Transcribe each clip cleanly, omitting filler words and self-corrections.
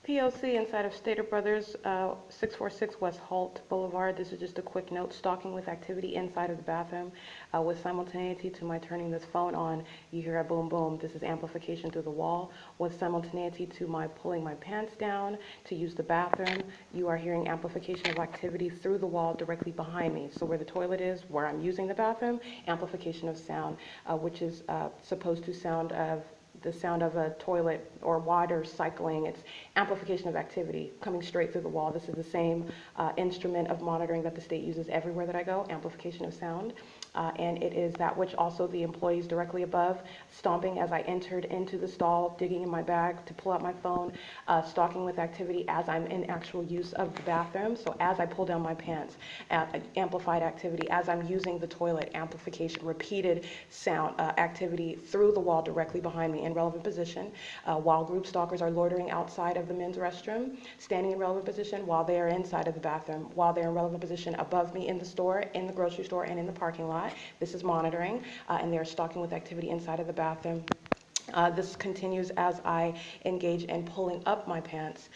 P.O.C. inside of Stater Brothers, 646 West Holt Boulevard. This is just a quick note. Stalking with activity inside of the bathroom. With simultaneity to my turning this phone on, you hear a boom boom. This is amplification through the wall. With simultaneity to my pulling my pants down to use the bathroom, you are hearing amplification of activity through the wall directly behind me. So where the toilet is, where I'm using the bathroom, amplification of sound, which is supposed to sound of the sound of a toilet or water cycling. It's amplification of activity coming straight through the wall. This is the same instrument of monitoring that the state uses everywhere that I go, amplification of sound. And it is that which also the employees directly above, stomping as I entered into the stall, digging in my bag to pull out my phone, stalking with activity as I'm in actual use of the bathroom. So as I pull down my pants, amplified activity. As I'm using the toilet, amplification, repeated sound activity through the wall directly behind me in relevant position, while group stalkers are loitering outside of the men's restroom, standing in relevant position while they are inside of the bathroom, while they're in relevant position above me in the store, in the grocery store, and in the parking lot. This is monitoring, and they're stalking with activity inside of the bathroom. This continues as I engage in pulling up my pants.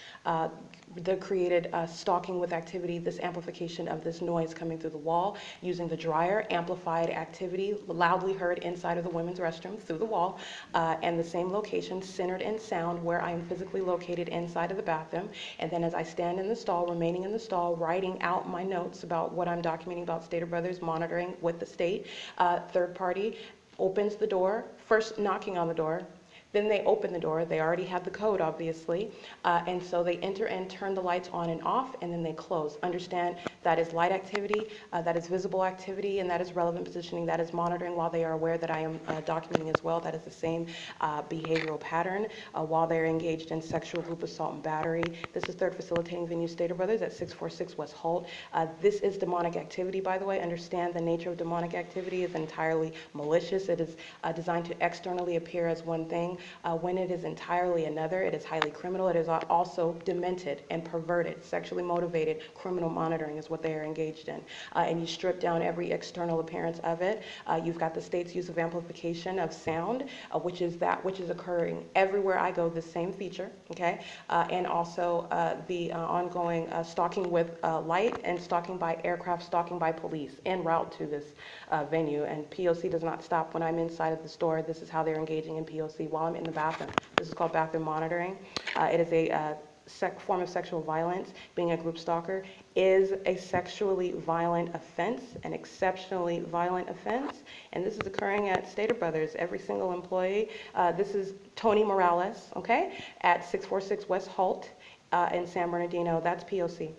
The created stalking with activity, this amplification of this noise coming through the wall, using the dryer, amplified activity, loudly heard inside of the women's restroom through the wall, and the same location, centered in sound, where I am physically located inside of the bathroom. And then as I stand in the stall, remaining in the stall, writing out my notes about what I'm documenting about Stater Brothers, monitoring with the state, third party opens the door, first knocking on the door, then they open the door. They already have the code, obviously, and so they enter and turn the lights on and off, and then they close. Understand that is light activity, that is visible activity, and that is relevant positioning, that is monitoring while they are aware that I am documenting as well. That is the same behavioral pattern while they're engaged in sexual group assault and battery. This is third facilitating venue, Stater Brothers at 646 West Holt. This is demonic activity, by the way. Understand the nature of demonic activity is entirely malicious. It is designed to externally appear as one thing. When it is entirely another, it is highly criminal. It is also demented and perverted, sexually motivated criminal monitoring is what they are engaged in. And you strip down every external appearance of it. You've got the state's use of amplification of sound, which is that which is occurring everywhere I go, the same feature, okay? And also the ongoing stalking with light and stalking by aircraft, stalking by police en route to this venue. And P.O.C. does not stop when I'm inside of the store. This is how they're engaging in P.O.C. while I'm in the bathroom. This is called bathroom monitoring. It is a form of sexual violence. Being a group stalker is a sexually violent offense, an exceptionally violent offense, and this is occurring at Stater Brothers. Every single employee. This is Tony Morales, okay, at 646 West Holt in San Bernardino. That's P.O.C.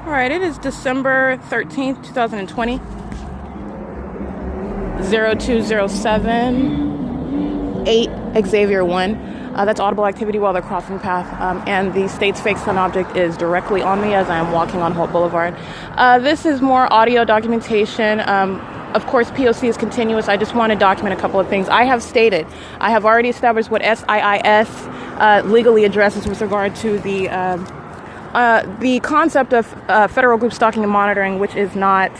All right, it is December 13th, 2020. 0207 8 Xavier 1. That's audible activity while they're crossing path, and the state's fake stun object is directly on me as I am walking on Holt Boulevard. This is more audio documentation. Of course, P.O.C. is continuous. I just want to document a couple of things. I have already established what I.I.S. legally addresses with regard to the concept of federal group stalking and monitoring, which is not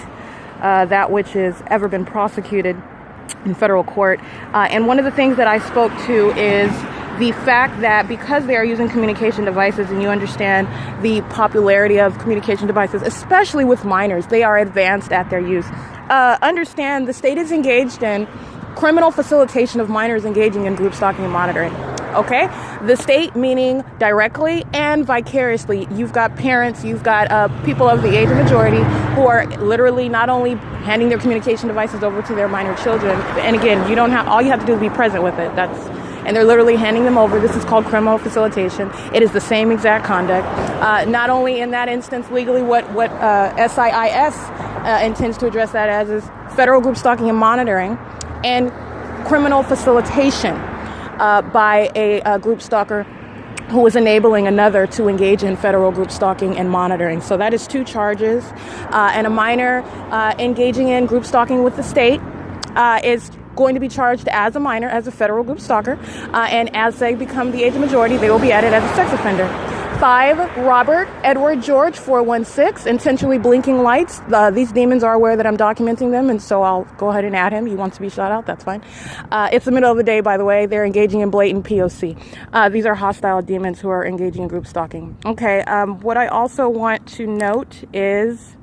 that which has ever been prosecuted in federal court. And one of the things that I spoke to is the fact that because they are using communication devices, and you understand the popularity of communication devices, especially with minors, they are advanced at their use. Understand the state is engaged in criminal facilitation of minors engaging in group stalking and monitoring. Okay, the state meaning directly and vicariously. You've got parents, you've got people of the age of majority who are literally not only handing their communication devices over to their minor children, and again, all you have to do is be present with it. And they're literally handing them over. This is called criminal facilitation. It is the same exact conduct. Not only in that instance legally, what I.I.S. intends to address that as is federal group stalking and monitoring, and criminal facilitation by a group stalker who is enabling another to engage in federal group stalking and monitoring. So that is 2 charges. And a minor engaging in group stalking with the state is going to be charged as a minor, as a federal group stalker. And as they become the age of majority, they will be added as a sex offender. 5 Robert Edward George 416, intentionally blinking lights. These demons are aware that I'm documenting them, and so I'll go ahead and add him. He wants to be shot out, that's fine. It's the middle of the day, by the way. They're engaging in blatant P.O.C. These are hostile demons who are engaging in group stalking. Okay, what I also want to note is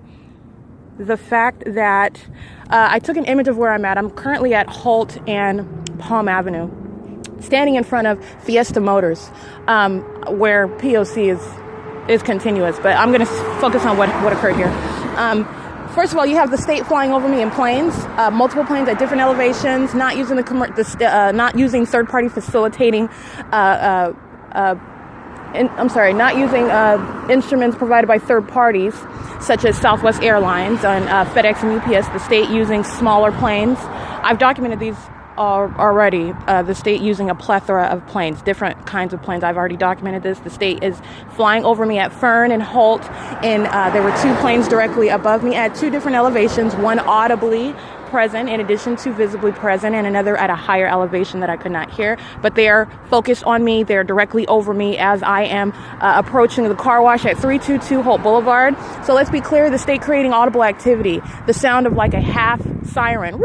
the fact that I took an image of where I'm at. I'm currently at Holt and Palm Avenue, standing in front of Fiesta Motors, where P.O.C. is continuous, but I'm going to focus on what occurred here. First of all, you have the state flying over me in planes, multiple planes at different elevations, not using not using third-party facilitating. Not using instruments provided by third parties, such as Southwest Airlines and FedEx and UPS, the state using smaller planes. I've documented these already, the state using a plethora of planes, different kinds of planes. I've already documented this. The state is flying over me at Fern and Holt, and there were 2 planes directly above me at 2 different elevations, one audibly present in addition to visibly present, and another at a higher elevation that I could not hear, but they are focused on me. They're directly over me as I am approaching the car wash at 322 Holt Boulevard. So let's be clear, the state creating audible activity, the sound of like a half siren.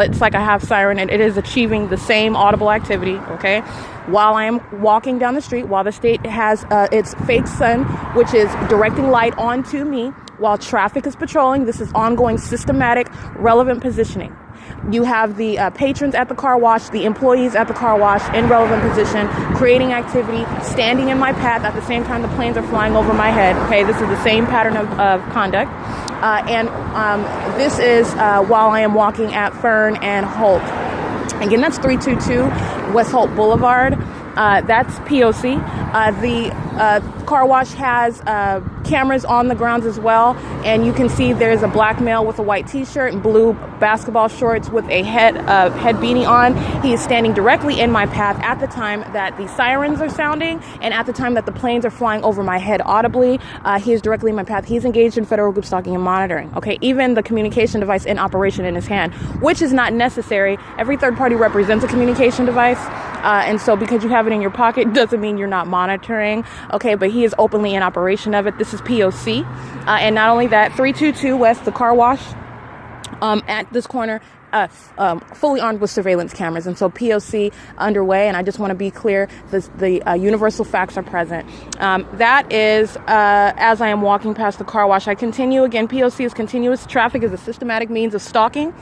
It's like a half siren, and it is achieving the same audible activity, okay? While I am walking down the street, while the state has its fake sun, which is directing light onto me, while traffic is patrolling. This is ongoing, systematic, relevant positioning. You have the patrons at the car wash, the employees at the car wash in relevant position, creating activity, standing in my path at the same time the planes are flying over my head. Okay, this is the same pattern of conduct. This is while I am walking at Fern and Holt. Again, that's 322 West Holt Boulevard. That's P.O.C. The car wash has cameras on the grounds as well, and you can see there's a black male with a white t-shirt and blue basketball shorts with a head beanie on. He is standing directly in my path at the time that the sirens are sounding and at the time that the planes are flying over my head audibly. He is directly in my path. He's engaged in federal group stalking and monitoring. Okay, even the communication device in operation in his hand, which is not necessary. Every third party represents a communication device, and so because you have it in your pocket doesn't mean you're not monitoring. Okay, but he is openly in operation of it. This is P.O.C. And not only that, 322 West, the car wash, at this corner, fully armed with surveillance cameras, and so P.O.C. underway. And I just want to be clear, the universal facts are present. That is, as I am walking past the car wash, I continue. Again, P.O.C. is continuous. Traffic is a systematic means of stalking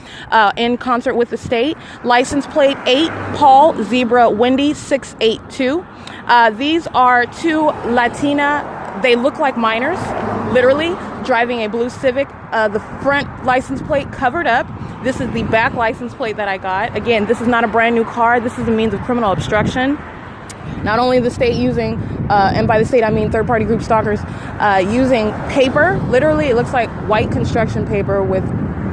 in concert with the state. License plate 8, Paul Zebra Wendy 682. These are 2 Latina. They look like minors, literally driving a blue Civic. The front license plate covered up. This is the back license plate that I got. Again, this is not a brand new car. This is a means of criminal obstruction. Not only the state using, and by the state I mean third-party group stalkers, using paper. Literally, it looks like white construction paper with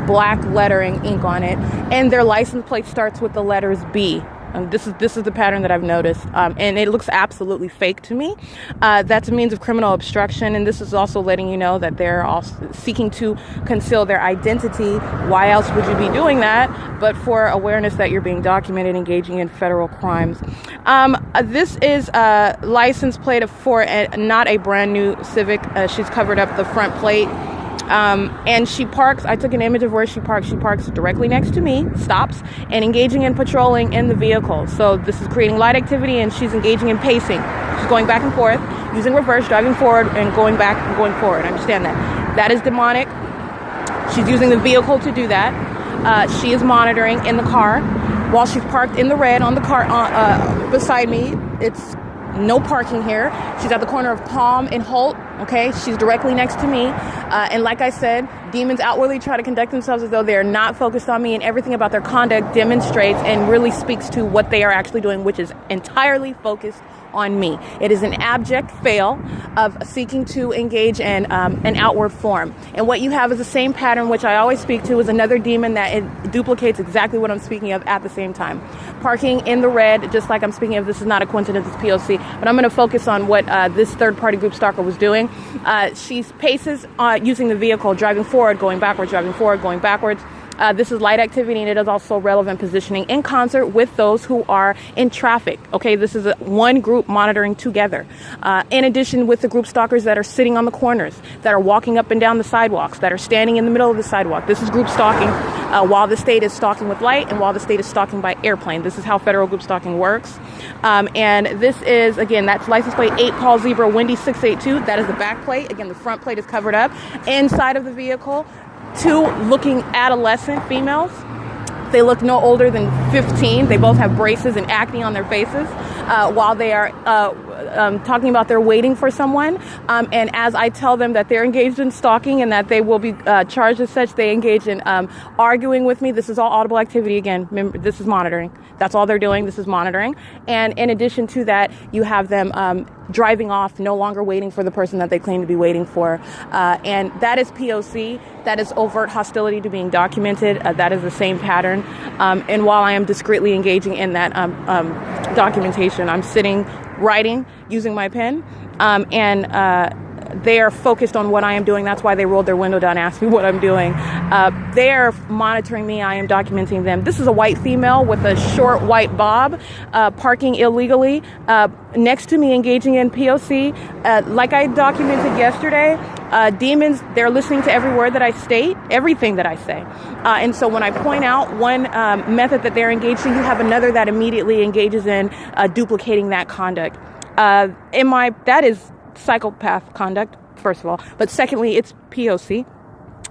black lettering, ink on it, and their license plate starts with the letters B. This is the pattern that I've noticed, and it looks absolutely fake to me. That's a means of criminal obstruction, and this is also letting you know that they're also seeking to conceal their identity. Why else would you be doing that but for awareness that you're being documented engaging in federal crimes? This is a license plate for not a brand new Civic. She's covered up the front plate. And she parks. I took an image of where she parks. She parks directly next to me, stops, and engaging in patrolling in the vehicle. So this is creating light activity, and she's engaging in pacing. She's going back and forth, using reverse, driving forward, and going back and going forward. I understand that. That is demonic. She's using the vehicle to do that. She is monitoring in the car while she's parked in the red on the car beside me. It's no parking here. She's at the corner of Palm and Holt. Okay, she's directly next to me. And like I said, demons outwardly try to conduct themselves as though they're not focused on me, and everything about their conduct demonstrates and really speaks to what they are actually doing, which is entirely focused on me. It is an abject fail of seeking to engage in an outward form. And what you have is the same pattern, which I always speak to, is another demon that it duplicates exactly what I'm speaking of at the same time. Parking in the red, just like I'm speaking of. This is not a coincidence, it's P.O.C. But I'm going to focus on what this third-party group stalker was doing. She paces using the vehicle, driving forward, going backwards, driving forward, going backwards. This is light activity, and it is also relevant positioning in concert with those who are in traffic. Okay, this is one group monitoring together. In addition, with the group stalkers that are sitting on the corners, that are walking up and down the sidewalks, that are standing in the middle of the sidewalk. This is group stalking while the state is stalking with light and while the state is stalking by airplane. This is how federal group stalking works. And this is, again, that's license plate 8 Paul Zebra Wendy 682. That is the back plate. Again, the front plate is covered up. Inside of the vehicle, 2 looking adolescent females. They look no older than 15. They both have braces and acne on their faces while they are talking about they're waiting for someone. And as I tell them that they're engaged in stalking and that they will be charged as such, they engage in arguing with me. This is all audible activity. Again, remember, this is monitoring. That's all they're doing. This is monitoring. And in addition to that, you have them driving off, no longer waiting for the person that they claim to be waiting for. And that is P.O.C. That is overt hostility to being documented. That is the same pattern. And while I am discreetly engaging in that documentation, I'm sitting, writing, using my pen, and they are focused on what I am doing. That's why they rolled their window down and asked me what I'm doing. They are monitoring me. I am documenting them. This is a white female with a short white bob parking illegally next to me, engaging in P.O.C. Like I documented yesterday, demons, they're listening to every word that I state, everything that I say. And so when I point out one method that they're engaged in, you have another that immediately engages in duplicating that conduct. That is psychopath conduct, first of all. But secondly, it's P.O.C.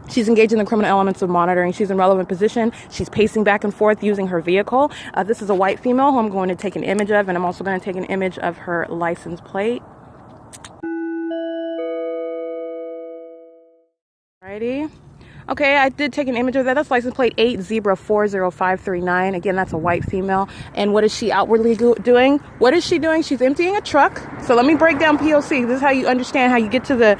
She's engaged in the criminal elements of monitoring. She's in relevant position. She's pacing back and forth using her vehicle. This is a white female who I'm going to take an image of, and I'm also going to take an image of her license plate. Alrighty. Okay, I did take an image of that. That's license plate 8 Zebra 40539. Again, that's a white female. And what is she outwardly doing? What is she doing? She's emptying a truck. So let me break down P.O.C. This is how you understand how you get to the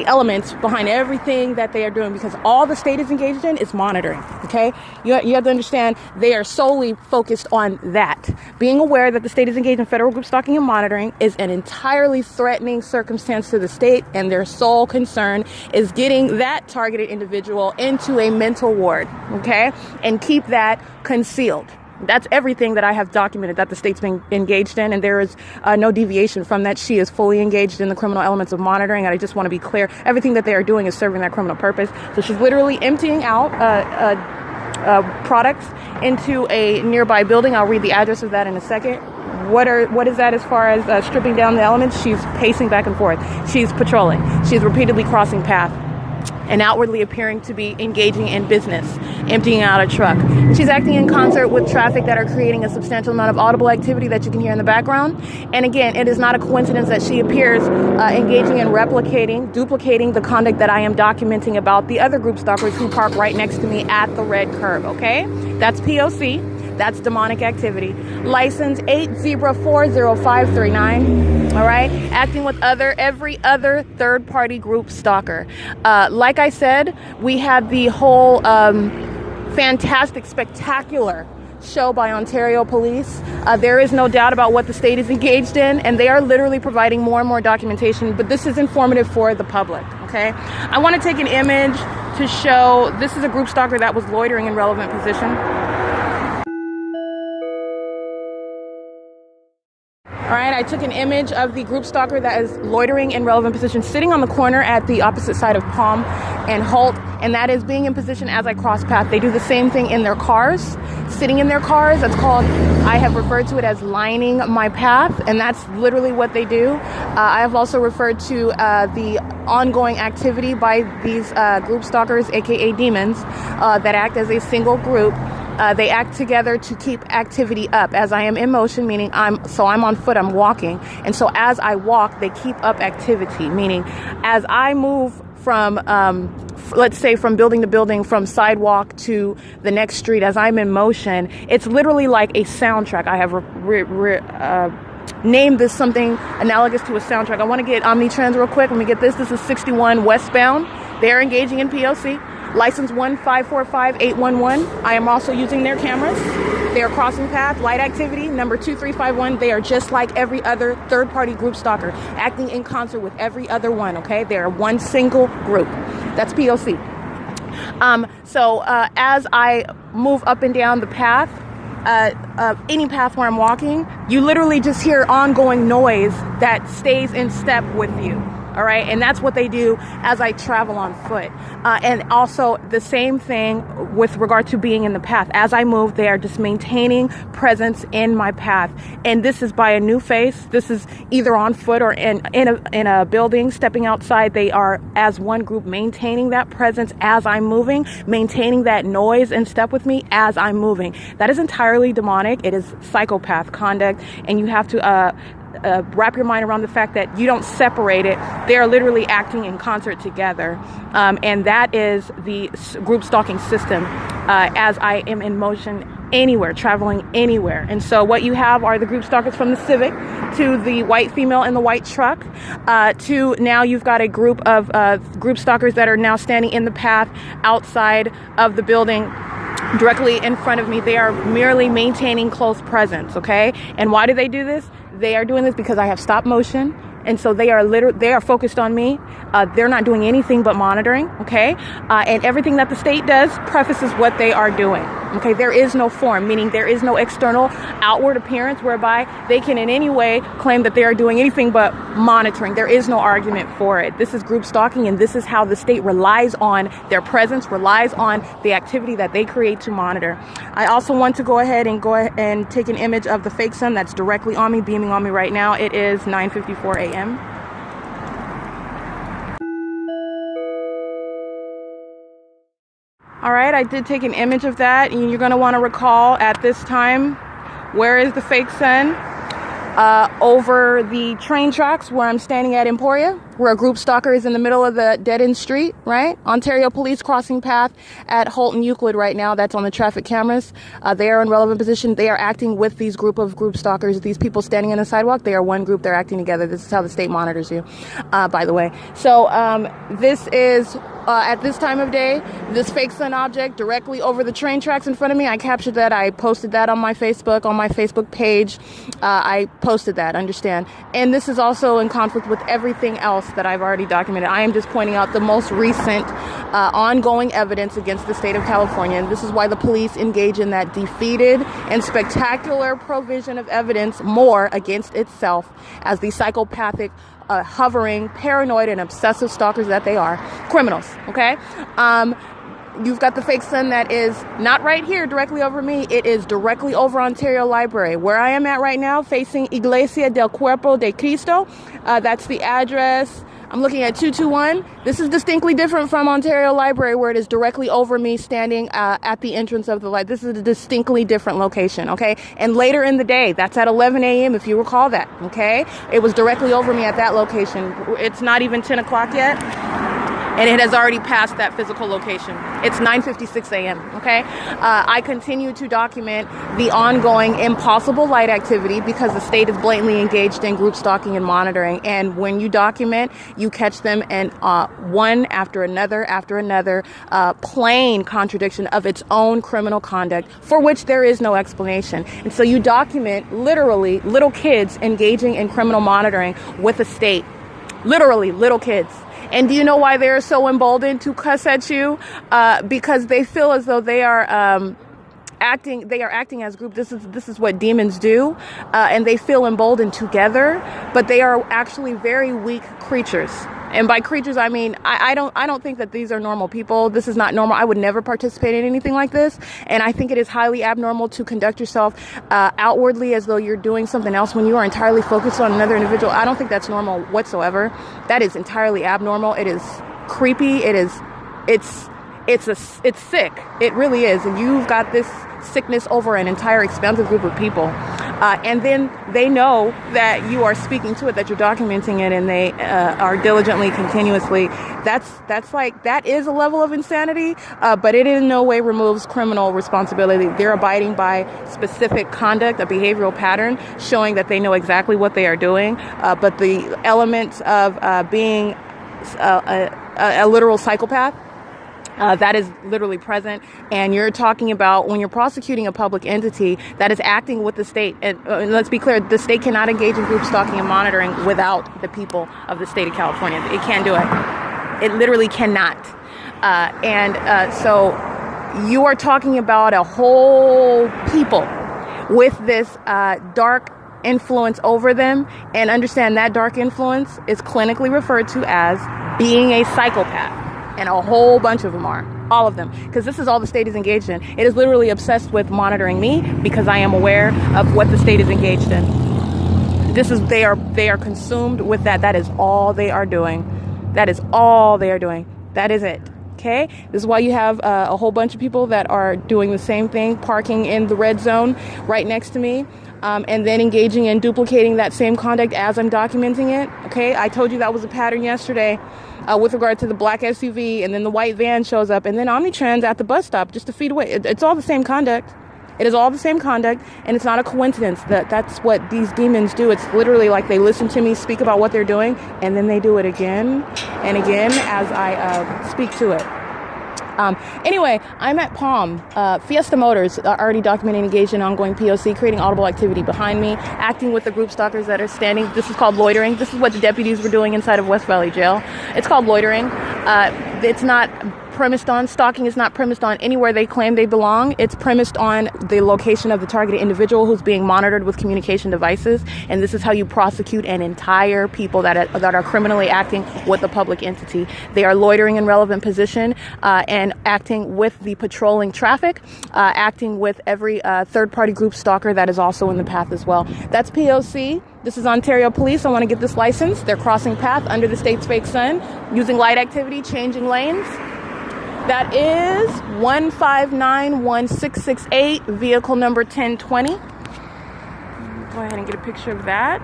elements behind everything that they are doing, because all the state is engaged in is monitoring. Okay, you have to understand they are solely focused on that. Being aware that the state is engaged in federal group stalking and monitoring is an entirely threatening circumstance to the state, and their sole concern is getting that targeted individual into a mental ward. Okay, and keep that concealed. That's everything that I have documented that the state's been engaged in, and there is no deviation from that. She is fully engaged in the criminal elements of monitoring, and I just want to be clear, everything that they are doing is serving that criminal purpose. So she's literally emptying out products into a nearby building. I'll read the address of that in a second. What is that as far as stripping down the elements? She's pacing back and forth. She's patrolling. She's repeatedly crossing path and outwardly appearing to be engaging in business, emptying out a truck. She's acting in concert with traffic that are creating a substantial amount of audible activity that you can hear in the background. And again, it is not a coincidence that she appears engaging in duplicating the conduct that I am documenting about the other group stalkers who park right next to me at the red curb, okay? That's P.O.C. That's demonic activity. License 8 Zebra 40539. All right, acting with every other third-party group stalker. Like I said, we had the whole fantastic, spectacular show by Ontario Police. There is no doubt about what the state is engaged in, and they are literally providing more and more documentation, but this is informative for the public, okay? I want to take an image to show, this is a group stalker that was loitering in relevant position. All right, I took an image of the group stalker that is loitering in relevant position, sitting on the corner at the opposite side of Palm and Holt, and that is being in position as I cross path. They do the same thing in their cars, sitting in their cars. That's called, I have referred to it as lining my path, and that's literally what they do. I have also referred to the ongoing activity by these group stalkers, aka demons, that act as a single group. They act together to keep activity up. As I am in motion, meaning I'm on foot, I'm walking. And so as I walk, they keep up activity, meaning as I move from, let's say from building to building, from sidewalk to the next street, as I'm in motion, it's literally like a soundtrack. I have named this something analogous to a soundtrack. I want to get Omnitrans real quick. Let me get this. This is 61 westbound. They're engaging in P.O.C. License 1545811. I am also using their cameras. They are crossing path, light activity, number 2351. They are just like every other third-party group stalker, acting in concert with every other one, okay? They are one single group. That's P.O.C. As I move up and down the path, any path where I'm walking, you literally just hear ongoing noise that stays in step with you. All right. And that's what they do as I travel on foot. And also the same thing with regard to being in the path. As I move, they are just maintaining presence in my path. And this is by a new face. This is either on foot or in a building, stepping outside. They are, as one group, maintaining that presence as I'm moving, maintaining that noise in step with me as I'm moving. That is entirely demonic. It is psychopath conduct. And you have to wrap your mind around the fact that you don't separate it. They are literally acting in concert together. And that is the group stalking system as I am in motion anywhere, traveling anywhere. And so what you have are the group stalkers from the Civic to the white female in the white truck to now you've got a group of group stalkers that are now standing in the path outside of the building directly in front of me. They are merely maintaining close presence, okay? And why do they do this? They are doing this because I have stop motion. And so they are focused on me. They're not doing anything but monitoring, okay? And everything that the state does prefaces what they are doing, okay? There is no form, meaning there is no external outward appearance whereby they can in any way claim that they are doing anything but monitoring. There is no argument for it. This is group stalking, and this is how the state relies on their presence, relies on the activity that they create to monitor. I also want to go ahead and take an image of the fake sun that's directly on me, beaming on me right now. It is 9:54 a.m. All right, I did take an image of that, and you're going to want to recall at this time, where is the fake sun? Over the train tracks where I'm standing at Emporia, where a group stalker is in the middle of the dead-end street, right? Ontario Police crossing path at Holt and Euclid right now. That's on the traffic cameras. They are in relevant position. They are acting with these group stalkers. These people standing on the sidewalk, they are one group. They're acting together. This is how the state monitors you, by the way. So this is, at this time of day, this fake sun object directly over the train tracks in front of me. I captured that. I posted that on my Facebook page. I posted that, understand. And this is also in conflict with everything else that I've already documented. I am just pointing out the most recent ongoing evidence against the state of California. And this is why the police engage in that defeated and spectacular provision of evidence more against itself as the psychopathic, hovering, paranoid, and obsessive stalkers that they are. Criminals, okay? You've got the fake sun that is not right here directly over me. It is directly over Ontario Library. Where I am at right now, facing Iglesia del Cuerpo de Cristo. That's the address. I'm looking at 221. This is distinctly different from Ontario Library, where it is directly over me standing at the entrance of the light. This is a distinctly different location, okay? And later in the day, that's at 11 a.m. if you recall that, okay? It was directly over me at that location. It's not even 10 o'clock yet, and it has already passed that physical location. It's 9:56 a.m., okay? I continue to document the ongoing impossible light activity because the state is blatantly engaged in group stalking and monitoring. And when you document, you catch them and one after another, plain contradiction of its own criminal conduct for which there is no explanation. And so you document literally little kids engaging in criminal monitoring with the state. Literally little kids. And do you know why they're so emboldened to cuss at you? Because they feel as though they are acting as a group. This is what demons do, and they feel emboldened together. But they are actually very weak creatures. And by creatures, I mean I don't think that these are normal people. This is not normal. I would never participate in anything like this. And I think it is highly abnormal to conduct yourself outwardly as though you're doing something else when you are entirely focused on another individual. I don't think that's normal whatsoever. That is entirely abnormal. It is creepy. It's sick. It really is. And you've got this sickness over an entire expansive group of people. And then they know that you are speaking to it, that you're documenting it, and they are diligently, continuously. That is a level of insanity, but it in no way removes criminal responsibility. They're abiding by specific conduct, a behavioral pattern, showing that they know exactly what they are doing. But the elements of being a literal psychopath, that is literally present. And you're talking about when you're prosecuting a public entity that is acting with the state. And let's be clear, the state cannot engage in group stalking and monitoring without the people of the state of California. It can't do it. It literally cannot. So you are talking about a whole people with this dark influence over them, and understand that dark influence is clinically referred to as being a psychopath, and a whole bunch of them are, all of them, because this is all the state is engaged in. It is literally obsessed with monitoring me because I am aware of what the state is engaged in. They are consumed with that. That is all they are doing. That is all they are doing. That is it. Okay, this is why you have a whole bunch of people that are doing the same thing, parking in the red zone right next to me, and then engaging in duplicating that same conduct as I'm documenting it. Okay, I told you that was a pattern yesterday with regard to the black SUV, and then the white van shows up, and then Omnitrans at the bus stop just a feet away. It's all the same conduct. It is all the same conduct, and it's not a coincidence that's what these demons do. It's literally like they listen to me speak about what they're doing, and then they do it again and again as I speak to it. Anyway, I'm at Palm. Fiesta Motors are already documenting engaged in ongoing P.O.C, creating audible activity behind me, acting with the group stalkers that are standing. This is called loitering. This is what the deputies were doing inside of West Valley Jail. It's called loitering. It's not premised on, stalking is not premised on anywhere they claim they belong. It's premised on the location of the targeted individual who's being monitored with communication devices. And this is how you prosecute an entire people that are criminally acting with a public entity. They are loitering in relevant position and acting with the patrolling traffic, acting with every third-party group stalker that is also in the path as well. That's P.O.C. This is Ontario Police. I want to get this license. They're crossing path under the state's fake sun, using light activity, changing lanes. That is 1591668, vehicle number 1020. Go ahead and get a picture of that.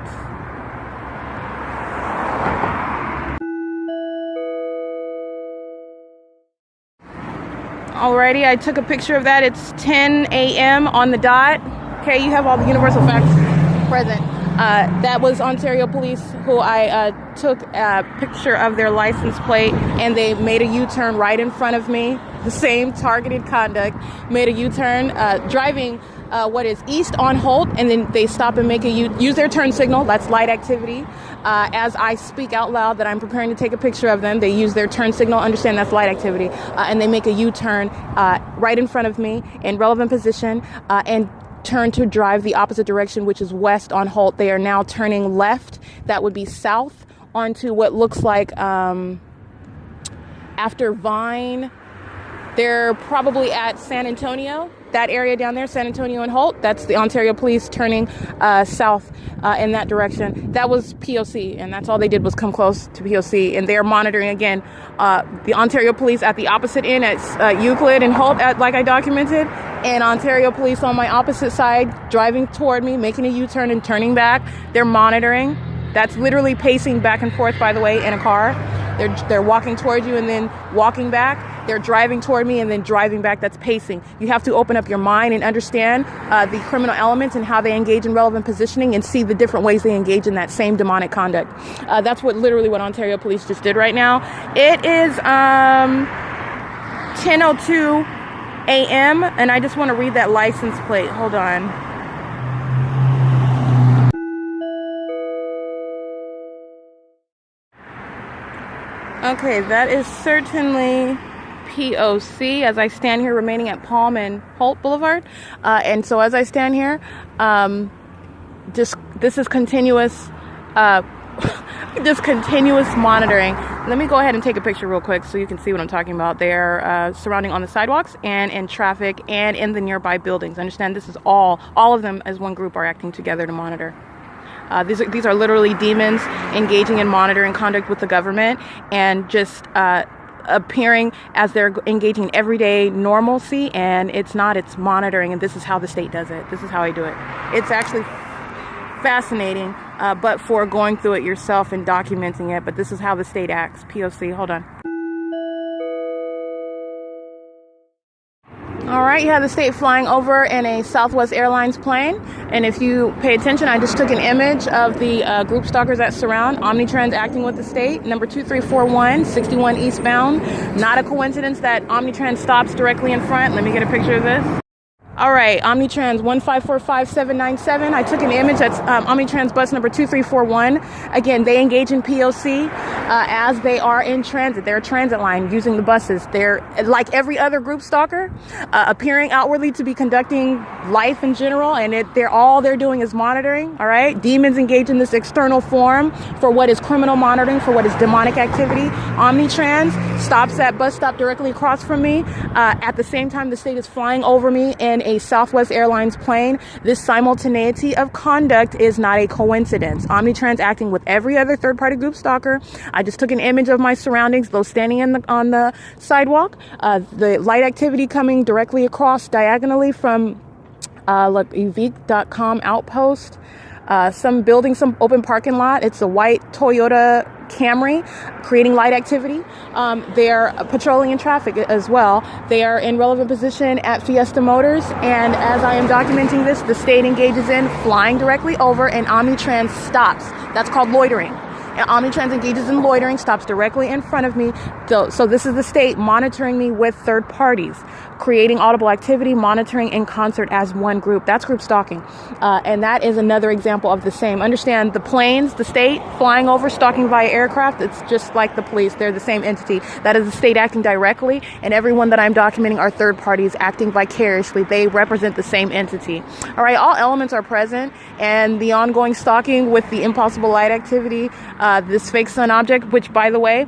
Alrighty, I took a picture of that. It's 10 a.m. on the dot. Okay, you have all the universal facts present. That was Ontario Police, who I took a picture of their license plate, and they made a U-turn right in front of me. The same targeted conduct, made a U-turn, driving east on Holt, and then they stop and make use their turn signal. That's light activity. As I speak out loud that I'm preparing to take a picture of them, they use their turn signal. Understand that's light activity, and they make a U-turn right in front of me in relevant position, and turn to drive the opposite direction, which is west on Holt. They are now turning left. That would be south onto what looks like after Vine. They're probably at San Antonio, that area down there, San Antonio and Holt. That's the Ontario Police turning south in that direction. That was P.O.C, and that's all they did was come close to P.O.C, and they're monitoring again the Ontario Police at the opposite end at Euclid and Holt, like I documented, and Ontario Police on my opposite side driving toward me, making a U-turn and turning back. They're monitoring. That's literally pacing back and forth, by the way, in a car. They're walking toward you and then walking back. They're driving toward me and then driving back. That's pacing. You have to open up your mind and understand the criminal elements and how they engage in relevant positioning, and see the different ways they engage in that same demonic conduct. That's literally what Ontario Police just did right now. It is 10:02 a.m. and I just want to read that license plate. Hold on. Okay, that is certainly P.O.C. as I stand here remaining at Palm and Holt Boulevard. And so as I stand here, this is continuous, just continuous monitoring. Let me go ahead and take a picture real quick so you can see what I'm talking about. They're surrounding on the sidewalks and in traffic and in the nearby buildings. Understand this is all of them as one group are acting together to monitor. These are literally demons engaging in monitoring conduct with the government, and just appearing as they're engaging everyday normalcy, and it's not, it's monitoring, and this is how the state does it. This is how I do it. It's actually fascinating, but for going through it yourself and documenting it, but this is how the state acts. P.O.C. Hold on. All right, you have the state flying over in a Southwest Airlines plane. And if you pay attention, I just took an image of the group stalkers that surround Omnitrans acting with the state. Number 2341, 61 eastbound. Not a coincidence that Omnitrans stops directly in front. Let me get a picture of this. All right, Omnitrans 1545797. I took an image. That's Omnitrans bus number 2341. Again, they engage in P.O.C. As they are in transit. They're a transit line using the buses. They're like every other group stalker, appearing outwardly to be conducting life in general, and they're doing is monitoring. All right, demons engage in this external form for what is criminal monitoring, for what is demonic activity. Omnitrans stops at bus stop directly across from me. At the same time, the state is flying over me in a Southwest Airlines plane. This simultaneity of conduct is not a coincidence. Omnitrans acting with every other third-party group stalker. I just took an image of my surroundings, those standing on the sidewalk. The light activity coming directly across diagonally from EVASION outpost. Some building, some open parking lot. It's a white Toyota Camry creating light activity. They're patrolling in traffic as well. They are in relevant position at Fiesta Motors, and as I am documenting this, the state engages in flying directly over, and Omnitrans stops. That's called loitering. And Omnitrans engages in loitering, stops directly in front of me. So this is the state monitoring me with third parties, creating audible activity, monitoring in concert as one group. That's group stalking. And that is another example of the same. Understand, the planes, the state flying over, stalking via aircraft, it's just like the police. They're the same entity. That is the state acting directly, and everyone that I'm documenting are third parties acting vicariously. They represent the same entity. All right, all elements are present, and the ongoing stalking with the impossible light activity, this fake sun object, which, by the way,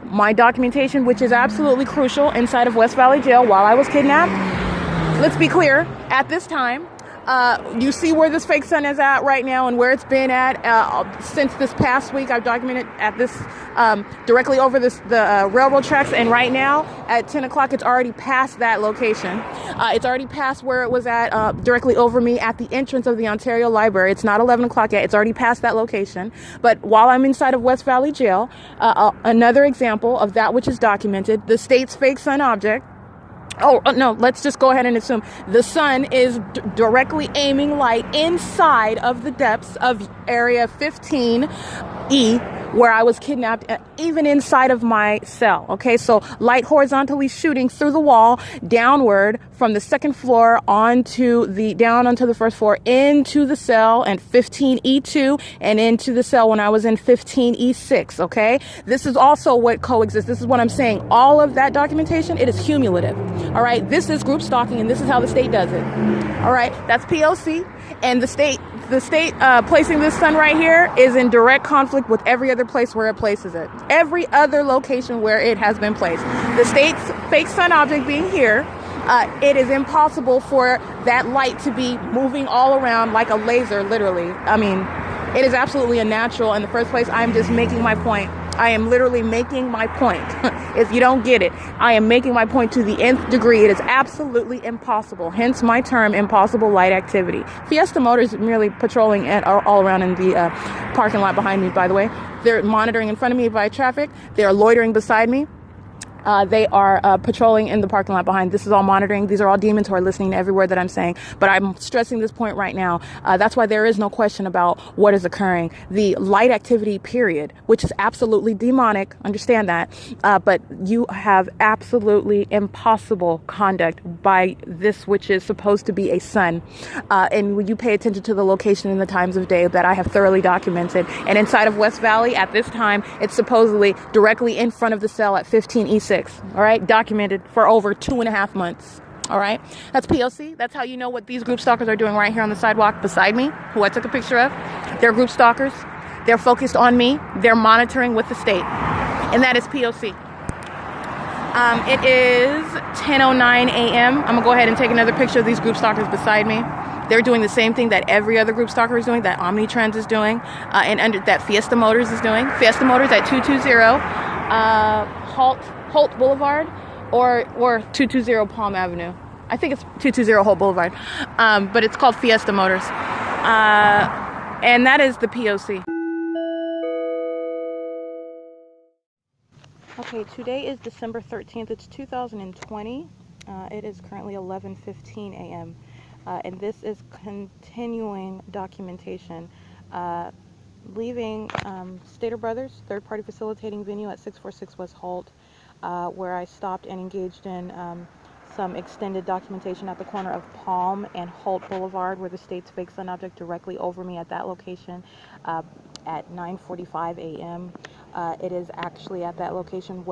my documentation, which is absolutely crucial, inside of West Valley Jail while I was kidnapped. Let's be clear, at this time, you see where this fake sun is at right now and where it's been at since this past week. I've documented at this directly over the railroad tracks, and right now at 10 o'clock it's already past that location. It's already past where it was at directly over me at the entrance of the Ontario Library. It's not 11 o'clock yet. It's already past that location. But while I'm inside of West Valley Jail, another example of that which is documented, the state's fake sun object. Oh, no, let's just go ahead and assume the sun is directly aiming light inside of the depths of area 15E, where I was kidnapped, even inside of my cell. Okay, so light horizontally shooting through the wall downward from the second floor down onto the first floor into the cell and 15E2 and into the cell when I was in 15E6. Okay, this is also what coexists. This is what I'm saying. All of that documentation, it is cumulative. All right, this is group stalking, and this is how the state does it. All right, that's P.O.C. and the state placing this sun right here is in direct conflict with every other place where it places it. Every other location where it has been placed. The state's fake sun object being here, it is impossible for that light to be moving all around like a laser, literally. I mean, it is absolutely unnatural in the first place. I'm just making my point. I am literally making my point. If you don't get it, I am making my point to the nth degree. It is absolutely impossible. Hence my term, impossible light activity. Fiesta Motors is merely patrolling all around in the parking lot behind me, by the way. They're monitoring in front of me via traffic. They are loitering beside me. They are patrolling in the parking lot behind. This is all monitoring. These are all demons who are listening to every word that I'm saying. But I'm stressing this point right now. That's why there is no question about what is occurring. The light activity period, which is absolutely demonic, understand that. But you have absolutely impossible conduct by this, which is supposed to be a sun. And when you pay attention to the location and the times of day that I have thoroughly documented. And inside of West Valley at this time, it's supposedly directly in front of the cell at 15E6. All right, documented for over 2.5 months. All right, that's P.O.C. That's how you know what these group stalkers are doing right here on the sidewalk beside me, who I took a picture of. They're group stalkers. They're focused on me. They're monitoring with the state, and that is P.O.C. It is 10:09 a.m. I'm gonna go ahead and take another picture of these group stalkers beside me. They're doing the same thing that every other group stalker is doing, that Omnitrans is doing, and that Fiesta Motors is doing. Fiesta Motors at 220 Holt Boulevard or 220 Palm Avenue. I think it's 220 Holt Boulevard, but it's called Fiesta Motors. And that is the P.O.C. Okay, today is December 13th. It's 2020. It is currently 11:15 a.m. And this is continuing documentation. Leaving Stater Brothers, third-party facilitating venue at 646 West Holt, where I stopped and engaged in some extended documentation at the corner of Palm and Holt Boulevard, where the state's fake sun object directly over me at that location at 9:45 a.m. It is actually at that location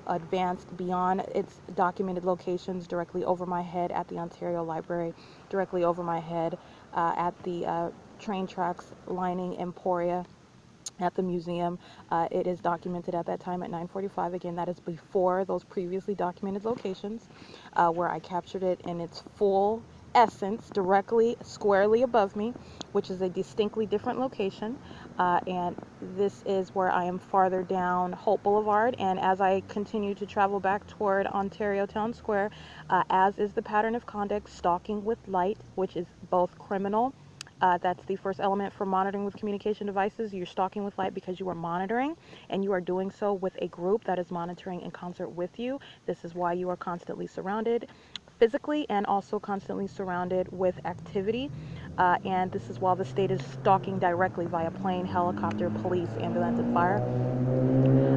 advanced beyond its documented locations, directly over my head at the Ontario Library, directly over my head at the train tracks lining Emporia at the museum. It is documented at that time at 9:45. Again, that is before those previously documented locations, where I captured it in its full essence, directly, squarely above me, which is a distinctly different location. And this is where I am farther down Holt Boulevard. And as I continue to travel back toward Ontario Town Square, as is the pattern of conduct, stalking with light, which is both criminal. That's the first element for monitoring with communication devices. You're stalking with light because you are monitoring, and you are doing so with a group that is monitoring in concert with you. This is why you are constantly surrounded physically and also constantly surrounded with activity. And this is while the state is stalking directly via plane, helicopter, police, ambulance, and fire.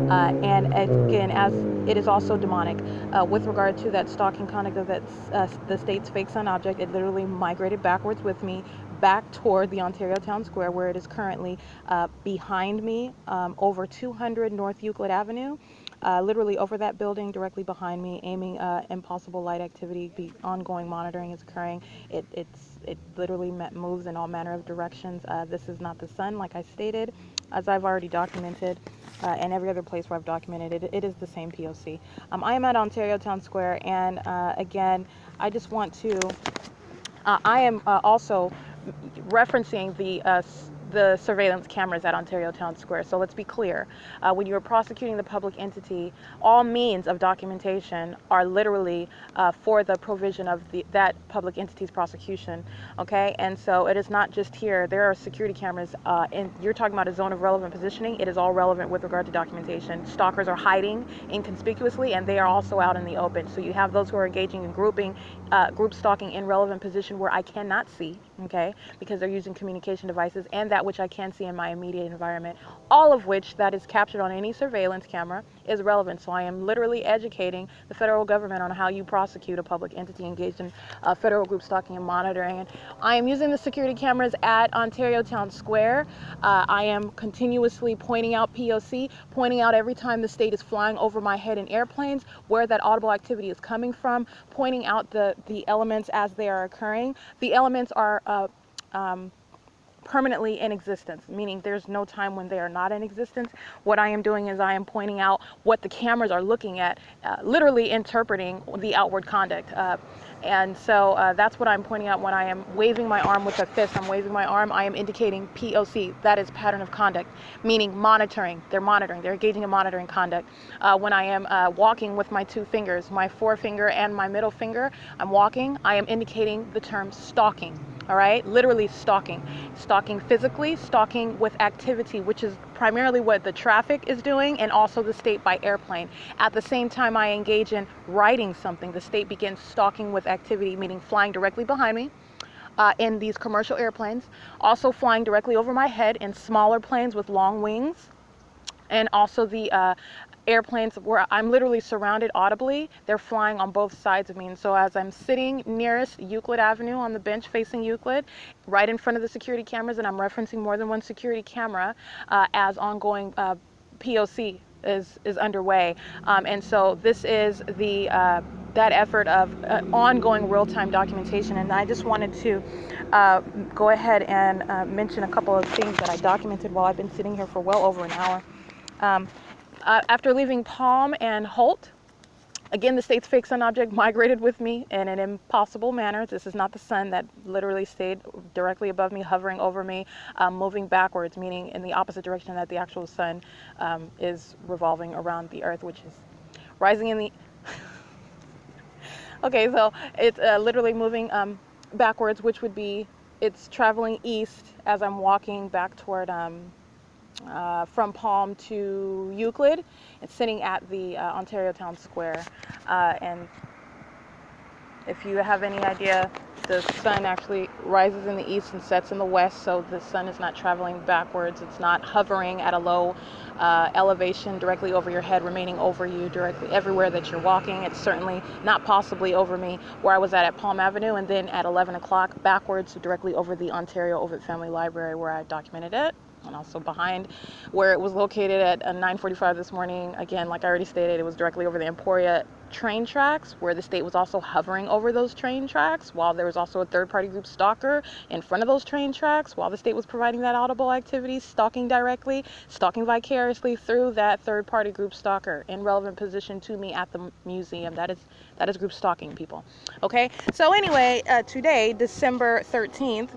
And again, as it is also demonic. With regard to that stalking conduct of the state's fake sun object, it literally migrated backwards with me back toward the Ontario Town Square, where it is currently behind me, over 200 North Euclid Avenue, literally over that building, directly behind me, aiming impossible light activity. Ongoing monitoring is occurring. It literally moves in all manner of directions. This is not the sun, like I stated, as I've already documented, and every other place where I've documented it. It is the same P.O.C. I am at Ontario Town Square, and again, I just want to. I am also referencing the surveillance cameras at Ontario Town Square. So let's be clear. When you're prosecuting the public entity, all means of documentation are literally for the provision of that public entity's prosecution. Okay, and so it is not just here. There are security cameras, and you're talking about a zone of relevant positioning. It is all relevant with regard to documentation. Stalkers are hiding inconspicuously, and they are also out in the open. So you have those who are engaging in group stalking in relevant position where I cannot see, okay, because they're using communication devices, and that which I can see in my immediate environment, all of which that is captured on any surveillance camera is relevant. So I am literally educating the federal government on how you prosecute a public entity engaged in federal group stalking and monitoring. And I am using the security cameras at Ontario Town Square. I am continuously pointing out P.O.C, pointing out every time the state is flying over my head in airplanes where that audible activity is coming from, pointing out the elements as they are occurring. The elements are permanently in existence, meaning there's no time when they are not in existence. What I am doing is I am pointing out what the cameras are looking at, literally interpreting the outward conduct. And so that's what I'm pointing out when I am waving my arm with a fist. I'm waving my arm. I am indicating P.O.C. That is pattern of conduct, meaning monitoring. They're monitoring. They're engaging in monitoring conduct. When I am walking with my two fingers, my forefinger and my middle finger, I'm walking. I am indicating the term stalking. All right, literally stalking. Stalking physically, stalking with activity, which is primarily what the traffic is doing, and also the state by airplane. At the same time I engage in writing something, the state begins stalking with activity, meaning flying directly behind me in these commercial airplanes, also flying directly over my head in smaller planes with long wings, and also the airplanes where I'm literally surrounded audibly. They're flying on both sides of me. And so as I'm sitting nearest Euclid Avenue on the bench facing Euclid, right in front of the security cameras, and I'm referencing more than one security camera as ongoing P.O.C. is underway. And so this is that effort of ongoing real-time documentation. And I just wanted to go ahead and mention a couple of things that I documented while I've been sitting here for well over an hour. After leaving Palm and Holt, again, the state's fake sun object migrated with me in an impossible manner. This is not the sun that literally stayed directly above me, hovering over me, moving backwards, meaning in the opposite direction that the actual sun is revolving around the earth, which is rising in the... Okay, so it's literally moving backwards, which would be, it's traveling east as I'm walking back toward... from Palm to Euclid. It's sitting at the Ontario Town Square. And if you have any idea the sun actually rises in the east and sets in the west, so the sun is not traveling backwards. It's not hovering at a low elevation directly over your head, remaining over you directly everywhere that you're walking. It's certainly not possibly over me where I was at Palm Avenue, and then at 11 o'clock backwards directly over the Ontario Ovid Family Library where I documented it. And also behind where it was located at 9:45 this morning. Again, like I already stated, it was directly over the Emporia train tracks, where the state was also hovering over those train tracks, while there was also a third-party group stalker in front of those train tracks, while the state was providing that audible activity, stalking directly, stalking vicariously through that third-party group stalker in relevant position to me at the museum. That is group stalking, people. Okay, so anyway, today, December 13th,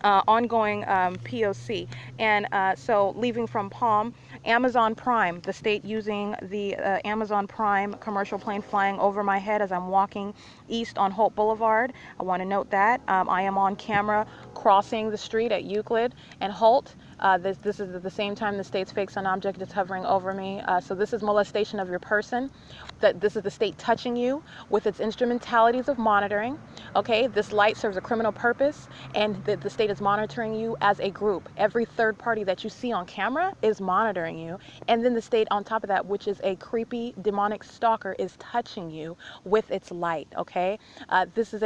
ongoing P.O.C. And so leaving from Palm, Amazon Prime, the state using the Amazon Prime commercial plane flying over my head as I'm walking east on Holt Boulevard. I want to note that I am on camera crossing the street at Euclid and Holt. This is at the same time the state's fake sun object is hovering over me. So this is molestation of your person. This is the state touching you with its instrumentalities of monitoring. Okay, this light serves a criminal purpose, and the state is monitoring you as a group. Every third party that you see on camera is monitoring you, and then the state on top of that, which is a creepy demonic stalker, is touching you with its light. Okay, this is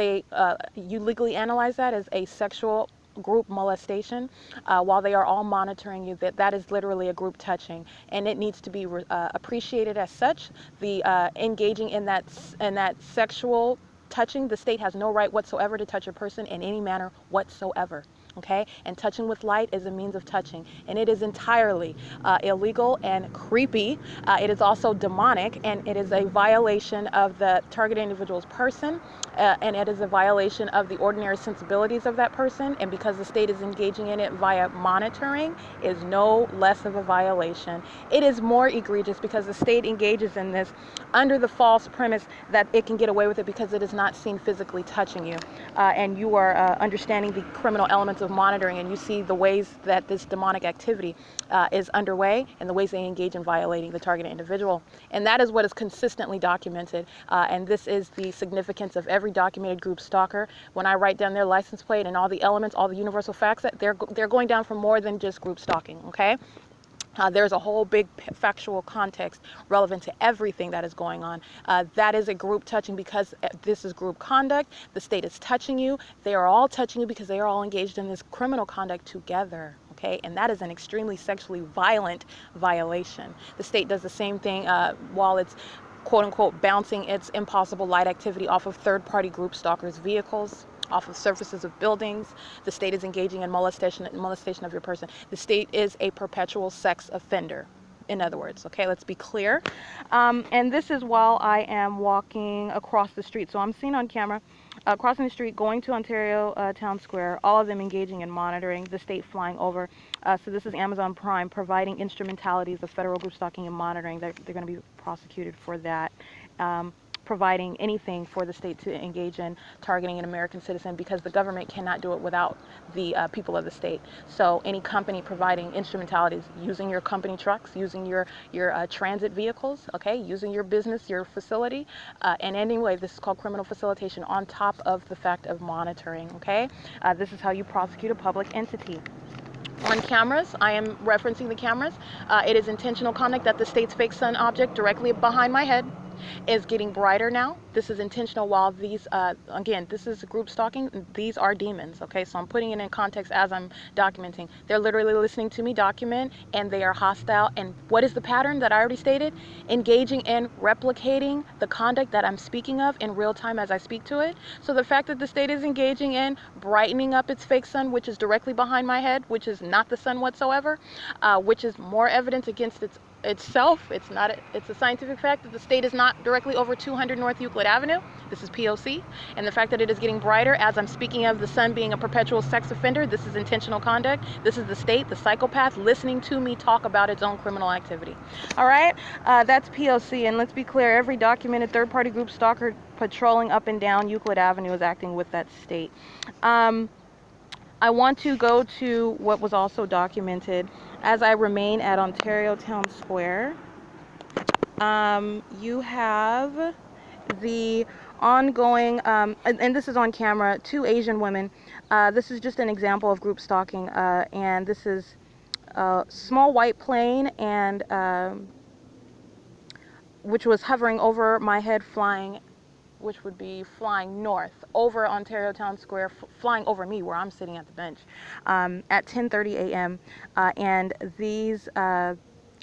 you legally analyze that as a sexual group molestation, while they are all monitoring you. That is literally a group touching, and it needs to be appreciated as such. The engaging in that sexual touching, the state has no right whatsoever to touch a person in any manner whatsoever. Okay, and touching with light is a means of touching, and it is entirely illegal and creepy. It is also demonic, and it is a violation of the target individual's person, and it is a violation of the ordinary sensibilities of that person. And because the state is engaging in it via monitoring, is no less of a violation. It is more egregious because the state engages in this under the false premise that it can get away with it because it is not seen physically touching you, and you are understanding the criminal elements of monitoring, and you see the ways that this demonic activity is underway and the ways they engage in violating the targeted individual. And that is what is consistently documented, and this is the significance of every documented group stalker. When I write down their license plate and all the elements, all the universal facts, that they're going down for more than just group stalking. Okay, there's a whole big factual context relevant to everything that is going on. That is a group touching because this is group conduct. The state is touching you. They are all touching you because they are all engaged in this criminal conduct together. Okay, and that is an extremely sexually violent violation. The state does the same thing while it's quote-unquote bouncing its impossible light activity off of third-party group stalkers' vehicles, off of surfaces of buildings. The state is engaging in molestation of your person. The state is a perpetual sex offender, in other words. Okay, let's be clear. And this is while I am walking across the street. So I'm seen on camera crossing the street, going to Ontario Town Square, all of them engaging in monitoring, the state flying over. So this is Amazon Prime providing instrumentalities of federal group stalking and monitoring. They're going to be prosecuted for that. Providing anything for the state to engage in targeting an American citizen, because the government cannot do it without the people of the state. So any company providing instrumentalities, using your company trucks, using your transit vehicles, okay, using your business, your facility, and anyway, this is called criminal facilitation on top of the fact of monitoring. Okay, this is how you prosecute a public entity. On cameras, I am referencing the cameras. It is intentional conduct that the state's fake sun object directly behind my head is getting brighter now. This is intentional, while these, again, this is group stalking. These are demons, okay? So I'm putting it in context as I'm documenting. They're literally listening to me document, and they are hostile. And what is the pattern that I already stated? Engaging in replicating the conduct that I'm speaking of in real time as I speak to it. So the fact that the state is engaging in brightening up its fake sun, which is directly behind my head, which is not the sun whatsoever, which is more evidence against itself. It's a scientific fact that the state is not directly over 200 North Euclid Avenue. This is P.O.C. And the fact that it is getting brighter as I'm speaking of the sun being a perpetual sex offender, this is intentional conduct. This is the state, the psychopath, listening to me talk about its own criminal activity. All right, that's P.O.C. And let's be clear, every documented third-party group stalker patrolling up and down Euclid Avenue is acting with that state. I want to go to what was also documented as I remain at Ontario Town Square. You have the ongoing, and this is on camera, 2 Asian women. This is just an example of group stalking, and this is a small white plane, and which was hovering over my head, flying, which would be flying north over Ontario Town Square, flying over me where I'm sitting at the bench at 10:30 a.m. And these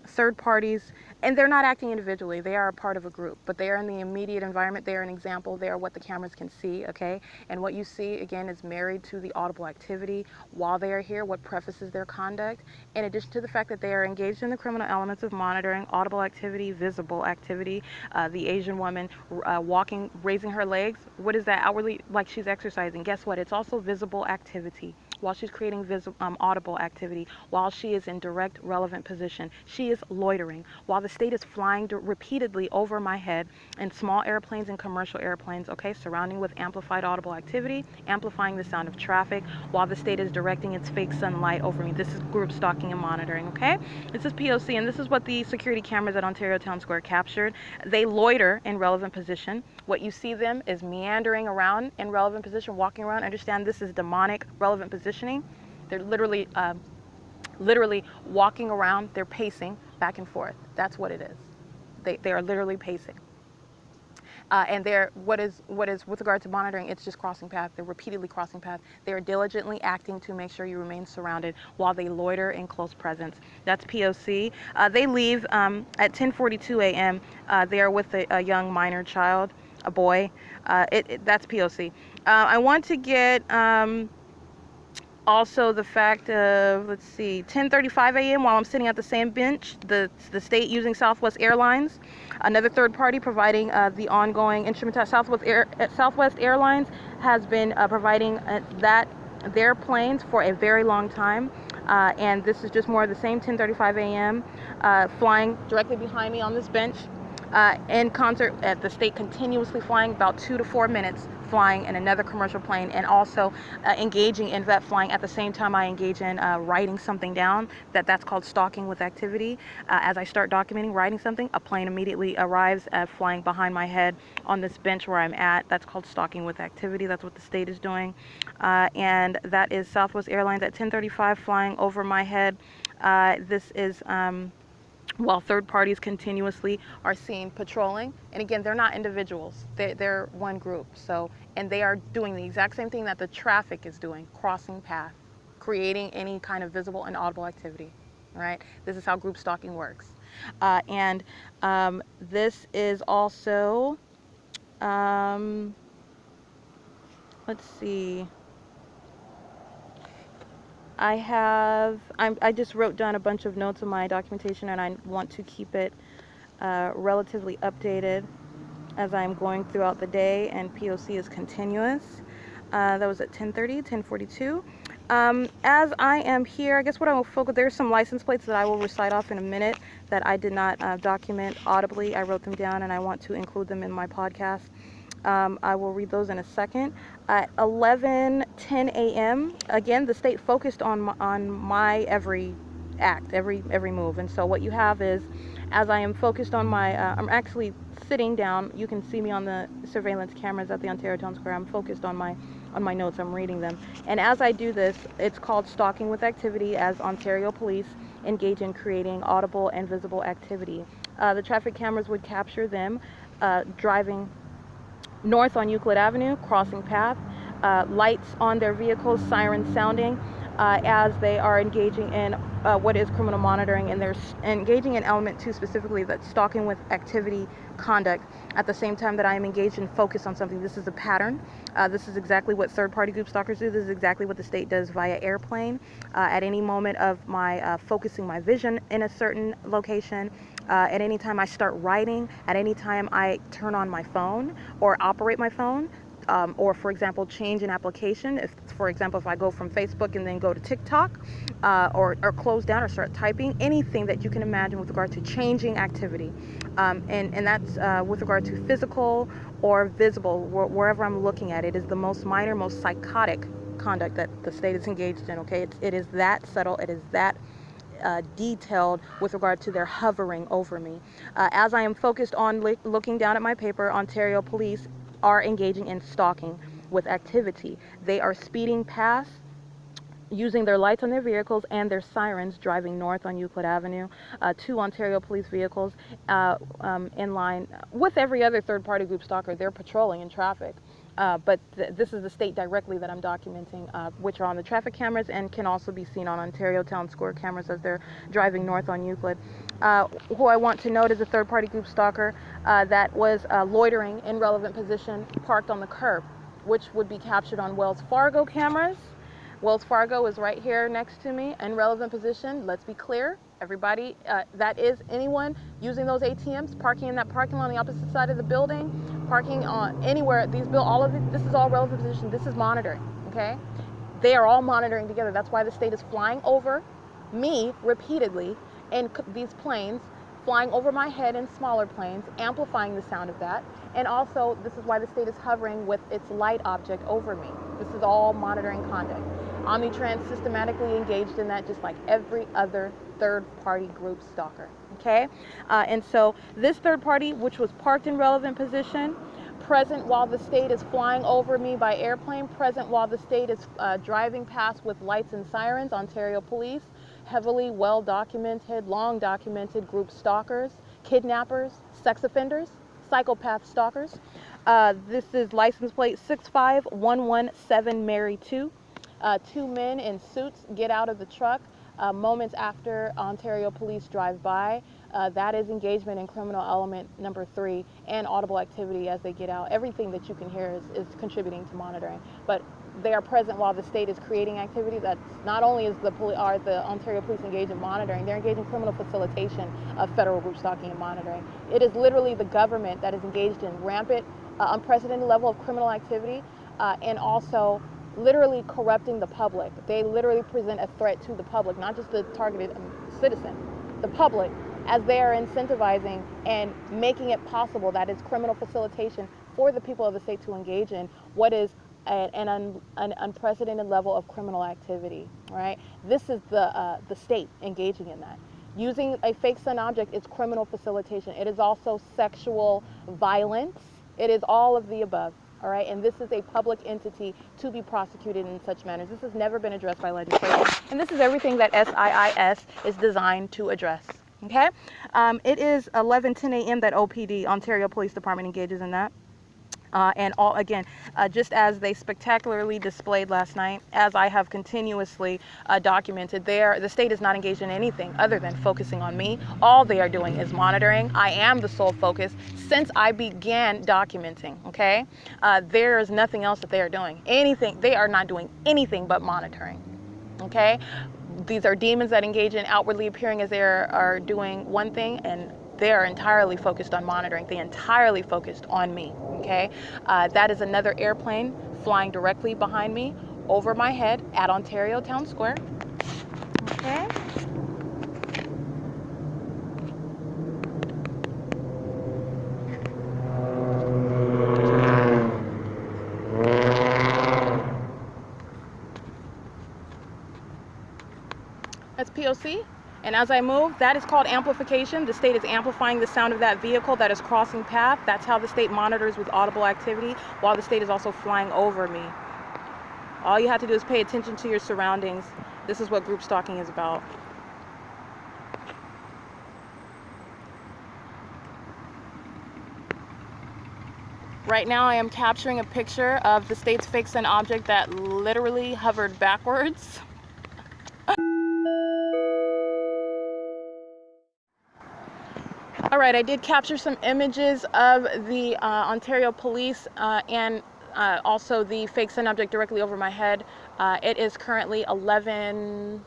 third parties, and they're not acting individually, they are a part of a group, but they are in the immediate environment. They are an example. They are what the cameras can see, okay? And what you see, again, is married to the audible activity while they are here, what prefaces their conduct, in addition to the fact that they are engaged in the criminal elements of monitoring, audible activity, visible activity. The Asian woman walking, raising her legs, what is that? Outwardly, like she's exercising. Guess what? It's also visible activity. While she's creating audible activity, while she is in direct relevant position, she is loitering. While the state is flying repeatedly over my head in small airplanes and commercial airplanes, okay, surrounding with amplified audible activity, amplifying the sound of traffic, while the state is directing its fake sunlight over me. This is group stalking and monitoring, okay? This is P.O.C, and this is what the security cameras at Ontario Town Square captured. They loiter in relevant position. What you see them is meandering around in relevant position, walking around. Understand this is demonic relevant positioning. They're literally walking around. They're pacing back and forth. That's what it is. They are literally pacing. And what is with regard to monitoring, it's just crossing path. They're repeatedly crossing path. They are diligently acting to make sure you remain surrounded while they loiter in close presence. That's P.O.C. They leave at 10:42 a.m. They are with a young minor child, a boy. That's P.O.C. I want to get also the fact of, let's see, 10:35 a.m. while I'm sitting at the same bench, the state using Southwest Airlines, another third party providing the ongoing instrumentation. Southwest Airlines has been providing their planes for a very long time, and this is just more of the same. 10:35 a.m. Flying directly behind me on this bench, in concert at the state continuously flying about 2 to 4 minutes, flying in another commercial plane, and also engaging in that flying at the same time I engage in writing something down. That's called stalking with activity. As I start documenting, writing something, a plane immediately arrives flying behind my head on this bench where I'm at. That's called stalking with activity. That's what the state is doing. And that is Southwest Airlines at 10:35 flying over my head. This is while third parties continuously are seen patrolling. And again, they're not individuals. They're one group. So, and they are doing the exact same thing that the traffic is doing, crossing path, creating any kind of visible and audible activity, right? This is how group stalking works. And this is also, let's see. I just wrote down a bunch of notes of my documentation, and I want to keep it relatively updated as I'm going throughout the day, and P.O.C is continuous. That was at 10:30, 10:42. As I am here, I guess what I will focus, there's some license plates that I will recite off in a minute that I did not document audibly. I wrote them down, and I want to include them in my podcast. I will read those in a second. At 11:10 a.m., again, the state focused on my every act, every move. And so what you have is, as I am focused on my, I'm actually sitting down. You can see me on the surveillance cameras at the Ontario Town Square. I'm focused on my notes. I'm reading them. And as I do this, it's called stalking with activity, as Ontario police engage in creating audible and visible activity. The traffic cameras would capture them driving north on Euclid Avenue, crossing path, lights on their vehicles, sirens sounding, as they are engaging in what is criminal monitoring, and they're engaging in element 2 specifically, that's stalking with activity conduct, at the same time that I am engaged in focus on something. This is a pattern. This is exactly what third-party group stalkers do. This is exactly what the state does via airplane. At any moment of my focusing my vision in a certain location, at any time I start writing, at any time I turn on my phone or operate my phone, or for example change an application, if for example if I go from Facebook and then go to TikTok, or close down or start typing, anything that you can imagine with regard to changing activity, and that's with regard to physical or visible, wherever I'm looking at it, is the most minor, most psychotic conduct that the state is engaged in. Okay, it is that subtle, it is that detailed with regard to their hovering over me. As I am focused on looking down at my paper, Ontario police are engaging in stalking with activity. They are speeding past, using their lights on their vehicles and their sirens, driving north on Euclid Avenue. Two Ontario police vehicles in line with every other third-party group stalker. They're patrolling in traffic. But this is the state directly that I'm documenting, which are on the traffic cameras and can also be seen on Ontario Town Square cameras as they're driving north on Euclid. Who I want to note is a third-party group stalker that was loitering in relevant position, parked on the curb, which would be captured on Wells Fargo cameras. Wells Fargo is right here next to me in relevant position. Let's be clear, everybody, that is anyone using those ATMs, parking in that parking lot on the opposite side of the building, parking on anywhere, all of it, this is all relevant position. This is monitoring, okay? They are all monitoring together. That's why the state is flying over me repeatedly in these planes, flying over my head in smaller planes, amplifying the sound of that. And also, this is why the state is hovering with its light object over me. This is all monitoring conduct. Omnitrans systematically engaged in that, just like every other third-party group stalker, okay? And so this third party, which was parked in relevant position, present while the state is flying over me by airplane, present while the state is driving past with lights and sirens, Ontario police, heavily well-documented, long-documented group stalkers, kidnappers, sex offenders, psychopath stalkers. This is license plate 65117 Mary 2. Two men in suits get out of the truck moments after Ontario police drive by. That is engagement in criminal element number 3 and audible activity as they get out. Everything that you can hear is contributing to monitoring. But they are present while the state is creating activity. That's not only is the Ontario police engaged in monitoring, they're engaged in criminal facilitation of federal group stalking and monitoring. It is literally the government that is engaged in rampant, unprecedented level of criminal activity and also literally corrupting the public. They literally present a threat to the public, not just the targeted citizen, the public, as they are incentivizing and making it possible, that is criminal facilitation for the people of the state to engage in what is an unprecedented level of criminal activity, right? This is the state engaging in that. Using a fake sun object is criminal facilitation. It is also sexual violence. It is all of the above. All right, and this is a public entity to be prosecuted in such manners. This has never been addressed by legislation, and this is everything that I.I.S is designed to address. Okay, it is 11:10 a.m. that OPD, Ontario Police Department, engages in that. And all again, just as they spectacularly displayed last night, as I have continuously documented, the state is not engaged in anything other than focusing on me. All they are doing is monitoring. I am the sole focus since I began documenting, okay? There is nothing else that they are doing. They are not doing anything but monitoring, okay? These are demons that engage in outwardly appearing as they are doing one thing, and they are entirely focused on monitoring. They entirely focused on me, okay? That is another airplane flying directly behind me over my head at Ontario Town Square, okay? That's P.O.C. And as I move, that is called amplification. The state is amplifying the sound of that vehicle that is crossing path. That's how the state monitors with audible activity, while the state is also flying over me. All you have to do is pay attention to your surroundings. This is what group stalking is about. Right now I am capturing a picture of the state's fake sun object that literally hovered backwards. All right, I did capture some images of the Ontario police and also the fake sun object directly over my head. It is currently 11,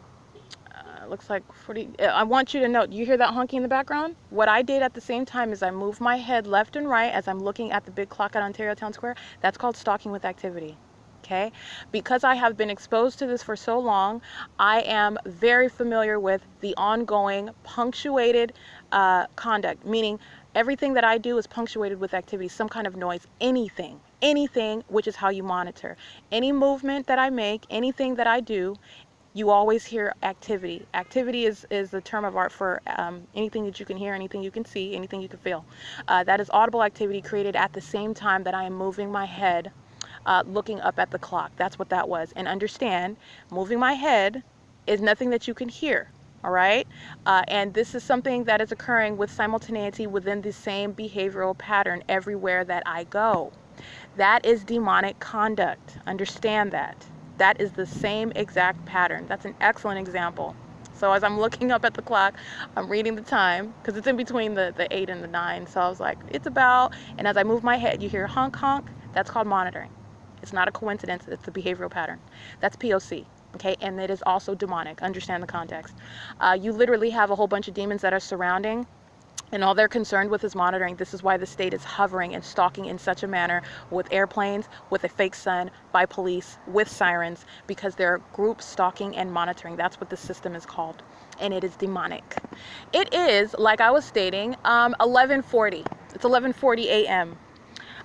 looks like 40. I want you to note, you hear that honking in the background? What I did at the same time is I moved my head left and right as I'm looking at the big clock at Ontario Town Square. That's called stalking with activity. Okay, because I have been exposed to this for so long, I am very familiar with the ongoing punctuated conduct, meaning everything that I do is punctuated with activity, some kind of noise, anything, which is how you monitor. Any movement that I make, anything that I do, you always hear activity. Activity is the term of art for anything that you can hear, anything you can see, anything you can feel. That is audible activity created at the same time that I am moving my head, looking up at the clock. That's what that was. And understand, moving my head is nothing that you can hear. All right. And this is something that is occurring with simultaneity within the same behavioral pattern everywhere that I go. That is demonic conduct. Understand that. That is the same exact pattern. That's an excellent example. So as I'm looking up at the clock, I'm reading the time because it's in between the 8 and the 9. So I was like, it's about, and as I move my head, you hear honk, honk. That's called monitoring. It's not a coincidence. It's a behavioral pattern. That's P.O.C. Okay, and it is also demonic. Understand the context. You literally have a whole bunch of demons that are surrounding, and all they're concerned with is monitoring. This is why the state is hovering and stalking in such a manner with airplanes, with a fake sun, by police, with sirens, because they're group stalking and monitoring. That's what the system is called, and it is demonic. It is, like I was stating, 11:40. It's 11:40 a.m.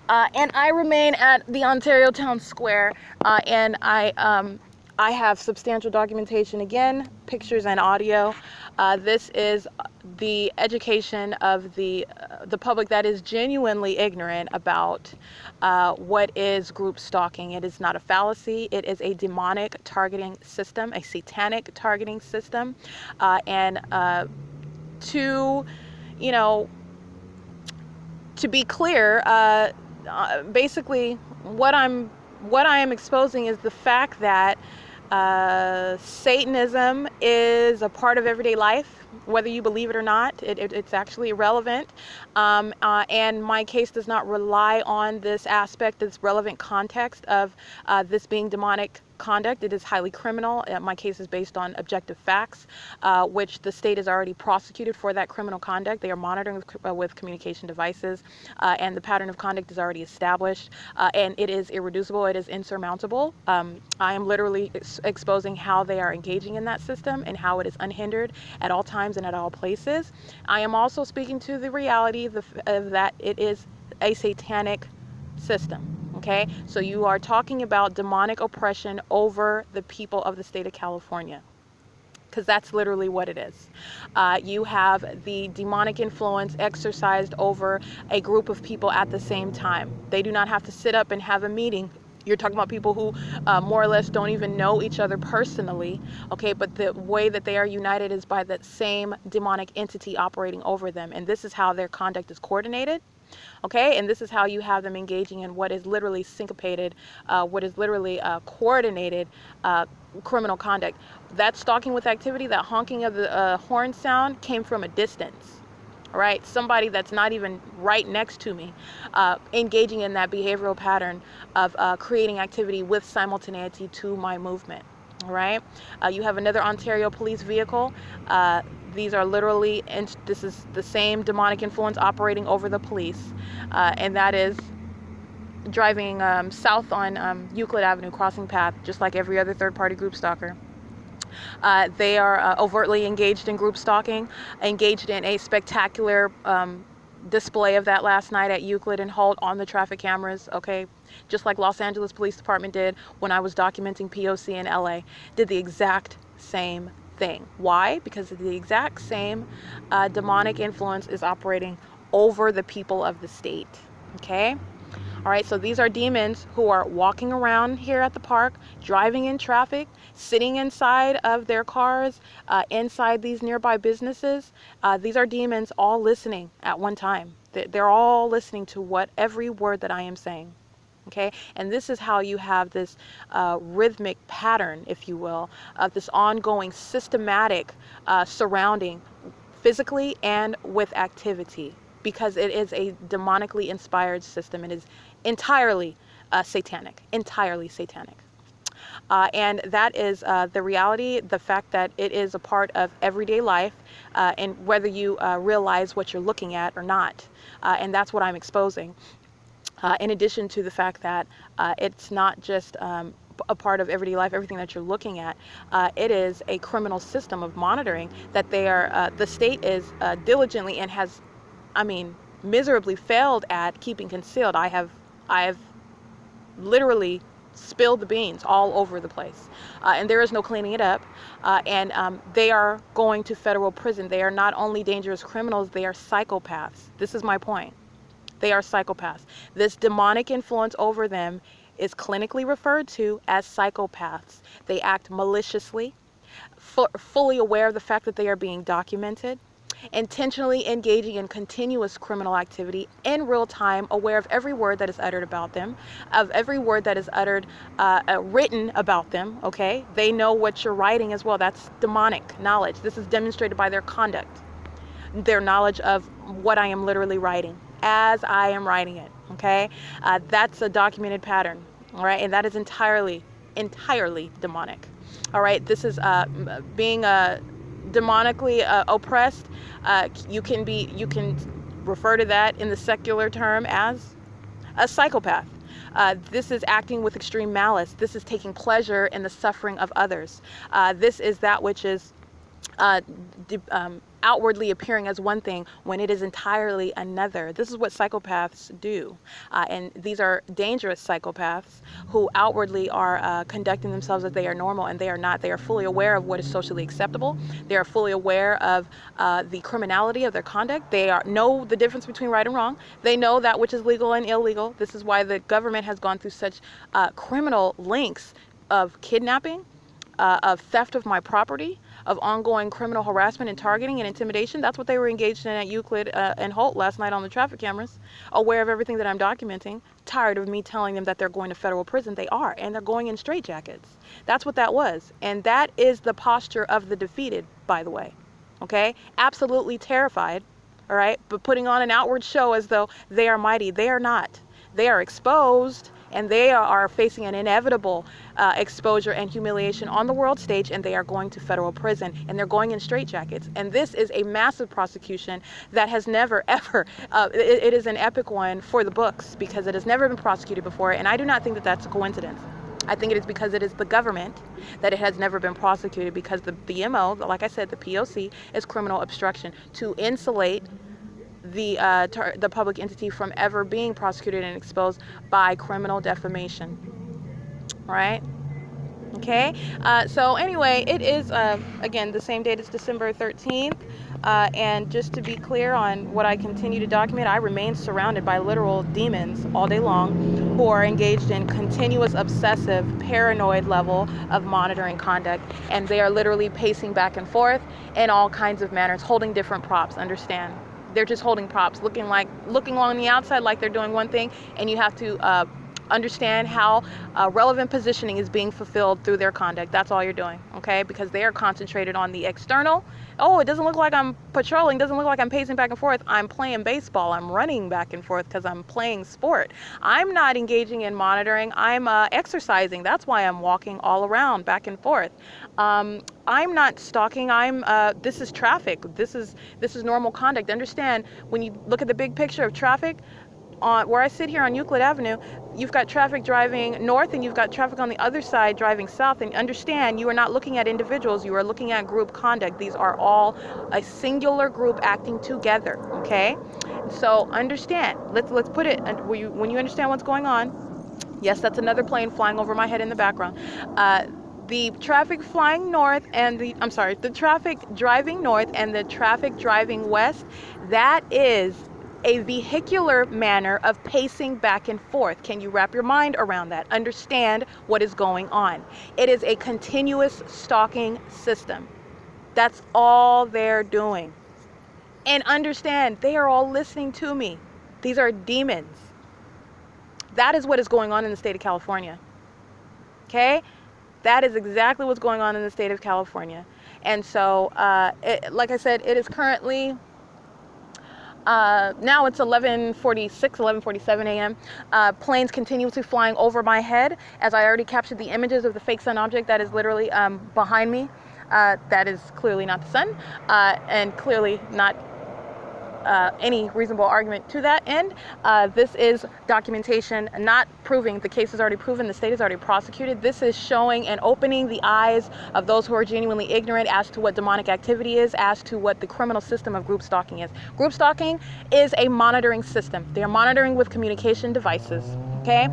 And I remain at the Ontario Town Square, and I have substantial documentation, again, pictures and audio. This is the education of the public that is genuinely ignorant about what is group stalking. It is not a fallacy. It is a demonic targeting system, a satanic targeting system. And to be clear, basically what I am exposing is the fact that Satanism is a part of everyday life, whether you believe it or not. It's actually irrelevant. And my case does not rely on this aspect, this relevant context of this being demonic conduct. It is highly criminal. My case is based on objective facts, which the state is already prosecuted for that criminal conduct. They are monitoring with communication devices, and the pattern of conduct is already established, and it is irreducible. It is insurmountable. I am literally exposing how they are engaging in that system and how it is unhindered at all times and at all places. I am also speaking to the reality of that it is a satanic system. Okay, so you are talking about demonic oppression over the people of the state of California, because that's literally what it is. You have the demonic influence exercised over a group of people at the same time. They do not have to sit up and have a meeting. You're talking about people who more or less don't even know each other personally, okay, but the way that they are united is by that same demonic entity operating over them, and this is how their conduct is coordinated. Okay, and this is how you have them engaging in what is literally syncopated, what is literally coordinated criminal conduct. That stalking with activity, that honking of the horn sound came from a distance. All right, somebody that's not even right next to me, engaging in that behavioral pattern of creating activity with simultaneity to my movement. All right, you have another Ontario police vehicle. These are literally, and this is the same demonic influence operating over the police, and that is driving south on Euclid Avenue, crossing path, just like every other third-party group stalker. They are overtly engaged in group stalking, engaged in a spectacular display of that last night at Euclid and Holt on the traffic cameras, okay? Just like Los Angeles Police Department did when I was documenting P.O.C. in LA, did the exact same thing. Why? Because the exact same demonic influence is operating over the people of the state, okay? All right, so these are demons who are walking around here at the park, driving in traffic, sitting inside of their cars, inside these nearby businesses. These are demons all listening at one time. They're all listening to every word that I am saying. Okay, and this is how you have this rhythmic pattern, if you will, of this ongoing systematic surrounding physically and with activity, because it is a demonically inspired system. It is entirely satanic, entirely satanic. And that is the reality, the fact that it is a part of everyday life, and whether you realize what you're looking at or not. And that's what I'm exposing. In addition to the fact that it's not just a part of everyday life, everything that you're looking at, it is a criminal system of monitoring that the state is diligently and has, miserably failed at keeping concealed. I have literally spill the beans all over the place. And there is no cleaning it up. And they are going to federal prison. They are not only dangerous criminals, they are psychopaths. This is my point. They are psychopaths. This demonic influence over them is clinically referred to as psychopaths. They act maliciously, fully aware of the fact that they are being documented, intentionally engaging in continuous criminal activity in real time, aware of every word that is uttered about them, of every word that is uttered, written about them, okay? They know what you're writing as well. That's demonic knowledge. This is demonstrated by their conduct, their knowledge of what I am literally writing as I am writing it, okay? That's a documented pattern, all right? And that is entirely demonic, all right? This is being demonically oppressed. You can refer to that in the secular term as a psychopath. This is acting with extreme malice. This is taking pleasure in the suffering of others. This is that which is outwardly appearing as one thing when it is entirely another. This is what psychopaths do. And these are dangerous psychopaths who outwardly are conducting themselves as they are normal, and they are not. They are fully aware of what is socially acceptable. They are fully aware of the criminality of their conduct. They know the difference between right and wrong. They know that which is legal and illegal. This is why the government has gone through such criminal lengths of kidnapping, of theft of my property, of ongoing criminal harassment and targeting and intimidation. That's what they were engaged in at Euclid and Holt last night on the traffic cameras, aware of everything that I'm documenting, tired of me telling them that they're going to federal prison. They are, and they're going in straitjackets. That's what that was. And that is the posture of the defeated, by the way. Okay? Absolutely terrified, all right? But putting on an outward show as though they are mighty. They are not. They are exposed, and they are facing an inevitable exposure and humiliation on the world stage, and they are going to federal prison, and they're going in straitjackets. And this is a massive prosecution that has never, ever, it is an epic one for the books, because it has never been prosecuted before, and I do not think that that's a coincidence. I think it is because it is the government that it has never been prosecuted, because the MO, like I said, the P.O.C. is criminal obstruction, to insulate the public entity from ever being prosecuted and exposed by criminal defamation, right? Okay, so anyway, it is again the same date as December 13th, and just to be clear on what I continue to document, I remain surrounded by literal demons all day long who are engaged in continuous obsessive paranoid level of monitoring conduct, and they are literally pacing back and forth in all kinds of manners, holding different props. Understand? They're just holding props, looking on the outside like they're doing one thing, and you have to understand how relevant positioning is being fulfilled through their conduct. That's all you're doing, okay? Because they are concentrated on the external. Oh, it doesn't look like I'm patrolling, doesn't look like I'm pacing back and forth. I'm playing baseball, I'm running back and forth because I'm playing sport. I'm not engaging in monitoring, I'm exercising. That's why I'm walking all around back and forth. I'm not stalking, this is traffic. This is normal conduct. Understand, when you look at the big picture of traffic, where I sit here on Euclid Avenue, you've got traffic driving north and you've got traffic on the other side driving south. And understand, you are not looking at individuals, you are looking at group conduct. These are all a singular group acting together, okay? So understand, let's put it, when you understand what's going on, yes, that's another plane flying over my head in the background. The traffic flying north and the traffic driving north and the traffic driving west, that is a vehicular manner of pacing back and forth. Can you wrap your mind around that? Understand what is going on. It is a continuous stalking system. That's all they're doing. And understand, they are all listening to me. These are demons. That is what is going on in the state of California. Okay? That is exactly what's going on in the state of California. And so, like I said, it is currently now it's 11:47 a.m. Planes continuously flying over my head, as I already captured the images of the fake sun object that is literally behind me. That is clearly not the sun, and clearly not any reasonable argument to that end. This is documentation not proving the case is already proven, the state is already prosecuted. This is showing and opening the eyes of those who are genuinely ignorant as to what demonic activity is, as to what the criminal system of group stalking is. Group stalking is a monitoring system. They are monitoring with communication devices. Okay?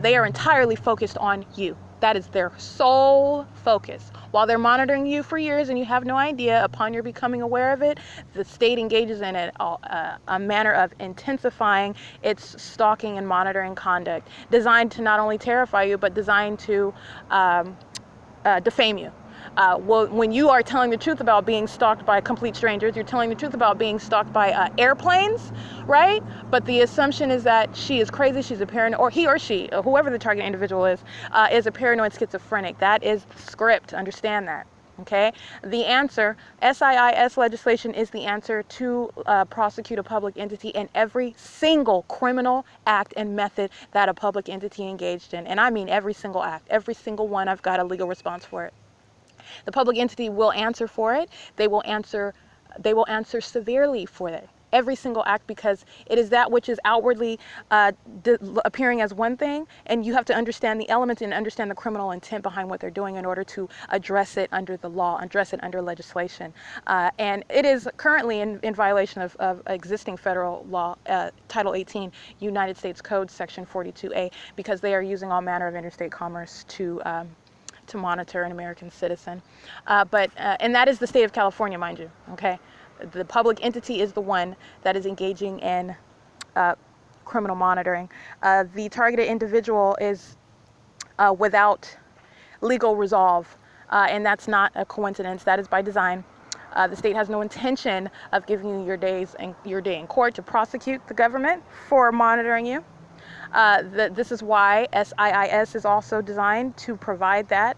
They are entirely focused on you. That is their sole focus. While they're monitoring you for years and you have no idea, upon your becoming aware of it, the state engages in a manner of intensifying its stalking and monitoring conduct, designed to not only terrify you, but designed to defame you. Well, when you are telling the truth about being stalked by complete strangers, you're telling the truth about being stalked by airplanes, right? But the assumption is that she is crazy, she's a paranoid, or he or she, whoever the target individual is a paranoid schizophrenic. That is the script. Understand that. Okay? The answer, SIIS legislation is the answer to prosecute a public entity in every single criminal act and method that a public entity engaged in. And I mean every single act, every single one. I've got a legal response for it. The public entity will answer for it. They will answer severely for it. Every single act, because it is that which is outwardly appearing as one thing, and you have to understand the elements and understand the criminal intent behind what they're doing in order to address it under the law, address it under legislation. And it is currently in violation of existing federal law, Title 18, United States Code, Section 42A, because they are using all manner of interstate commerce to monitor an American citizen. And that is the state of California, mind you, okay? The public entity is the one that is engaging in criminal monitoring. The targeted individual is without legal resolve, and that's not a coincidence. That is by design. The state has no intention of giving you your day in court to prosecute the government for monitoring you. This is why SIIS is also designed to provide that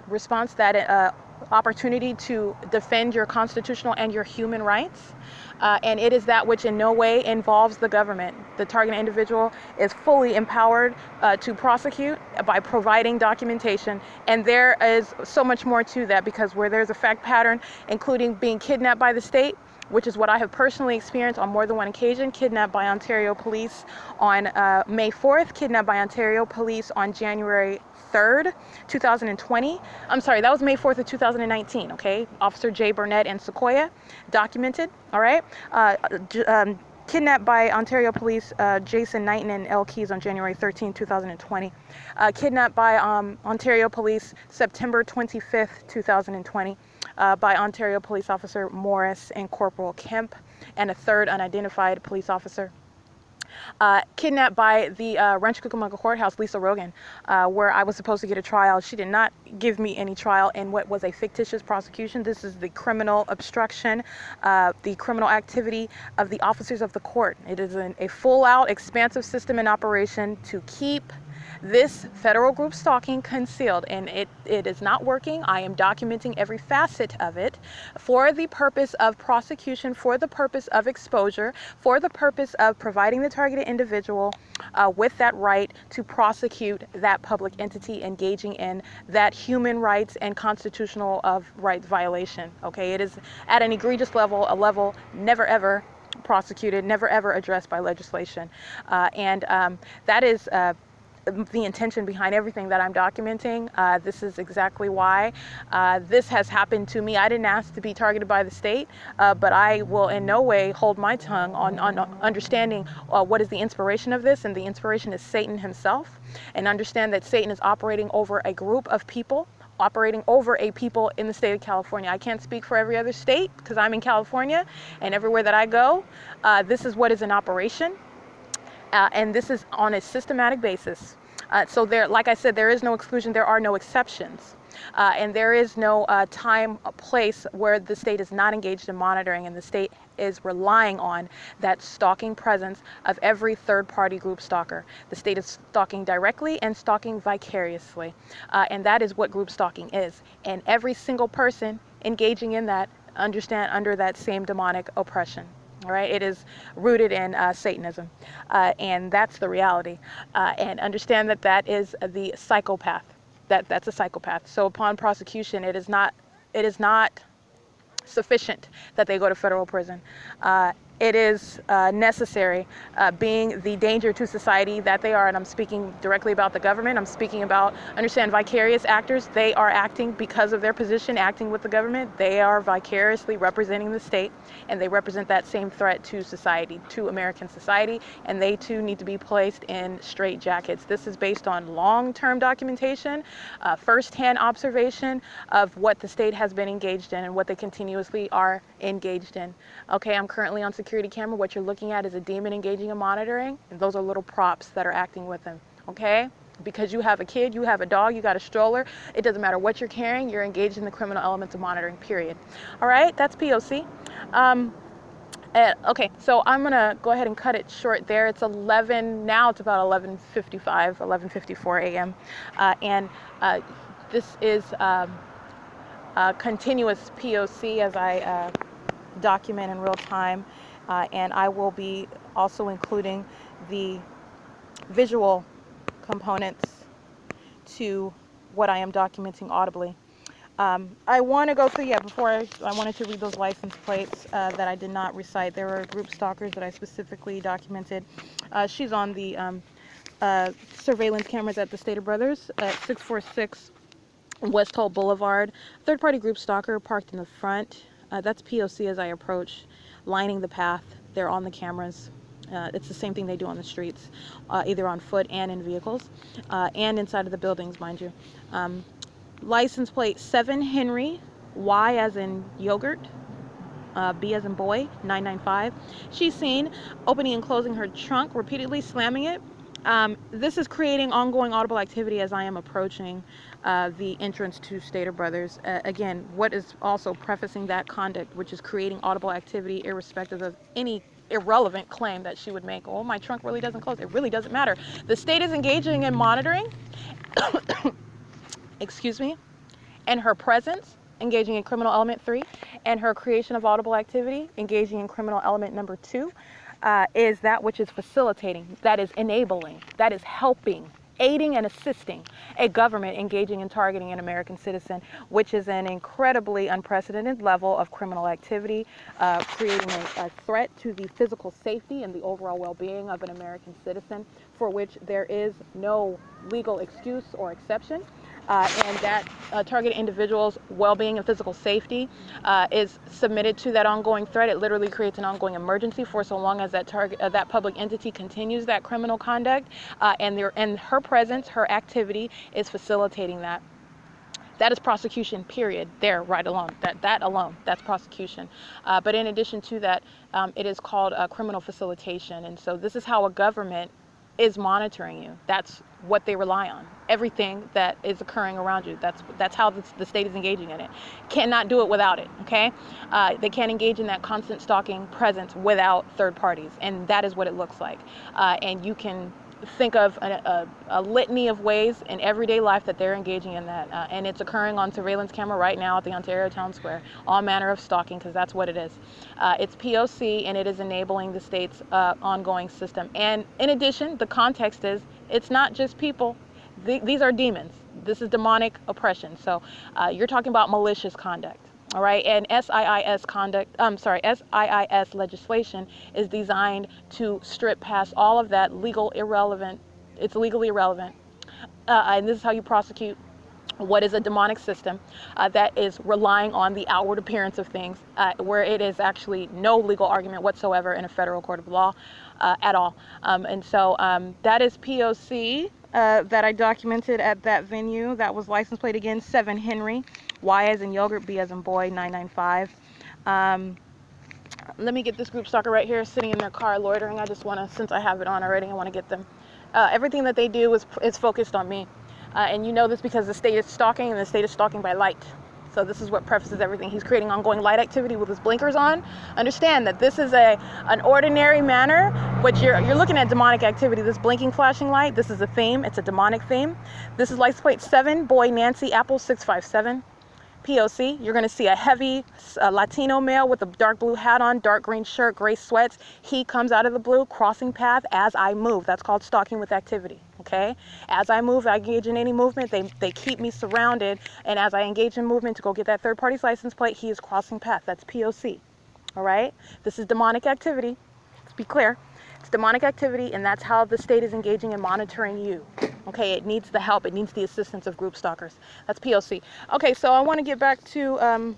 response, that opportunity to defend your constitutional and your human rights. And it is that which in no way involves the government. The target individual is fully empowered to prosecute by providing documentation. And there is so much more to that, because where there's a fact pattern, including being kidnapped by the state, which is what I have personally experienced on more than one occasion, kidnapped by Ontario police on May 4th, kidnapped by Ontario police on January 3rd, 2020. I'm sorry, that was May 4th of 2019, okay? Officer J. Burnett and Sequoia, documented, all right? Kidnapped by Ontario police, Jason Knighton and L. Keys on January 13, 2020. Kidnapped by Ontario police, September 25th, 2020. By Ontario police officer Morris and Corporal Kemp and a third unidentified police officer. Kidnapped by the Rancho Cucamonga courthouse, Lisa Rogan, where I was supposed to get a trial. She did not give me any trial in what was a fictitious prosecution. This is the criminal obstruction, the criminal activity of the officers of the court. It is a full-out, expansive system in operation to keep this federal group stalking concealed, and it is not working. I am documenting every facet of it for the purpose of prosecution, for the purpose of exposure, for the purpose of providing the targeted individual with that right to prosecute that public entity engaging in that human rights and constitutional rights violation. Okay, it is at an egregious level, a level never ever prosecuted, never ever addressed by legislation, and that is the intention behind everything that I'm documenting. This is exactly why this has happened to me. I didn't ask to be targeted by the state, but I will in no way hold my tongue on understanding what is the inspiration of this, and the inspiration is Satan himself. And understand that Satan is operating over a group of people, operating over a people in the state of California. I can't speak for every other state because I'm in California, and everywhere that I go, this is what is in operation. And this is on a systematic basis. So there, like I said, there is no exclusion, there are no exceptions. And there is no time, place where the state is not engaged in monitoring, and the state is relying on that stalking presence of every third-party group stalker. The state is stalking directly and stalking vicariously. And that is what group stalking is. And every single person engaging in that understand under that same demonic oppression. All right, it is rooted in Satanism, and that's the reality. And understand that that is the psychopath. That's a psychopath. So upon prosecution, it is not sufficient that they go to federal prison. it is necessary, being the danger to society that they are, and I'm speaking directly about the government. I'm speaking about, understand, vicarious actors. They are acting because of their position, acting with the government. They are vicariously representing the state, and they represent that same threat to society, to American society, and they too need to be placed in straitjackets. This is based on long-term documentation, first-hand observation of what the state has been engaged in and what they continuously are engaged in. Okay, I'm currently on security camera. What you're looking at is a demon engaging in monitoring, and those are little props that are acting with them. Okay, because you have a kid, you have a dog, you got a stroller, it doesn't matter what you're carrying, you're engaged in the criminal elements of monitoring, period. All right, that's P.O.C. Okay, so I'm gonna go ahead and cut it short there. It's 11 now. It's about 11:55, 11:54 a.m. And this is continuous P.O.C. as I document in real time, and I will be also including the visual components to what I am documenting audibly. I want to go through, before I wanted to read those license plates that I did not recite. There were group stalkers that I specifically documented. She's on the surveillance cameras at the Stater Brothers at 646 West Holt Boulevard. Third-party group stalker parked in the front. That's P.O.C. as I approach, lining the path. They're on the cameras. It's the same thing they do on the streets, either on foot and in vehicles, and inside of the buildings, mind you. License plate 7 Henry, Y as in yogurt, B as in boy, 995. She's seen opening and closing her trunk, repeatedly slamming it. This is creating ongoing audible activity as I am approaching the entrance to Stater Brothers. Again, what is also prefacing that conduct, which is creating audible activity irrespective of any irrelevant claim that she would make. Oh, my trunk really doesn't close. It really doesn't matter. The state is engaging in monitoring, excuse me, and her presence, engaging in criminal element 3, and her creation of audible activity, engaging in criminal element number 2, is that which is facilitating, that is enabling, that is helping, aiding and assisting a government engaging in targeting an American citizen, which is an incredibly unprecedented level of criminal activity, creating a threat to the physical safety and the overall well-being of an American citizen, for which there is no legal excuse or exception. And that target individuals' well-being and physical safety is submitted to that ongoing threat. It literally creates an ongoing emergency for so long as that target, that public entity continues that criminal conduct, and her presence, her activity is facilitating that. That is prosecution, period. There, right alone. That alone, that's prosecution. But in addition to that, it is called criminal facilitation. And so this is how a government is monitoring you. That's what they rely on. Everything that is occurring around you. That's how the state is engaging in it. Cannot do it without it. Okay, they can't engage in that constant stalking presence without third parties, and that is what it looks like. And you can think of a litany of ways in everyday life that they're engaging in that, and it's occurring on surveillance camera right now at the Ontario Town Square. All manner of stalking, because that's what it is. It's P.O.C. and it is enabling the state's ongoing system. And in addition, the context is it's not just people. These are demons. This is demonic oppression. So you're talking about malicious conduct. All right, and S.I.I.S. legislation is designed to strip past all of that legal irrelevant. It's legally irrelevant, and this is how you prosecute what is a demonic system that is relying on the outward appearance of things, where it is actually no legal argument whatsoever in a federal court of law at all. And so that is P.O.C. That I documented at that venue. That was license plate again, 7 Henry, Y as in yogurt, B as in boy, 995. Let me get this group stalker right here sitting in their car loitering. I just want to, since I have it on already, I want to get them. Everything that they do is focused on me. And you know this because the state is stalking, and the state is stalking by light. So this is what prefaces everything. He's creating ongoing light activity with his blinkers on. Understand that this is an ordinary manner, which you're looking at demonic activity. This blinking flashing light, this is a theme. It's a demonic theme. This is license plate 7, boy Nancy Apple 657. P.O.C. You're going to see a heavy Latino male with a dark blue hat on, dark green shirt, gray sweats. He comes out of the blue, crossing path as I move. That's called stalking with activity. Okay? As I move, I engage in any movement. They keep me surrounded. And as I engage in movement to go get that third party's license plate, he is crossing path. That's P.O.C. All right? This is demonic activity. Let's be clear. It's demonic activity, and that's how the state is engaging and monitoring you. Okay, it needs the help. It needs the assistance of group stalkers. That's P.O.C. Okay, so I want to get back to a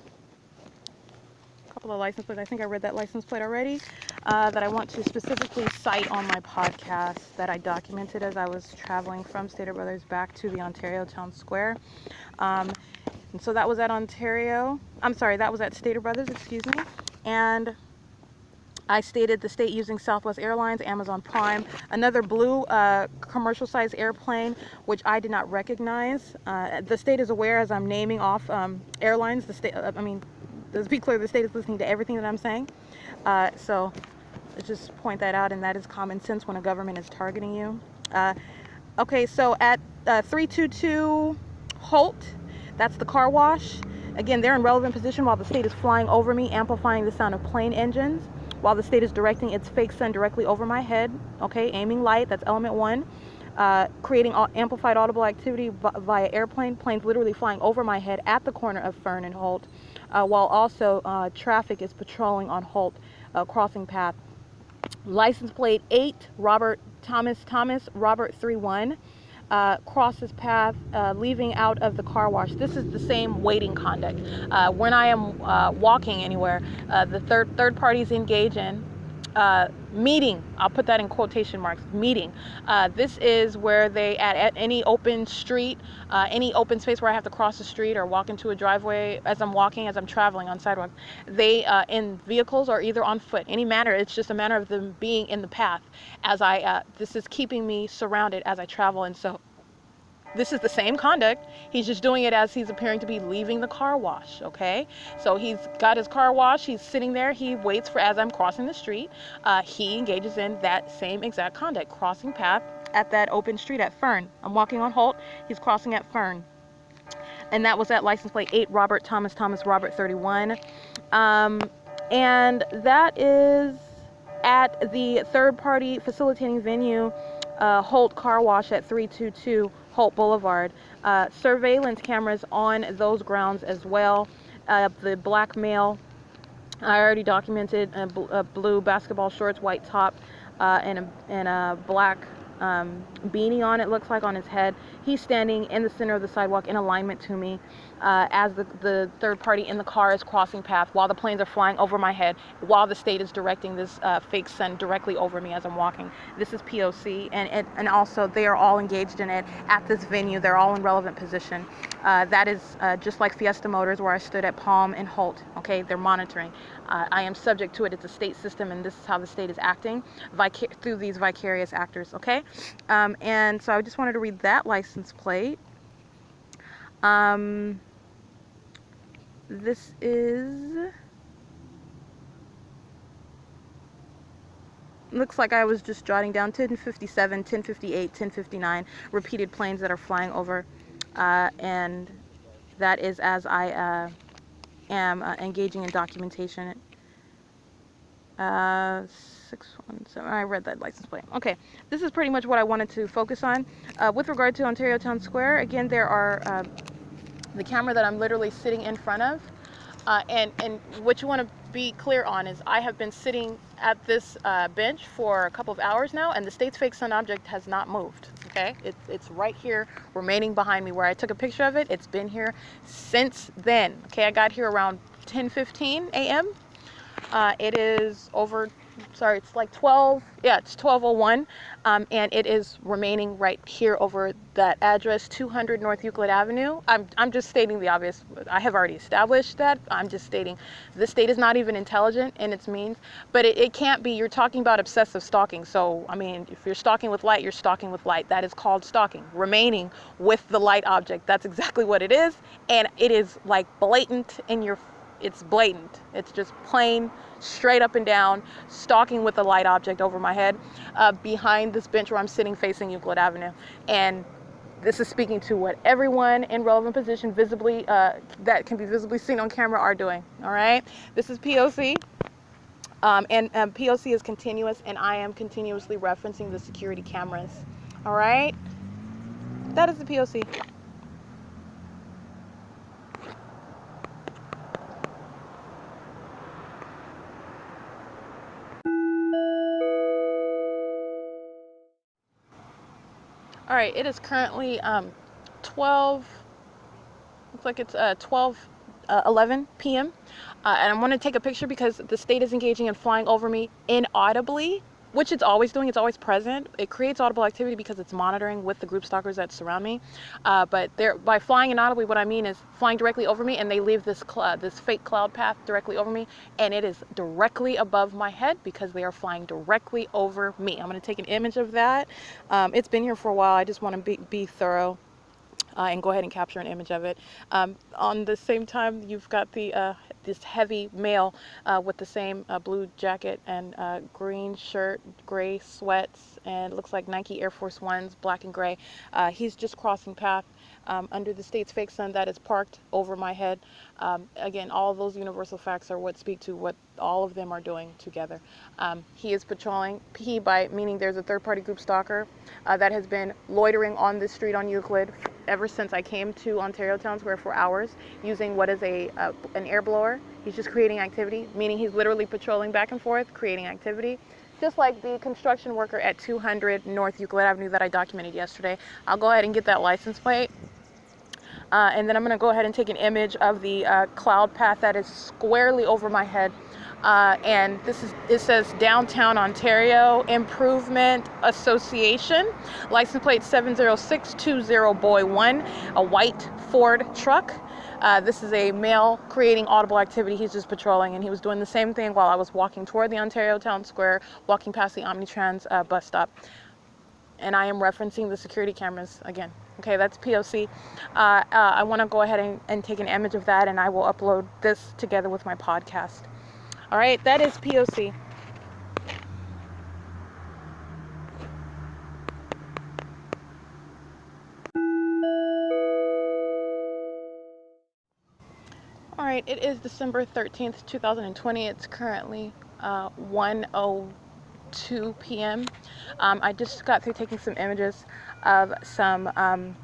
couple of license plates. I think I read that license plate already, that I want to specifically cite on my podcast that I documented as I was traveling from Stater Brothers back to the Ontario Town Square. And so that was at that was at Stater Brothers, excuse me. And I stated the state using Southwest Airlines, Amazon Prime, another blue commercial-sized airplane, which I did not recognize. The state is aware as I'm naming off airlines. The state, let's be clear, the state is listening to everything that I'm saying. So let's just point that out, and that is common sense when a government is targeting you. Okay, so at 322 Holt, that's the car wash. Again, they're in relevant position while the state is flying over me, amplifying the sound of plane engines, while the state is directing its fake sun directly over my head. Okay, aiming light, that's element 1. Creating amplified audible activity via airplane, planes literally flying over my head at the corner of Fern and Holt, while also traffic is patrolling on Holt, crossing path. License plate 8, Robert Thomas, Robert 31. Crosses path, leaving out of the car wash. This is the same waiting conduct. When I am walking anywhere, the third parties engage in meeting. I'll put that in quotation marks. Meeting. This is where they at any open street, any open space where I have to cross the street or walk into a driveway as I'm traveling on sidewalks. They in vehicles or either on foot. Any manner. It's just a matter of them being in the path as this is keeping me surrounded as I travel, and so this is the same conduct. He's just doing it as he's appearing to be leaving the car wash, okay? So he's got his car wash. He's sitting there. He waits for as I'm crossing the street. He engages in that same exact conduct, crossing path at that open street at Fern. I'm walking on Holt. He's crossing at Fern. And that was at license plate 8, Robert Thomas, Robert 31. And that is at the third-party facilitating venue, Holt Car Wash at 322 Holt Boulevard. Surveillance cameras on those grounds as well. The black male, I already documented, blue basketball shorts, white top, and a black beanie on, it looks like, on his head. He's standing in the center of the sidewalk in alignment to me as the third party in the car is crossing path while the planes are flying over my head, while the state is directing this fake sun directly over me as I'm walking. This is P.O.C. and also they are all engaged in it at this venue. They're all in relevant position. That is just like Fiesta Motors, where I stood at Palm and Holt. Okay, they're monitoring. I am subject to it. It's a state system, and this is how the state is acting through these vicarious actors. Okay, and so I just wanted to read that license plate. This is, looks like I was just jotting down 1057, 1058, 1059 repeated planes that are flying over, and that is as I am engaging in documentation. 617, I read that license plate. Okay, this is pretty much what I wanted to focus on. With regard to Ontario Town Square, again, there are the camera that I'm literally sitting in front of, and what you want to be clear on is I have been sitting at this bench for a couple of hours now, and the state's fake sun object has not moved. Okay, it's right here, remaining behind me where I took a picture of it. It's been here since then. Okay, I got here around 10:15 a.m. It is over, sorry, it's like 12, yeah, it's 12:01, and it is remaining right here over that address, 200 North Euclid Avenue. I'm just stating the obvious. I have already established that. I'm just stating the state is not even intelligent in its means, but it can't be. You're talking about obsessive stalking. So, I mean, if you're stalking with light, you're stalking with light. That is called stalking, remaining with the light object. That's exactly what it is, and it is like blatant in your It's blatant. It's just plain, straight up and down, stalking with a light object over my head, behind this bench where I'm sitting facing Euclid Avenue. And this is speaking to what everyone in relevant position visibly, that can be visibly seen on camera, are doing. All right? This is P.O.C. And P.O.C. is continuous, and I am continuously referencing the security cameras. All right? That is the P.O.C. All right, it is currently 12, looks like it's 11 p.m. And I want to take a picture because the state is engaging in flying over me inaudibly, which it's always doing. It's always present. It creates audible activity because it's monitoring with the group stalkers that surround me. But by flying inaudibly, what I mean is flying directly over me, and they leave this fake cloud path directly over me, and it is directly above my head because they are flying directly over me. I'm going to take an image of that. It's been here for a while. I just want to be thorough. And go ahead and capture an image of it. On the same time, you've got this heavy male with the same blue jacket and green shirt, gray sweats, and it looks like Nike Air Force Ones, black and gray. He's just crossing path under the state's fake sun that is parked over my head. Again, all of those universal facts are what speak to what all of them are doing together. He is patrolling, by meaning there's a third-party group stalker that has been loitering on this street on Euclid ever since I came to Ontario Town Square for hours using what is an air blower. He's just creating activity, meaning he's literally patrolling back and forth, creating activity. Just like the construction worker at 200 North Euclid Avenue that I documented yesterday. I'll go ahead and get that license plate. And then I'm going to go ahead and take an image of the cloud path that is squarely over my head. And it says Downtown Ontario Improvement Association, license plate 70620 Boy 1, a white Ford truck. This is a male creating audible activity. He's just patrolling, and he was doing the same thing while I was walking toward the Ontario Town Square, walking past the Omnitrans bus stop. And I am referencing the security cameras again. Okay, that's P.O.C. I want to go ahead and take an image of that, and I will upload this together with my podcast. All right, that is P.O.C. All right, it is December 13th, 2020. It's currently 1:02 p.m. I just got through taking some images of some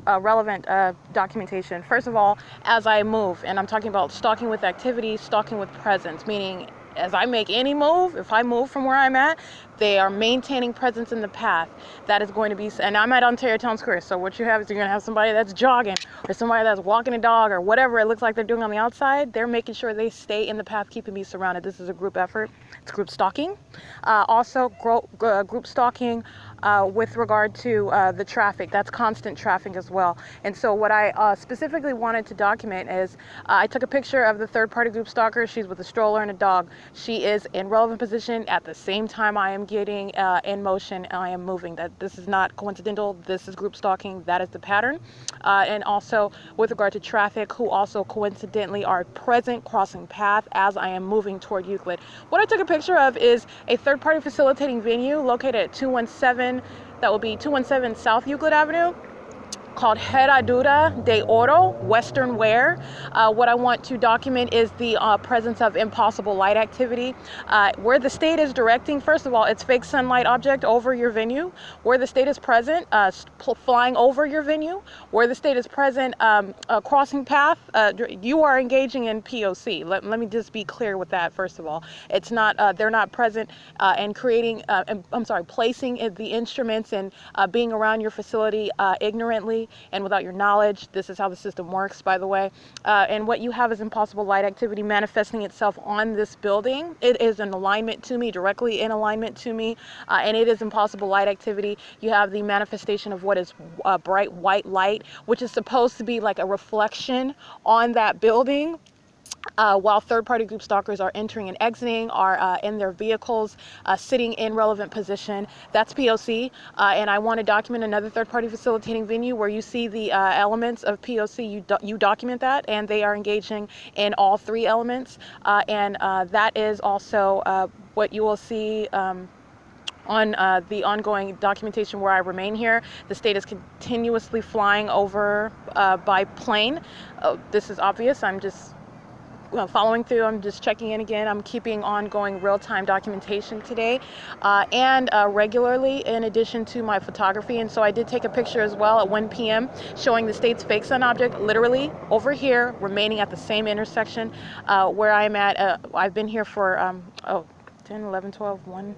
relevant documentation. First of all, as I move, and I'm talking about stalking with activity, stalking with presence, meaning as I make any move, if I move from where I'm at, they are maintaining presence in the path. That is going to be, and I'm at Ontario Town Square, so what you have is you're going to have somebody that's jogging or somebody that's walking a dog or whatever it looks like they're doing on the outside. They're making sure they stay in the path, keeping me surrounded. This is a group effort. It's group stalking. Also, group stalking with regard to the traffic. That's constant traffic as well. And so what I specifically wanted to document is I took a picture of the third-party group stalker. She's with a stroller and a dog. She is in relevant position at the same time I am getting in motion. I am moving. That this is not coincidental. This is group stalking. That is the pattern. And also with regard to traffic, who also coincidentally are present crossing path as I am moving toward Euclid. What I took a picture of is a third-party facilitating venue located at 217. That will be 217 South Euclid Avenue, called Herradura de Oro, Western Wear. What I want to document is the presence of impossible light activity. Where the state is directing, first of all, it's fake sunlight object over your venue. Where the state is present, flying over your venue. Where the state is present, crossing path, you are engaging in P.O.C. Let me just be clear with that, first of all. It's not, they're not present and creating, placing the instruments and being around your facility ignorantly and without your knowledge. This is how the system works, by the way. And what you have is impossible light activity manifesting itself on this building. It is in alignment to me, directly in alignment to me, and it is impossible light activity. You have the manifestation of what is bright white light, which is supposed to be like a reflection on that building. While third-party group stalkers are entering and exiting, are in their vehicles, sitting in relevant position. That's P.O.C. And I want to document another third-party facilitating venue where you see the elements of P.O.C. You document that, and they are engaging in all three elements. And that is also what you will see on the ongoing documentation where I remain here. The state is continuously flying over by plane. This is obvious. I'm just following through. I'm just checking in again. I'm keeping ongoing real-time documentation today and regularly, in addition to my photography. And so I did take a picture as well at 1 p.m. showing the state's fake sun object literally over here, remaining at the same intersection where I'm at. I've been here for 10, 11, 12, 1,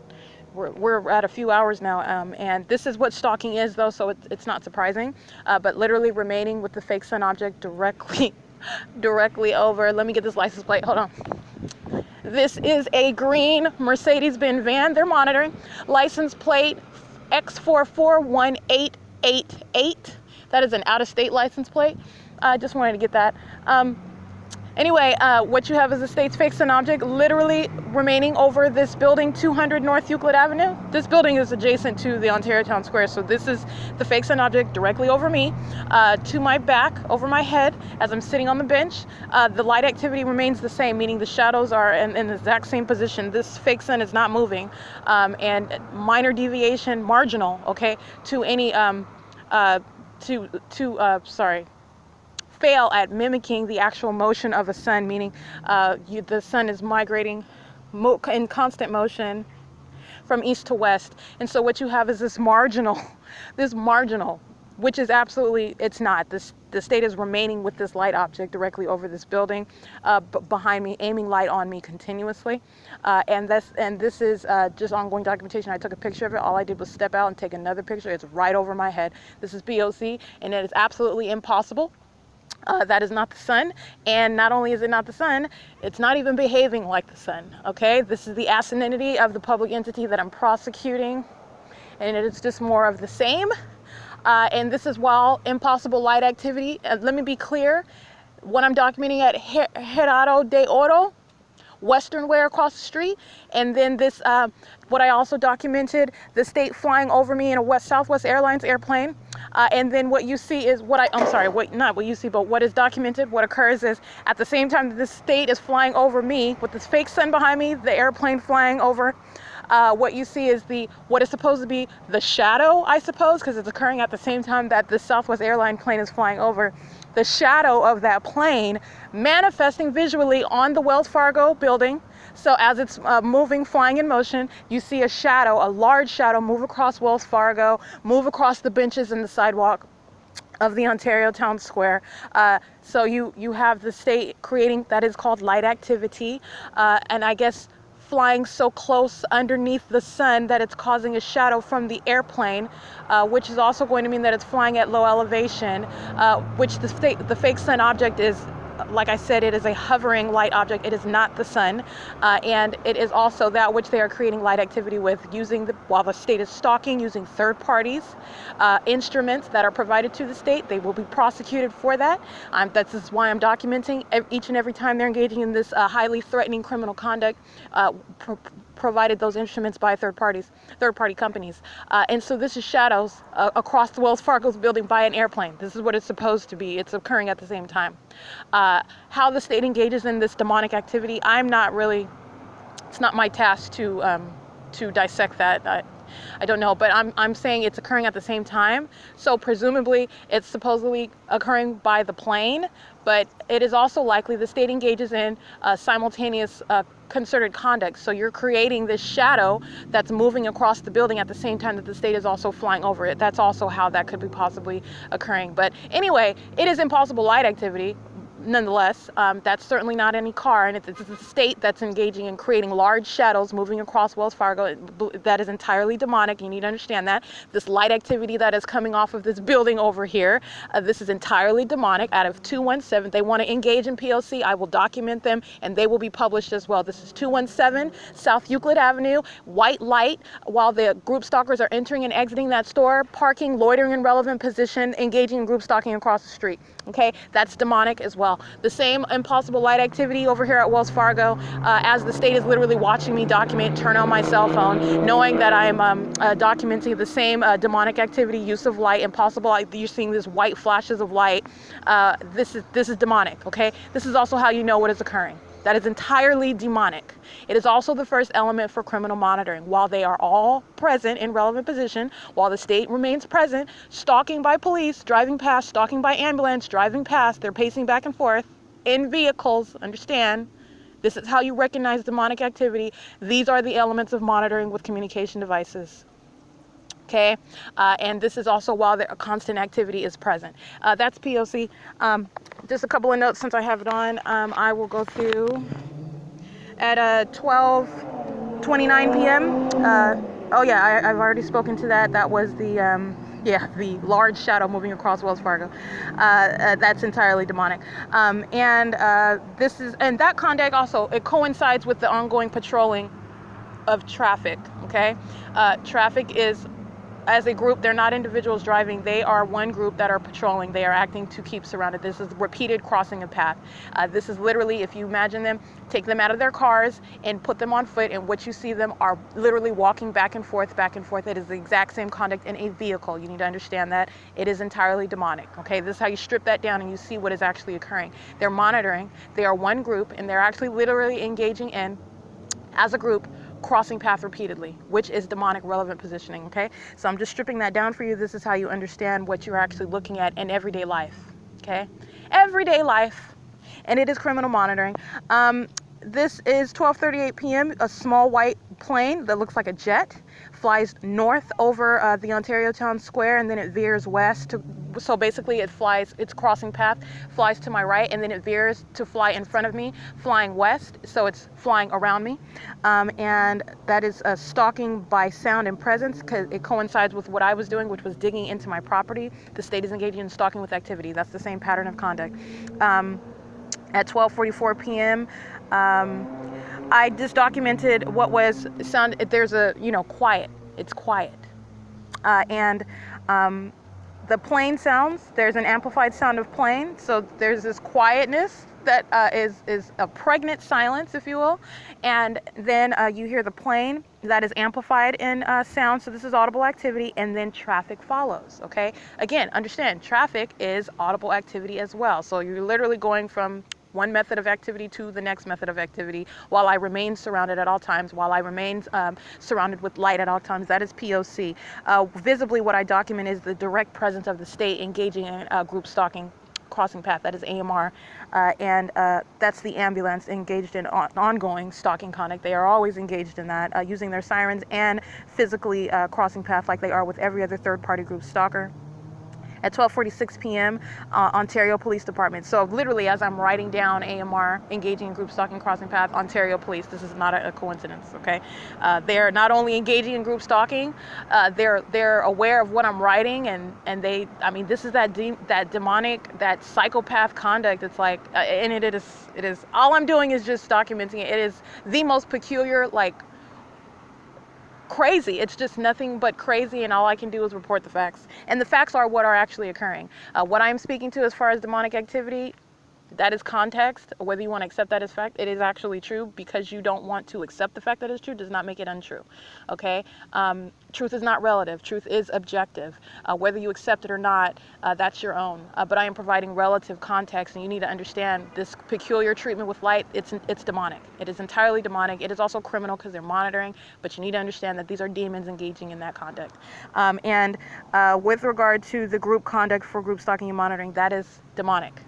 we're at a few hours now, and this is what stalking is, though, so it's not surprising. But literally remaining with the fake sun object directly over. Let me get this license plate. Hold on. This is a green Mercedes-Benz van. They're monitoring. License plate X441888. That is an out-of-state license plate. I just wanted to get that. Anyway, what you have is the state's fake sun object literally remaining over this building, 200 North Euclid Avenue. This building is adjacent to the Ontario Town Square, so this is the fake sun object directly over me, to my back, over my head, as I'm sitting on the bench. The light activity remains the same, meaning the shadows are in the exact same position. This fake sun is not moving, and minor deviation, marginal, okay, to any, fail at mimicking the actual motion of a sun, meaning the sun is migrating in constant motion from east to west. And so what you have is this marginal, which is absolutely, it's not. The state is remaining with this light object directly over this building, behind me, aiming light on me continuously. And this is just ongoing documentation. I took a picture of it. All I did was step out and take another picture. It's right over my head. This is P.O.C, and it is absolutely impossible. That is not the sun, and not only is it not the sun, it's not even behaving like the sun, okay? This is the asininity of the public entity that I'm prosecuting, and it is just more of the same. And this is while impossible light activity. Let me be clear, what I'm documenting at Gerardo de Oro, Western Wear across the street, and then this, what I also documented, the state flying over me in a Southwest Airlines airplane. And then what you see is not what you see, but what is documented, what occurs is at the same time that the state is flying over me with this fake sun behind me, the airplane flying over, what you see is what is supposed to be the shadow, I suppose, because it's occurring at the same time that the Southwest Airline plane is flying over, the shadow of that plane manifesting visually on the Wells Fargo building. So as it's moving, flying in motion, you see a shadow, a large shadow, move across Wells Fargo, move across the benches and the sidewalk of the Ontario Town Square. So you have the state creating, that is called light activity, and I guess flying so close underneath the sun that it's causing a shadow from the airplane, which is also going to mean that it's flying at low elevation, which the fake sun object is, like I said, it is a hovering light object. It is not the sun, and it is also that which they are creating light activity with, while the state is stalking, using third parties, instruments that are provided to the state. They will be prosecuted for that. This is why I'm documenting each and every time they're engaging in this highly threatening criminal conduct, provided those instruments by third-party companies. And so this is shadows across the Wells Fargo's building by an airplane. This is what it's supposed to be. It's occurring at the same time. How the state engages in this demonic activity, it's not my task to dissect that. I don't know, but I'm saying it's occurring at the same time. So presumably it's supposedly occurring by the plane, but it is also likely the state engages in simultaneous concerted conduct. So you're creating this shadow that's moving across the building at the same time that the state is also flying over it. That's also how that could be possibly occurring. But anyway, it is impossible light activity. Nonetheless, that's certainly not any car, and it's the state that's engaging in creating large shadows moving across Wells Fargo. That is entirely demonic. You need to understand that. This light activity that is coming off of this building over here, this is entirely demonic. Out of 217, they want to engage in P.O.C. I will document them, and they will be published as well. This is 217 South Euclid Avenue, white light, while the group stalkers are entering and exiting that store, parking, loitering in relevant position, engaging in group stalking across the street. Okay, that's demonic as well. The same impossible light activity over here at Wells Fargo, as the state is literally watching me turn on my cell phone, knowing that I am documenting the same demonic activity, use of light, impossible. You're seeing these white flashes of light. This is demonic. Okay, this is also how you know what is occurring. That is entirely demonic. It is also the first element for criminal monitoring. While they are all present in relevant position, while the state remains present, stalking by police, driving past, stalking by ambulance, driving past, they're pacing back and forth in vehicles, understand? This is how you recognize demonic activity. These are the elements of monitoring with communication devices. Okay, and this is also while the constant activity is present. That's P.O.C. Just a couple of notes since I have it on. I will go through at 12:29 p.m. Oh yeah, I've already spoken to that. That was the large shadow moving across Wells Fargo. That's entirely demonic. And that conduct also, it coincides with the ongoing patrolling of traffic. Okay, traffic is, as a group, they're not individuals driving. They are one group that are patrolling. They are acting to keep surrounded. This is repeated crossing of path. This is literally, if you imagine them, take them out of their cars and put them on foot, and what you see them are literally walking back and forth, back and forth. It is the exact same conduct in a vehicle. You need to understand that. It is entirely demonic. Okay, this is how you strip that down and you see what is actually occurring. They're monitoring. They are one group, and they're actually literally engaging in, as a group, crossing path repeatedly, which is demonic relevant positioning. Okay, so I'm just stripping that down for you. This is how you understand what you're actually looking at in everyday life. Okay, everyday life, and it is criminal monitoring. This is 12:38 p.m. A small white plane that looks like a jet flies north over the Ontario Town Square, and then it veers west so basically it's crossing path, flies to my right, and then it veers to fly in front of me, flying west, so it's flying around me. And that is stalking by sound and presence, because it coincides with what I was doing, which was digging into my property. The state is engaging in stalking with activity. That's the same pattern of conduct. At 12:44 p.m., I just documented what was sound. There's a, quiet. It's quiet. And the plane sounds, there's an amplified sound of plane. So there's this quietness that is a pregnant silence, if you will. And then you hear the plane that is amplified in sound. So this is audible activity, and then traffic follows. Okay. Again, understand, traffic is audible activity as well. So you're literally going from one method of activity to the next method of activity while I remain surrounded at all times, while I remain surrounded with light at all times. That is P.O.C. Visibly, what I document is the direct presence of the state engaging in group stalking crossing path. That is AMR. And that's the ambulance engaged in ongoing stalking conduct. They are always engaged in that, using their sirens and physically crossing path like they are with every other third-party group stalker. At 12:46 p.m., Ontario Police Department. So literally, as I'm writing down AMR, engaging in group stalking crossing path, Ontario Police, this is not a coincidence, okay? They're not only engaging in group stalking, they're aware of what I'm writing, and they, this is that demonic, that psychopath conduct. It's like, and it is, all I'm doing is just documenting it. It is the most peculiar, crazy. It's just nothing but crazy, and all I can do is report the facts. And the facts are what are actually occurring. What I'm speaking to as far as demonic activity, that is context. Whether you want to accept that as fact, it is actually true. Because you don't want to accept the fact that it's true does not make it untrue. Okay? Truth is not relative. Truth is objective. Whether you accept it or not, that's your own. But I am providing relative context, and you need to understand this peculiar treatment with light. It's demonic. It is entirely demonic. It is also criminal because they're monitoring. But you need to understand that these are demons engaging in that conduct. And with regard to the group conduct for group stalking and monitoring, that is demonic.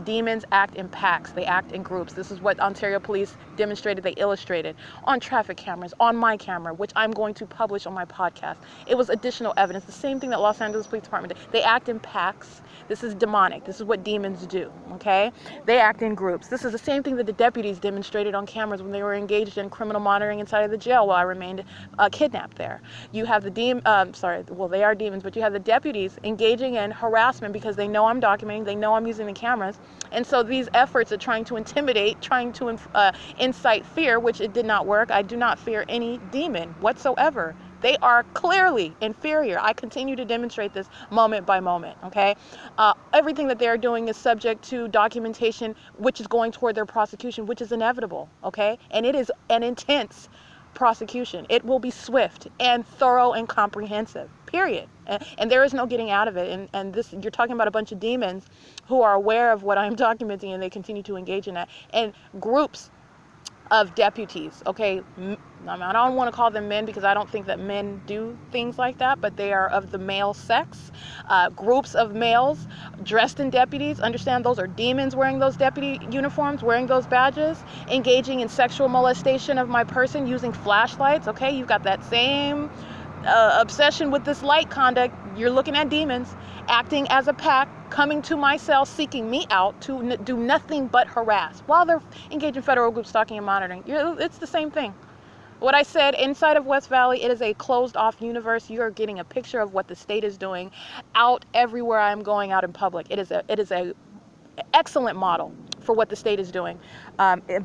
Demons act in packs. They act in groups. This is what Ontario Police demonstrated. They illustrated on traffic cameras, on my camera, which I'm going to publish on my podcast. It was additional evidence. The same thing that Los Angeles Police Department did. They act in packs. This is demonic. This is what demons do, okay? They act in groups. This is the same thing that the deputies demonstrated on cameras when they were engaged in criminal monitoring inside of the jail while I remained kidnapped there. You have the they are demons, but you have the deputies engaging in harassment because they know I'm documenting, they know I'm using the cameras. And so these efforts are trying to intimidate, trying to incite fear, which it did not work. I do not fear any demon whatsoever. They are clearly inferior. I continue to demonstrate this moment by moment, okay? Everything that they're doing is subject to documentation, which is going toward their prosecution, which is inevitable, okay? And it is an intense prosecution. It will be swift and thorough and comprehensive, period. And there is no getting out of it. And this, you're talking about a bunch of demons who are aware of what I'm documenting, and they continue to engage in that. And groups of deputies, okay? I don't want to call them men because I don't think that men do things like that, but they are of the male sex. Groups of males dressed in deputies. Understand, those are demons wearing those deputy uniforms, wearing those badges, engaging in sexual molestation of my person using flashlights, okay? You've got that same obsession with this light conduct. You're looking at demons acting as a pack, coming to my cell, seeking me out to do nothing but harass while they're engaged in federal group stalking and monitoring. It's the same thing. What I said, inside of West Valley, it is a closed off universe. You are getting a picture of what the state is doing out everywhere I'm going out in public. It is a excellent model for what the state is doing,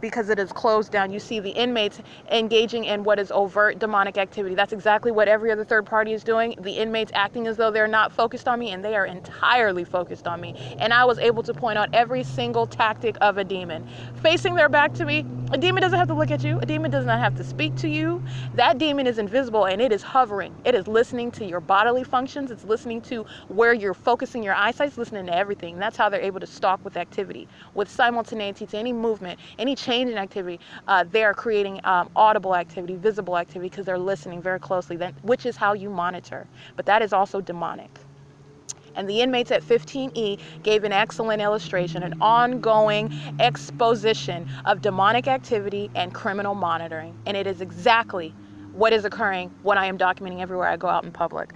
because it is closed down. You see the inmates engaging in what is overt demonic activity. That's exactly what every other third party is doing. The inmates acting as though they're not focused on me, and they are entirely focused on me. And I was able to point out every single tactic of a demon. Facing their back to me, a demon doesn't have to look at you. A demon does not have to speak to you. That demon is invisible, and it is hovering. It is listening to your bodily functions. It's listening to where you're focusing your eyesight. It's listening to everything. And that's how they're able to stalk with activity, with simultaneity to any movement, any change in activity. They are creating audible activity, visible activity, because they're listening very closely, which is how you monitor. But that is also demonic. And the inmates at 15E gave an excellent illustration, an ongoing exposition of demonic activity and criminal monitoring. And it is exactly what is occurring when I am documenting everywhere I go out in public.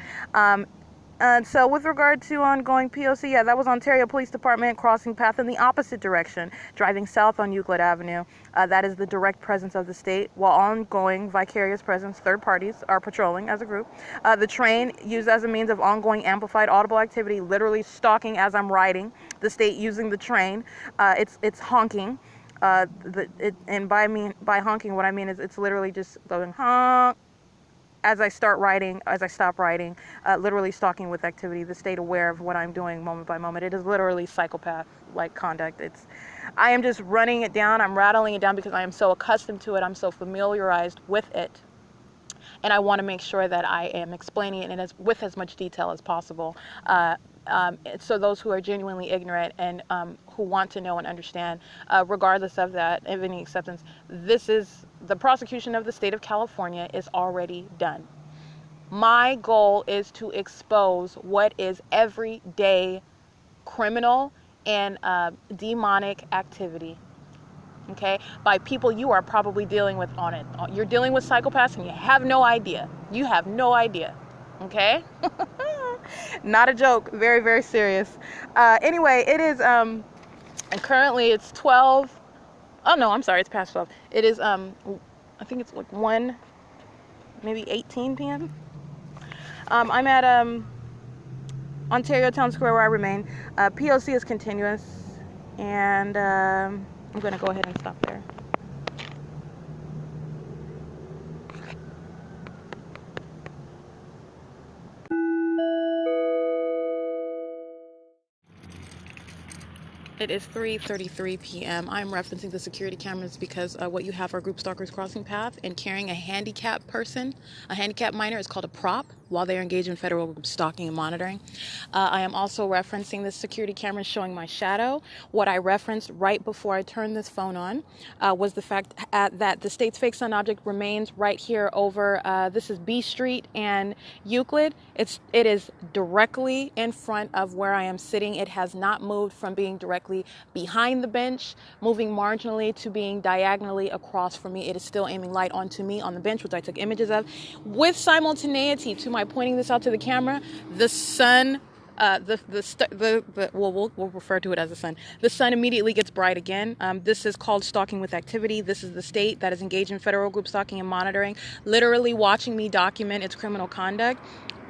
And so with regard to ongoing P.O.C, yeah, that was Ontario Police Department crossing path in the opposite direction, driving south on Euclid Avenue. That is the direct presence of the state, while ongoing vicarious presence, third parties, are patrolling as a group. The train used as a means of ongoing amplified audible activity, literally stalking as I'm riding. The state using the train, it's honking. And by honking, what I mean is it's literally just going honk as I start writing, as I stop writing, literally stalking with activity, the state aware of what I'm doing moment by moment. It is literally psychopath-like conduct. I am just running it down. I'm rattling it down because I am so accustomed to it. I'm so familiarized with it. And I want to make sure that I am explaining it with as much detail as possible. So those who are genuinely ignorant and who want to know and understand, regardless of that, of any acceptance, the prosecution of the state of California is already done. My goal is to expose what is everyday criminal and demonic activity. Okay, by people you are probably dealing with on it. You're dealing with psychopaths and you have no idea. You have no idea. Okay. Not a joke. Very, very serious. Anyway, it is, and currently it's 12. Oh no, I'm sorry. It's past 12. It is, I think it's like 1, maybe 18 p.m. I'm at, Ontario Town Square where I remain. P.O.C is continuous, and, I'm going to go ahead and stop there. It is 3:33 p.m. I'm referencing the security cameras because what you have are group stalkers crossing path and carrying a handicapped person. A handicapped minor is called a prop while they're engaged in federal group stalking and monitoring. I am also referencing the security cameras showing my shadow. What I referenced right before I turned this phone on was the fact that the state's fake sun object remains right here over, this is B Street and Euclid. It is directly in front of where I am sitting. It has not moved from being directly behind the bench, moving marginally, to being diagonally across from me. It is still aiming light onto me on the bench, which I took images of. With simultaneity to my pointing this out to the camera, the sun, we'll refer to it as the sun. The sun immediately gets bright again. This is called stalking with activity. This is the state that is engaged in federal group stalking and monitoring, literally watching me document its criminal conduct.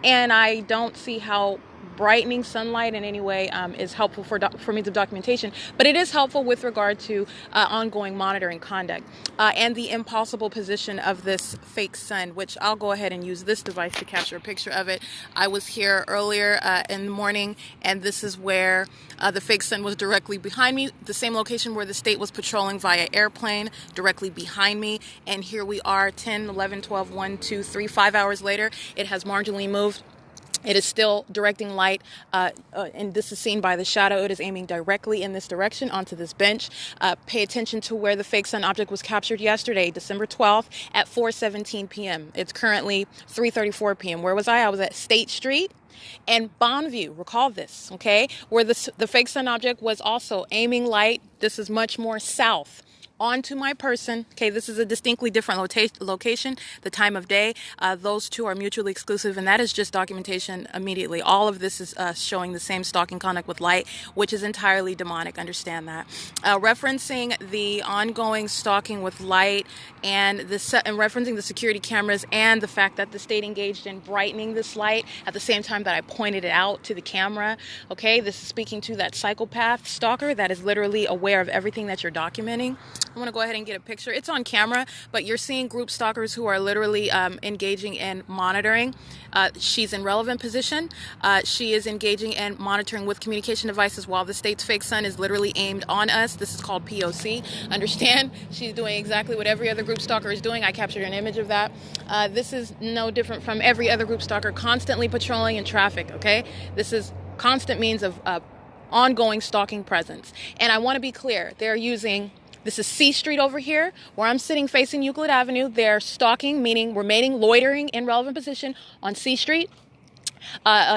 And I don't see how brightening sunlight in any way is helpful for means of documentation, but it is helpful with regard to ongoing monitoring conduct and the impossible position of this fake sun, which I'll go ahead and use this device to capture a picture of it. I was here earlier in the morning, and this is where the fake sun was directly behind me, the same location where the state was patrolling via airplane, directly behind me. And here we are 10, 11, 12, 1, 2, 3, 5 hours later. It has marginally moved. It is still directing light, and this is seen by the shadow. It is aiming directly in this direction onto this bench. Pay attention to where the fake sun object was captured yesterday, December 12th at 4:17 p.m. It's currently 3:34 p.m. Where was I? I was at State Street and Bonneview. Recall this, okay? Where the fake sun object was also aiming light. This is much more south. onto my person. Okay, this is a distinctly different location, the time of day. Those two are mutually exclusive, and that is just documentation immediately. All of this is showing the same stalking conduct with light, which is entirely demonic. Understand that. Referencing the ongoing stalking with light and referencing the security cameras and the fact that the state engaged in brightening this light at the same time that I pointed it out to the camera. Okay, this is speaking to that psychopath stalker that is literally aware of everything that you're documenting. I want to go ahead and get a picture. It's on camera, but you're seeing group stalkers who are literally engaging in monitoring. She's in relevant position. She is engaging in monitoring with communication devices while the state's fake sun is literally aimed on us. This is called P.O.C. Understand? She's doing exactly what every other group stalker is doing. I captured an image of that. This is no different from every other group stalker constantly patrolling in traffic, okay? This is constant means of ongoing stalking presence. And I want to be clear, they're using... This is C Street over here, where I'm sitting facing Euclid Avenue. They're stalking, meaning remaining loitering in relevant position on C Street.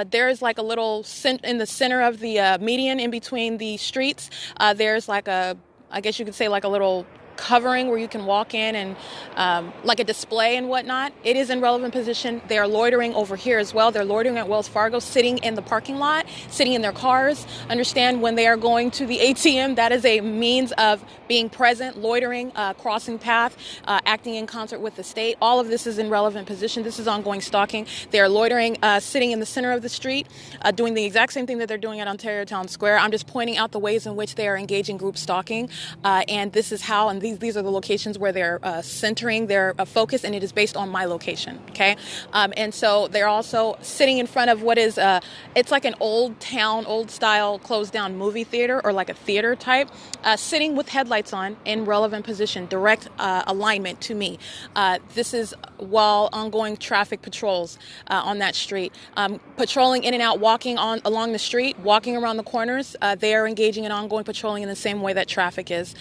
There's like a little in the center of the median in between the streets. There's like I guess you could say like a little covering where you can walk in and like a display and whatnot. It is in relevant position. They are loitering over here as well. They're loitering at Wells Fargo, sitting in the parking lot, sitting in their cars. Understand, when they are going to the ATM, that is a means of being present, loitering, crossing path, acting in concert with the state. All of this is in relevant position. This is ongoing stalking. They are loitering, sitting in the center of the street, doing the exact same thing that they're doing at Ontario Town Square. I'm just pointing out the ways in which they are engaging group stalking, and this is how, and these are the locations where they're centering their focus, and it is based on my location, okay? And so they're also sitting in front of what is, it's like an old town, old style, closed down movie theater, or like a theater type, sitting with headlights on in relevant position, direct alignment to me. This is while ongoing traffic patrols on that street. Patrolling in and out, walking along the street, walking around the corners. They are engaging in ongoing patrolling in the same way that traffic is.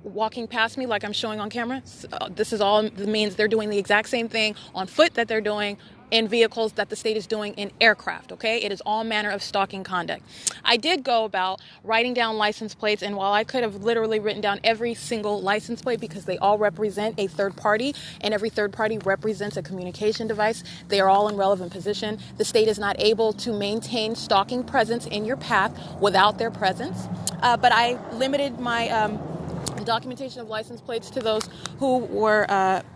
Walking past me like I'm showing on camera. This is all means they're doing the exact same thing on foot that they're doing in vehicles that the state is doing in aircraft, okay? It is all manner of stalking conduct. I did go about writing down license plates, and while I could have literally written down every single license plate because they all represent a third party, and every third party represents a communication device, they are all in relevant position. The state is not able to maintain stalking presence in your path without their presence, but I limited my documentation of license plates to those who were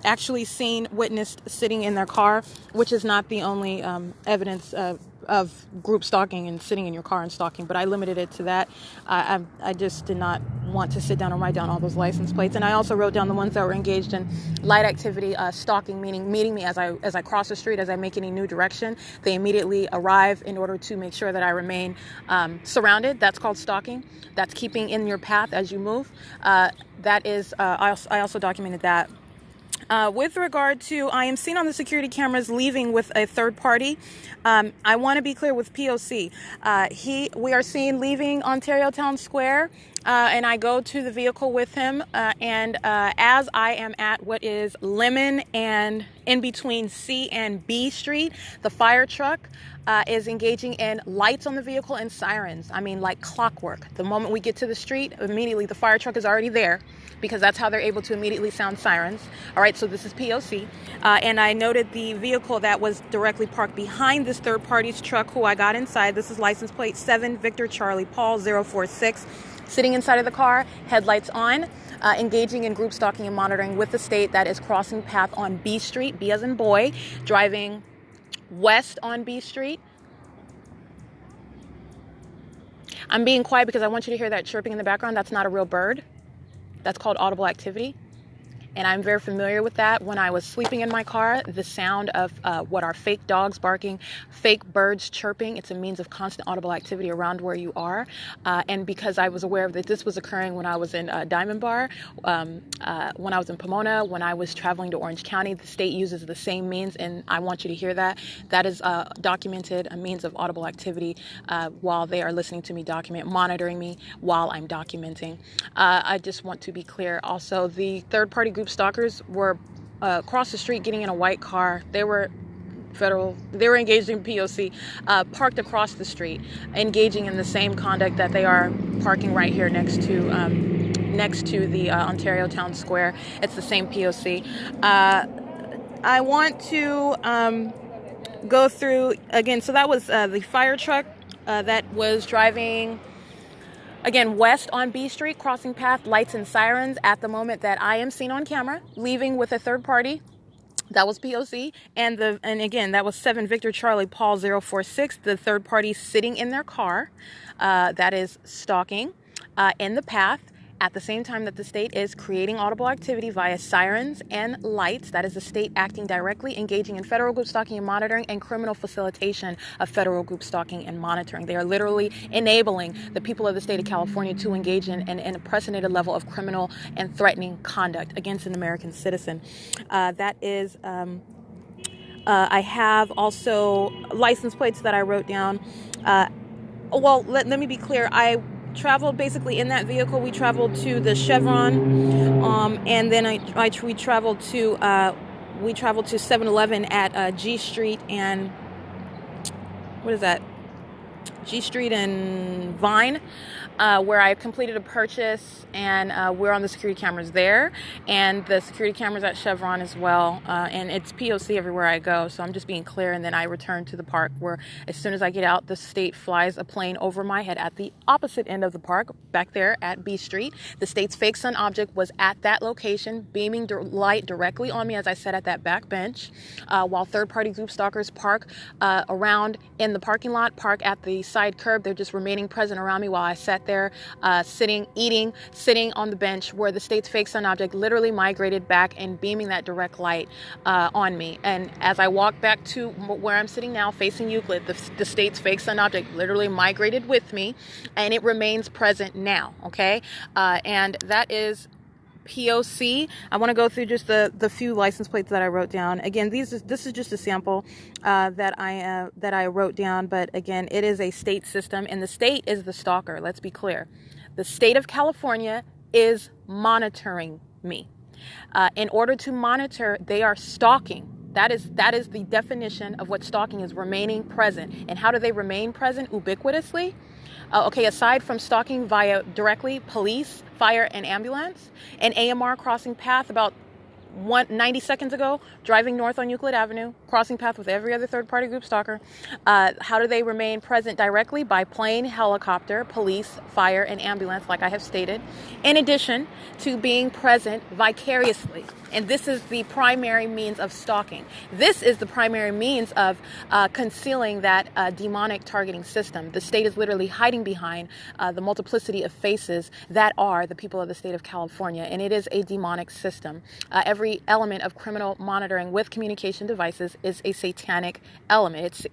actually seen, witnessed, sitting in their car, which is not the only evidence of group stalking and sitting in your car and stalking, but I limited it to that. I just did not want to sit down and write down all those license plates. And I also wrote down the ones that were engaged in light activity, stalking, meaning meeting me as I cross the street, as I make any new direction. They immediately arrive in order to make sure that I remain surrounded. That's called stalking. That's keeping in your path as you move. That is, I also documented that. With regard to, I am seen on the security cameras leaving with a third party. I want to be clear with P.O.C. We are seen leaving Ontario Town Square, and I go to the vehicle with him. And as I am at what is Lemon and in between C and B Street, the fire truck is engaging in lights on the vehicle and sirens. I mean, like clockwork. The moment we get to the street, immediately the fire truck is already there, because that's how they're able to immediately sound sirens. All right, so this is P.O.C. And I noted the vehicle that was directly parked behind this third party's truck, who I got inside. This is license plate 7 Victor Charlie Paul 046. Sitting inside of the car, headlights on, engaging in group stalking and monitoring with the state that is crossing path on B Street, B as in boy, driving west on B Street. I'm being quiet because I want you to hear that chirping in the background. That's not a real bird. That's called audible activity. And I'm very familiar with that. When I was sleeping in my car, the sound of what are fake dogs barking, fake birds chirping, it's a means of constant audible activity around where you are. And because I was aware that this was occurring when I was in Diamond Bar, when I was in Pomona, when I was traveling to Orange County, the state uses the same means, and I want you to hear that. That is documented, a means of audible activity while they are listening to me monitoring me while I'm documenting. I just want to be clear. Also, the third-party group stalkers were across the street getting in a white car. They were engaged in P.O.C, parked across the street, engaging in the same conduct that they are parking right here next to next to the Ontario Town Square. It's the same P.O.C. I want to go through again. So that was the fire truck that was driving again west on B Street, crossing path, lights and sirens at the moment that I am seen on camera, leaving with a third party. That was P.O.C. And again, that was 7 Victor Charlie Paul 046, the third party sitting in their car. That is stalking in the path at the same time that the state is creating audible activity via sirens and lights. That is the state acting directly, engaging in federal group stalking and monitoring and criminal facilitation of federal group stalking and monitoring. They are literally enabling the people of the state of California to engage in an unprecedented level of criminal and threatening conduct against an American citizen. That is... I have also license plates that I wrote down. Let me be clear. I traveled basically in that vehicle. We traveled to the Chevron, and then we traveled to 7-Eleven at G Street and what is that? G Street and Vine, where I completed a purchase, and we're on the security cameras there, and the security cameras at Chevron as well, and it's P.O.C. everywhere I go, so I'm just being clear. And then I return to the park, where as soon as I get out, the state flies a plane over my head at the opposite end of the park, back there at B Street. The state's fake sun object was at that location, beaming light directly on me as I sat at that back bench, while third-party group stalkers park around in the parking lot, park at the side curb. They're just remaining present around me while I sat there, sitting on the bench, where the state's fake sun object literally migrated back and beaming that direct light on me. And as I walk back to where I'm sitting now, facing Euclid, the state's fake sun object literally migrated with me, and it remains present now. Okay, and that is P.O.C. I want to go through just the few license plates that I wrote down. Again, this is just a sample that I wrote down, but again, it is a state system, and the state is the stalker. Let's be clear. The state of California is monitoring me. In order to monitor, they are stalking. That is the definition of what stalking is: remaining present. And how do they remain present? Ubiquitously. Aside from stalking via directly police, fire, and ambulance, an AMR crossing path about 90 seconds ago, driving north on Euclid Avenue, crossing path with every other third-party group stalker. How do they remain present directly? By plane, helicopter, police, fire, and ambulance, like I have stated, in addition to being present vicariously. And this is the primary means of stalking. This is the primary means of concealing that demonic targeting system. The state is literally hiding behind the multiplicity of faces that are the people of the state of California, and it is a demonic system. Every element of criminal monitoring with communication devices is a satanic element.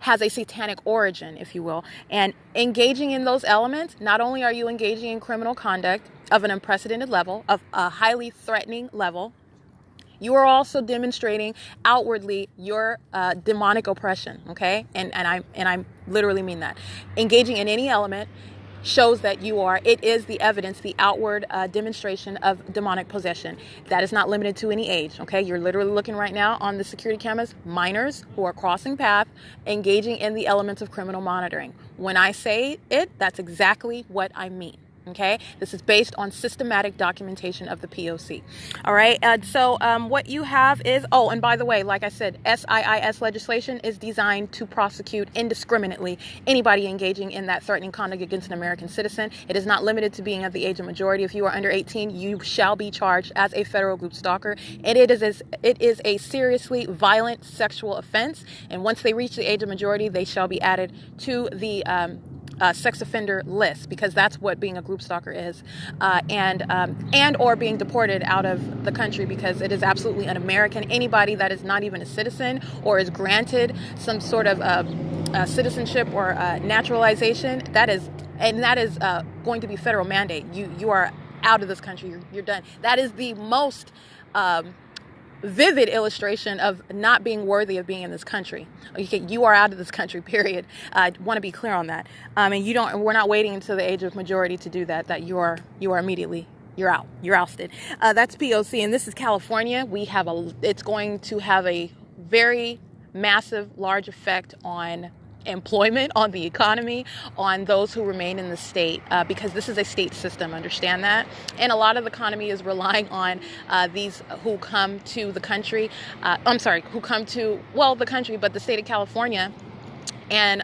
Has a satanic origin, if you will. And engaging in those elements, not only are you engaging in criminal conduct of an unprecedented level, of a highly threatening level, you are also demonstrating outwardly your demonic oppression. Okay, and I literally mean that. Engaging in any element shows that it is the evidence, the outward demonstration of demonic possession. That is not limited to any age. Okay, you're literally looking right now on the security cameras, minors who are crossing path, engaging in the elements of criminal monitoring. When I say it, that's exactly what I mean. Okay, this is based on systematic documentation of the P.O.C. All right, so what you have is, and by the way, like I said, I.I.S. legislation is designed to prosecute indiscriminately anybody engaging in that threatening conduct against an American citizen. It is not limited to being of the age of majority. If you are under 18, you shall be charged as a federal group stalker. And it is a seriously violent sexual offense. And once they reach the age of majority, they shall be added to the sex offender list, because that's what being a group stalker is, and or being deported out of the country, because it is absolutely un-American. Anybody that is not even a citizen or is granted some sort of citizenship or naturalization, that is going to be federal mandate. You are out of this country. You're done. That is the most vivid illustration of not being worthy of being in this country. Okay, you are out of this country, period. I want to be clear on that. And we're not waiting until the age of majority to do that. That you are immediately, you're out. You're ousted. That's P.O.C. and this is California. It's going to have a very massive, large effect on employment, on the economy, on those who remain in the state, because this is a state system, understand that? And a lot of the economy is relying on these who come to the country, who come to, well, the country, but the state of California, and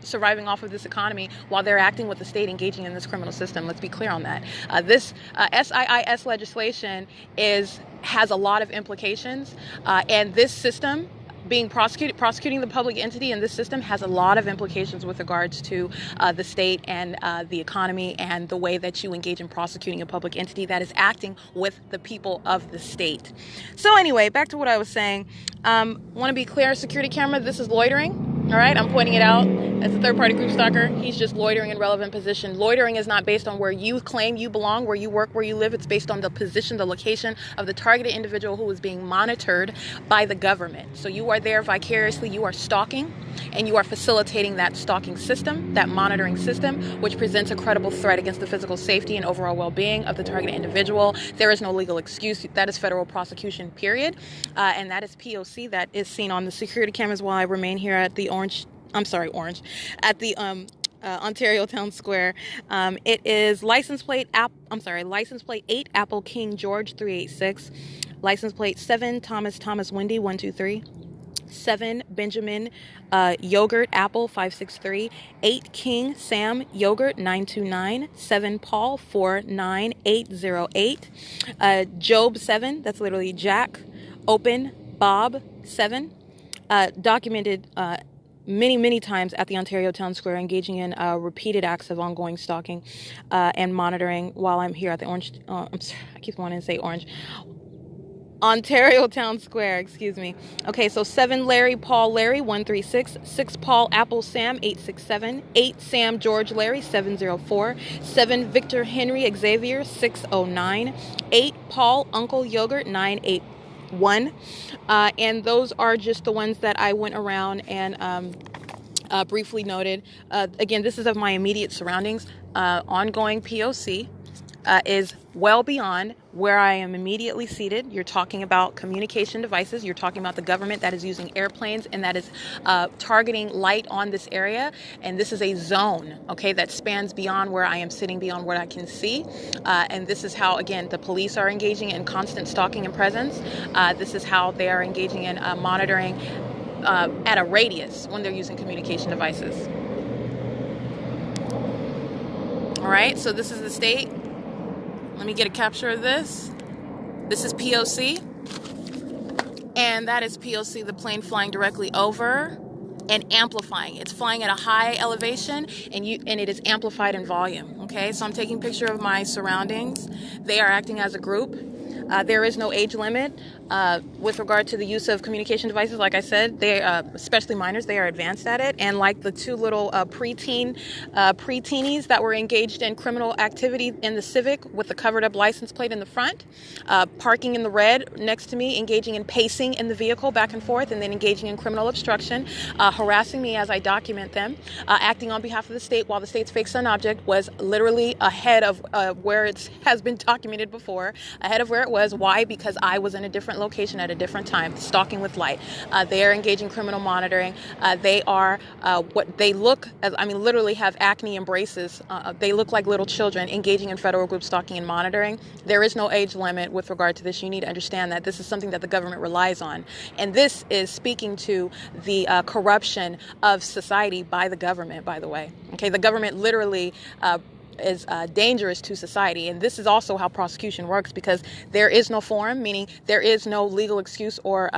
surviving off of this economy while they're acting with the state, engaging in this criminal system. Let's be clear on that. This SIIS legislation has a lot of implications, and this system being prosecuting the public entity in this system has a lot of implications with regards to the state and the economy and the way that you engage in prosecuting a public entity that is acting with the people of the state. So anyway, back to what I was saying. Want to be clear, security camera, this is loitering. All right, I'm pointing it out as a third-party group stalker. He's just loitering in relevant position. Loitering is not based on where you claim you belong, where you work, where you live. It's based on the position, the location of the targeted individual who is being monitored by the government. So you are there vicariously, you are stalking, and you are facilitating that stalking system, that monitoring system, which presents a credible threat against the physical safety and overall well-being of the targeted individual. There is no legal excuse. That is federal prosecution, period. And that is P.O.C. that is seen on the security cameras while I remain here at the at the Ontario Town Square. It is license plate 8 Apple King George 386, license plate 7 Thomas Wendy 123, 7 Benjamin Yogurt Apple 563, 8 King Sam Yogurt 929, 7 Paul 49808, Job 7, that's literally Jack, Open Bob 7, documented many times at the Ontario Town Square, engaging in repeated acts of ongoing stalking and monitoring while I'm here at the Ontario Town Square, excuse me. Okay, so 7 Larry Paul Larry 136, 6 Paul Apple Sam 867, 8 Sam George Larry 704, 7 Victor Henry Xavier 609, 8 Paul Uncle Yogurt 981, and those are just the ones that I went around and briefly noted. Again, this is of my immediate surroundings. Ongoing P.O.C. Is well beyond where I am immediately seated. You're talking about communication devices. You're talking about the government that is using airplanes and that is targeting light on this area. And this is a zone, okay, that spans beyond where I am sitting, beyond what I can see. And this is how, again, the police are engaging in constant stalking and presence. This is how they are engaging in monitoring at a radius when they're using communication devices. All right, so this is the state. Let me get a capture of this. This is P.O.C. And that is P.O.C., the plane flying directly over and amplifying. It's flying at a high elevation and it is amplified in volume. Okay, so I'm taking a picture of my surroundings. They are acting as a group. There is no age limit with regard to the use of communication devices. Like I said, they, especially minors, they are advanced at it. And like the two little preteenies that were engaged in criminal activity in the Civic with the covered up license plate in the front, parking in the red next to me, engaging in pacing in the vehicle back and forth, and then engaging in criminal obstruction, harassing me as I document them, acting on behalf of the state while the state's fake sun object was literally ahead of where it has been documented before, ahead of where it was. Why? Because I was in a different location at a different time, stalking with light. They are engaging criminal monitoring. They are what they look as, I mean, literally have acne and braces. They look like little children engaging in federal group stalking and monitoring. There is no age limit with regard to this. You need to understand that this is something that the government relies on. And this is speaking to the corruption of society by the government, by the way. Okay, the government literally is dangerous to society. And this is also how prosecution works, because there is no forum, meaning there is no legal excuse or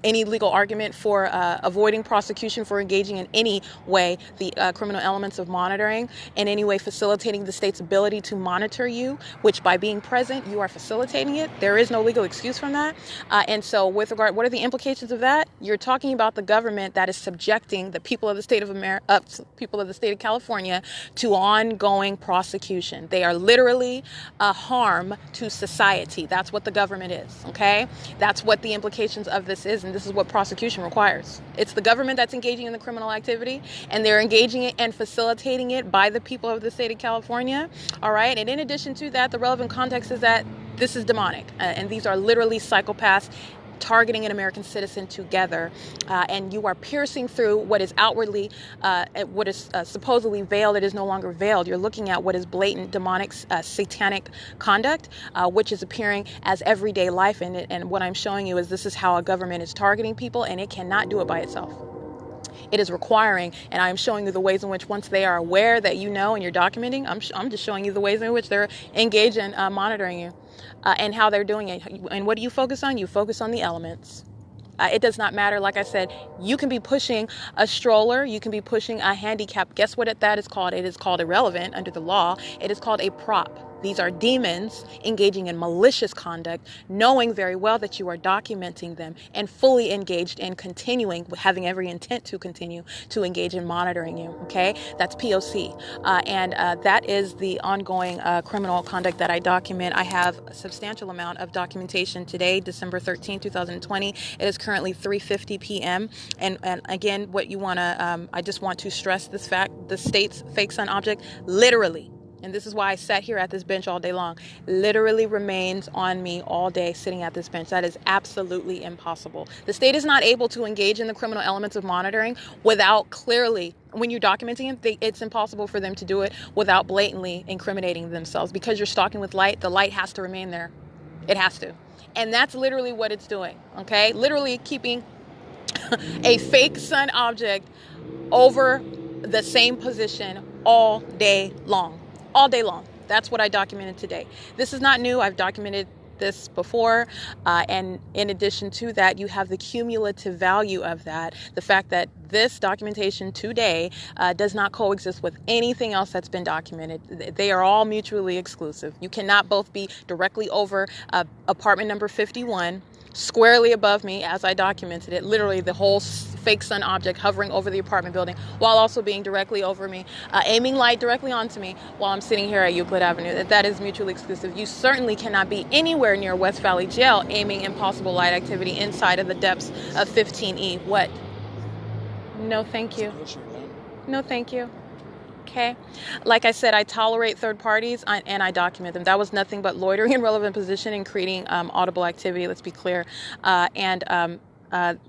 any legal argument for avoiding prosecution for engaging in any way the criminal elements of monitoring, in any way facilitating the state's ability to monitor you, which by being present, you are facilitating it. There is no legal excuse from that. And so with regard, what are the implications of that? You're talking about the government that is subjecting the people of the state of people of the state of California to ongoing prosecution. They are literally a harm to society. That's what the government is, okay? That's what the implications of this is. And this is what prosecution requires. It's the government that's engaging in the criminal activity, and they're engaging it and facilitating it by the people of the state of California. All right. And in addition to that, the relevant context is that this is demonic, and these are literally psychopaths targeting an American citizen together, and you are piercing through what is outwardly, what is supposedly veiled. It is no longer veiled. You're looking at what is blatant, demonic, satanic conduct, which is appearing as everyday life. And what I'm showing you is this is how a government is targeting people, and it cannot do it by itself. It is requiring, and I'm showing you the ways in which, once they are aware that you know and you're documenting, I'm just showing you the ways in which they're engaged in monitoring you, and how they're doing it. And what do you focus on? You focus on the elements. It does not matter. Like I said, you can be pushing a stroller. You can be pushing a handicap. Guess what that is called? It is called irrelevant under the law. It is called a prop. These are demons engaging in malicious conduct, knowing very well that you are documenting them and fully engaged in continuing, having every intent to continue to engage in monitoring you. Okay, that's P.O.C. And that is the ongoing criminal conduct that I document. I have a substantial amount of documentation today, December 13, 2020. It is currently 3:50 p.m. And again, what you want to, I just want to stress this fact: the state's fake sun object literally, and this is why I sat here at this bench all day long, literally remains on me all day sitting at this bench. That is absolutely impossible. The state is not able to engage in the criminal elements of monitoring without clearly, when you're documenting it, it's impossible for them to do it without blatantly incriminating themselves. Because you're stalking with light, the light has to remain there. It has to. And that's literally what it's doing, okay? Literally keeping a fake sun object over the same position all day long. All day long. That's what I documented today. This is not new. I've documented this before. And in addition to that, you have the cumulative value of that. The fact that this documentation today does not coexist with anything else that's been documented. They are all mutually exclusive. You cannot both be directly over apartment number 51, squarely above me as I documented it, literally the whole fake sun object hovering over the apartment building, while also being directly over me, aiming light directly onto me while I'm sitting here at Euclid Avenue. That is mutually exclusive. You certainly cannot be anywhere near West Valley Jail aiming impossible light activity inside of the depths of 15E. What? No, thank you. No, thank you. Okay. Like I said, I tolerate third parties and I document them. That was nothing but loitering in relevant position and creating audible activity. Let's be clear.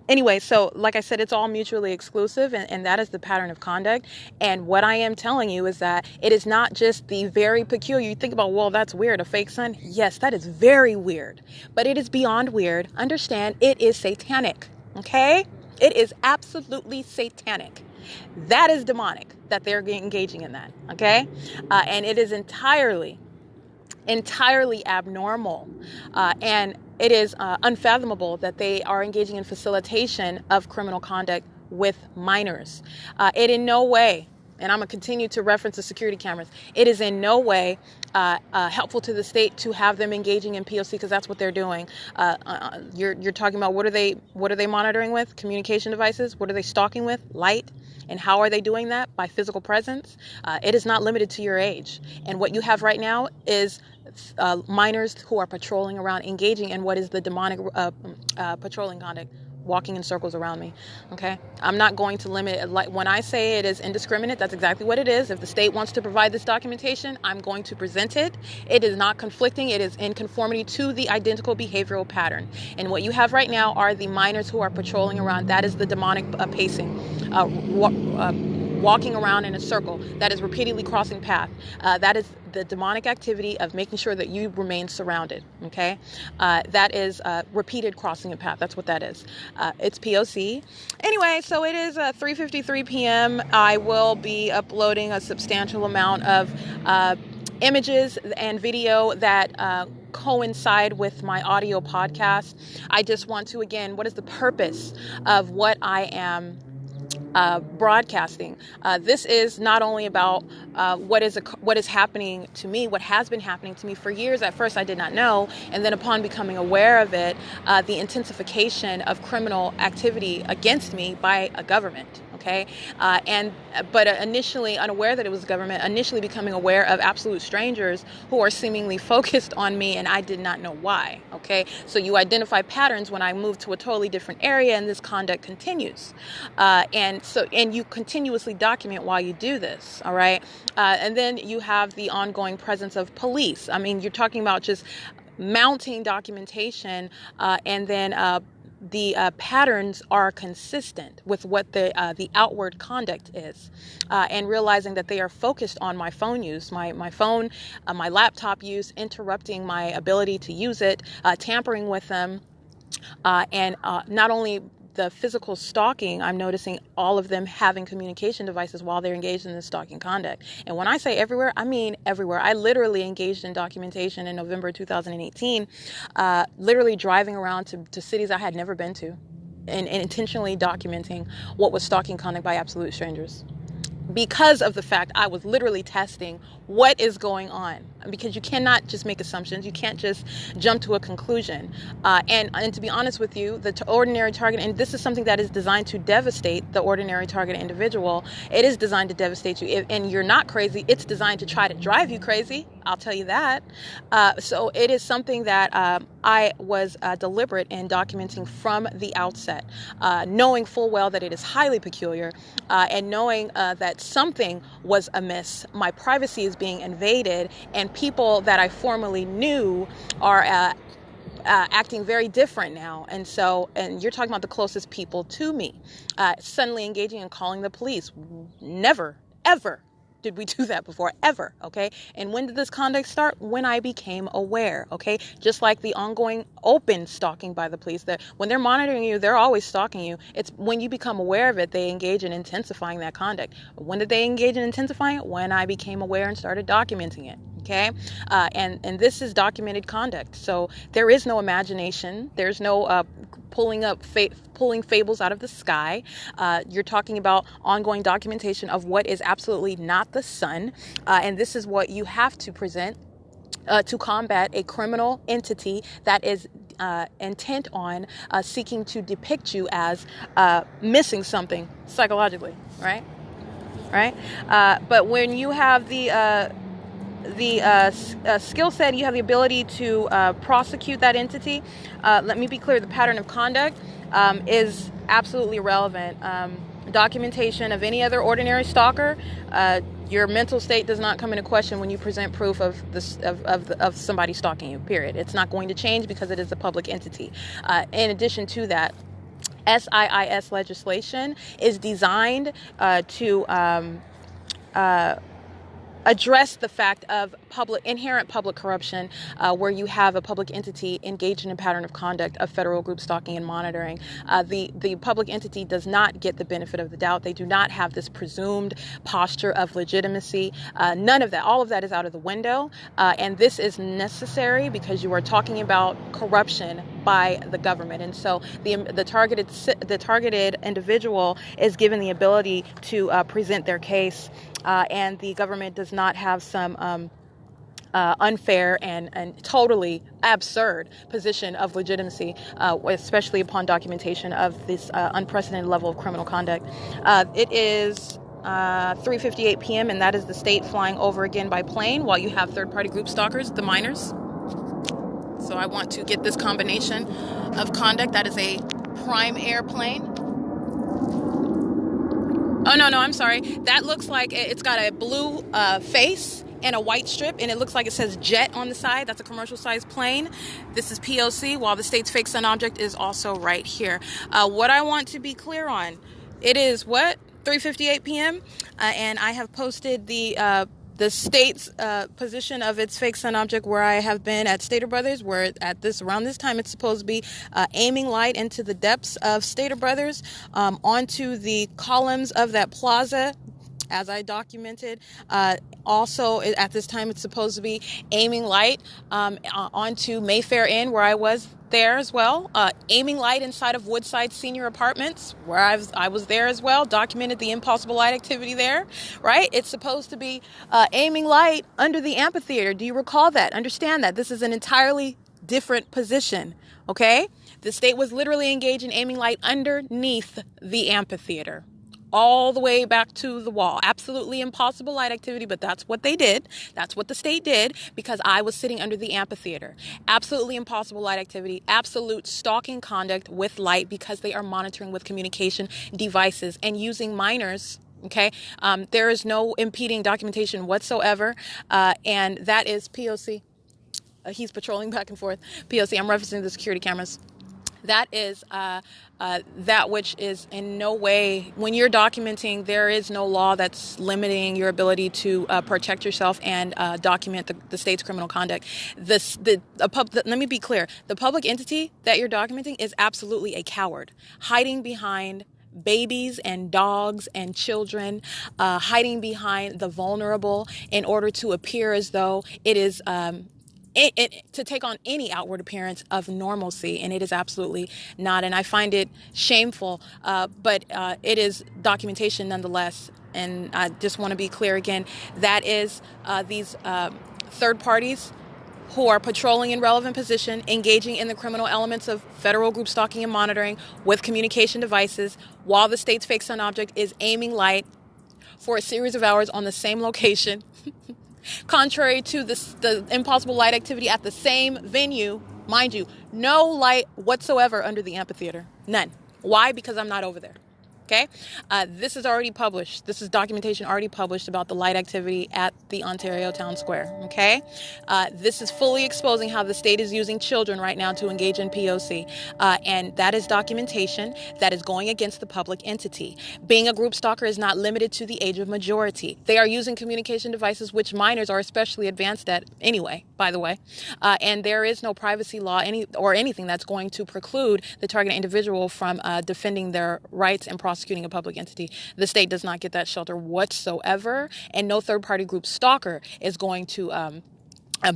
Anyway, so like I said, it's all mutually exclusive, and that is the pattern of conduct. And what I am telling you is that it is not just the very peculiar. You think about, well, that's weird, a fake sun. Yes, that is very weird, but it is beyond weird. Understand, it is satanic. Okay. It is absolutely satanic. That is demonic that they're engaging in that. Okay. And it is entirely abnormal. And it is unfathomable that they are engaging in facilitation of criminal conduct with minors. It in no way, and I'm going to continue to reference the security cameras, it is in no way helpful to the state to have them engaging in P.O.C. because that's what they're doing. You're talking about what are they monitoring with? Communication devices. What are they stalking with? Light. And how are they doing that? By physical presence. It is not limited to your age. And what you have right now is minors who are patrolling around, engaging in what is the demonic patrolling conduct, walking in circles around me. Okay, I'm not going to limit it. Like when I say it is indiscriminate, that's exactly what it is. If the state wants to provide this documentation, I'm going to present it. It is not conflicting. It is in conformity to the identical behavioral pattern. And what you have right now are the minors who are patrolling around. That is the demonic pacing, walking around in a circle. That is repeatedly crossing path. That is the demonic activity of making sure that you remain surrounded. Okay, that is repeated crossing a path. That's what that is. It's P.O.C. Anyway, so it is 3:53 p.m. I will be uploading a substantial amount of images and video that coincide with my audio podcast. I just want to, again, what is the purpose of what I am broadcasting? This is not only about what is happening to me, what has been happening to me for years. At first, I did not know, and then upon becoming aware of it, the intensification of criminal activity against me by a government. Okay, but initially unaware that it was government, initially becoming aware of absolute strangers who are seemingly focused on me, and I did not know why. Okay, so you identify patterns when I move to a totally different area, and this conduct continues, and you continuously document while you do this. All right, and then you have the ongoing presence of police. I mean, you're talking about just mounting documentation and then patterns are consistent with what the outward conduct is, and realizing that they are focused on my phone use, my phone, my laptop use, interrupting my ability to use it, tampering with them, and not only the physical stalking, I'm noticing all of them having communication devices while they're engaged in this stalking conduct. And when I say everywhere, I mean everywhere. I literally engaged in documentation in November 2018, literally driving around to cities I had never been to, and intentionally documenting what was stalking conduct by absolute strangers, because of the fact I was literally testing what is going on, because you cannot just make assumptions. You can't just jump to a conclusion. And to be honest with you, the ordinary target, and this is something that is designed to devastate the ordinary target individual. It is designed to devastate you. And you're not crazy. It's designed to try to drive you crazy. I'll tell you that. So it is something that I was deliberate in documenting from the outset, knowing full well that it is highly peculiar, and knowing that something was amiss. My privacy is being invaded, and people that I formerly knew are acting very different now. And you're talking about the closest people to me, suddenly engaging and calling the police. Never, ever did we do that before, ever, okay? And when did this conduct start? When I became aware, okay? Just like the ongoing open stalking by the police, that when they're monitoring you, they're always stalking you. It's when you become aware of it, they engage in intensifying that conduct. When did they engage in intensifying it? When I became aware and started documenting it. Okay, and this is documented conduct. So there is no imagination. There's no pulling fables out of the sky. You're talking about ongoing documentation of what is absolutely not the sun, and this is what you have to present to combat a criminal entity that is intent on seeking to depict you as missing something psychologically, right? But when you have the skill set, you have the ability to prosecute that entity. Let me be clear, the pattern of conduct is absolutely relevant. Documentation of any other ordinary stalker, your mental state does not come into question when you present proof of this of somebody stalking you, period. It's not going to change because it is a public entity. In addition to that, I.I.S legislation is designed to address the fact of inherent public corruption, where you have a public entity engaged in a pattern of conduct of federal group stalking and monitoring. The public entity does not get the benefit of the doubt. They do not have this presumed posture of legitimacy. None of that. All of that is out of the window. And this is necessary because you are talking about corruption by the government. And so the targeted individual is given the ability to present their case, and the government does not have some unfair and totally absurd position of legitimacy, especially upon documentation of this unprecedented level of criminal conduct. It is 3:58 p.m. and that is the state flying over again by plane, while you have third-party group stalkers, the minors. So I want to get this combination of conduct. That is a prime airplane. Oh, no, I'm sorry. That looks like it's got a blue face and a white strip, and it looks like it says jet on the side. That's a commercial-sized plane. This is P.O.C, while the state's fake sun object is also right here. What I want to be clear on, it is what? 3:58 p.m., and I have posted the state's position of its fake sun object, where I have been at Stater Brothers, where around this time it's supposed to be aiming light into the depths of Stater Brothers, onto the columns of that plaza, as I documented. Also, at this time, it's supposed to be aiming light onto Mayfair Inn, where I was there as well. Aiming light inside of Woodside Senior Apartments, where I was there as well. Documented the impossible light activity there, right? It's supposed to be aiming light under the amphitheater. Do you recall that? Understand that. This is an entirely different position, okay? The state was literally engaged in aiming light underneath the amphitheater, all the way back to the wall. Absolutely impossible light activity, but that's what they did. That's what the state did, because I was sitting under the amphitheater. Absolutely impossible light activity, absolute stalking conduct with light, because they are monitoring with communication devices and using minors. Okay, there is no impeding documentation whatsoever, and that is P.O.C. He's patrolling back and forth. P.O.C. I'm referencing the security cameras. That is that which is in no way, when you're documenting, there is no law that's limiting your ability to protect yourself and document the state's criminal conduct. Let me be clear. The public entity that you're documenting is absolutely a coward, hiding behind babies and dogs and children, hiding behind the vulnerable in order to appear as though it is to take on any outward appearance of normalcy, and it is absolutely not. And I find it shameful, but it is documentation nonetheless. And I just want to be clear again, that is these third parties who are patrolling in relevant position, engaging in the criminal elements of federal group stalking and monitoring with communication devices, while the state's fake sun object is aiming light for a series of hours on the same location. Contrary to the impossible light activity at the same venue, mind you, no light whatsoever under the amphitheater. None. Why? Because I'm not over there. Okay? This is already published. This is documentation already published about the light activity at the Ontario Town Square. Okay? This is fully exposing how the state is using children right now to engage in P.O.C. And that is documentation that is going against the public entity. Being a group stalker is not limited to the age of majority. They are using communication devices which minors are especially advanced at anyway, by the way. And there is no privacy law or anything that's going to preclude the target individual from defending their rights and prosecuting a public entity. The state does not get that shelter whatsoever, and no third-party group stalker is going to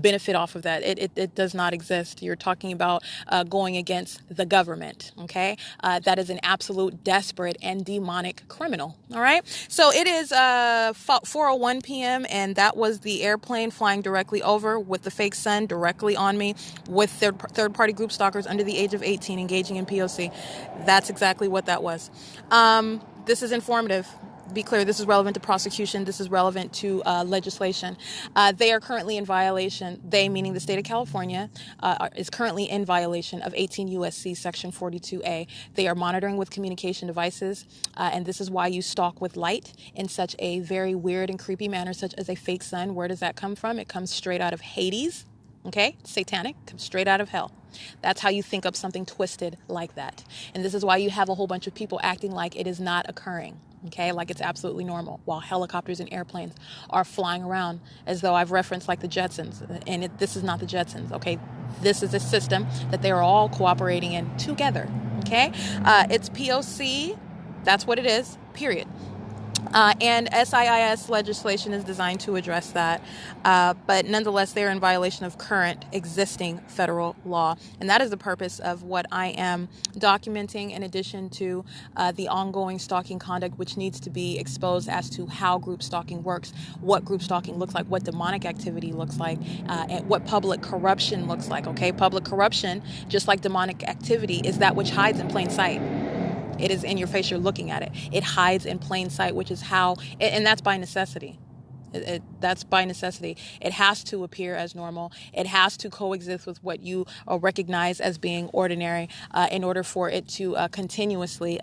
benefit off of that. It does not exist. You're talking about going against the government, okay? That is an absolute desperate and demonic criminal, all right? So it is 4:01 p.m., and that was the airplane flying directly over with the fake sun directly on me with third-party group stalkers under the age of 18 engaging in POC. That's exactly what that was. This is informative. Be clear, this is relevant to prosecution. This is relevant to legislation. They are currently in violation, they meaning the state of California, is currently in violation of 18 U.S.C. Section 42A. They are monitoring with communication devices, and this is why you stalk with light in such a very weird and creepy manner, such as a fake sun. Where does that come from? It comes straight out of Hades. Okay, satanic, comes straight out of hell. That's how you think up something twisted like that. And this is why you have a whole bunch of people acting like it is not occurring. Okay, like it's absolutely normal, while helicopters and airplanes are flying around as though I've referenced like the Jetsons, and this is not the Jetsons. Okay, this is a system that they are all cooperating in together. Okay, it's P.O.C. That's what it is. Period. And I.I.S. legislation is designed to address that, but nonetheless, they're in violation of current existing federal law, and that is the purpose of what I am documenting, in addition to the ongoing stalking conduct, which needs to be exposed as to how group stalking works, what group stalking looks like, what demonic activity looks like, and what public corruption looks like. Okay, public corruption, just like demonic activity, is that which hides in plain sight. It is in your face. You're looking at it. It hides in plain sight, which is how, and that's by necessity. That's by necessity. It has to appear as normal. It has to coexist with what you recognize as being ordinary in order for it to continuously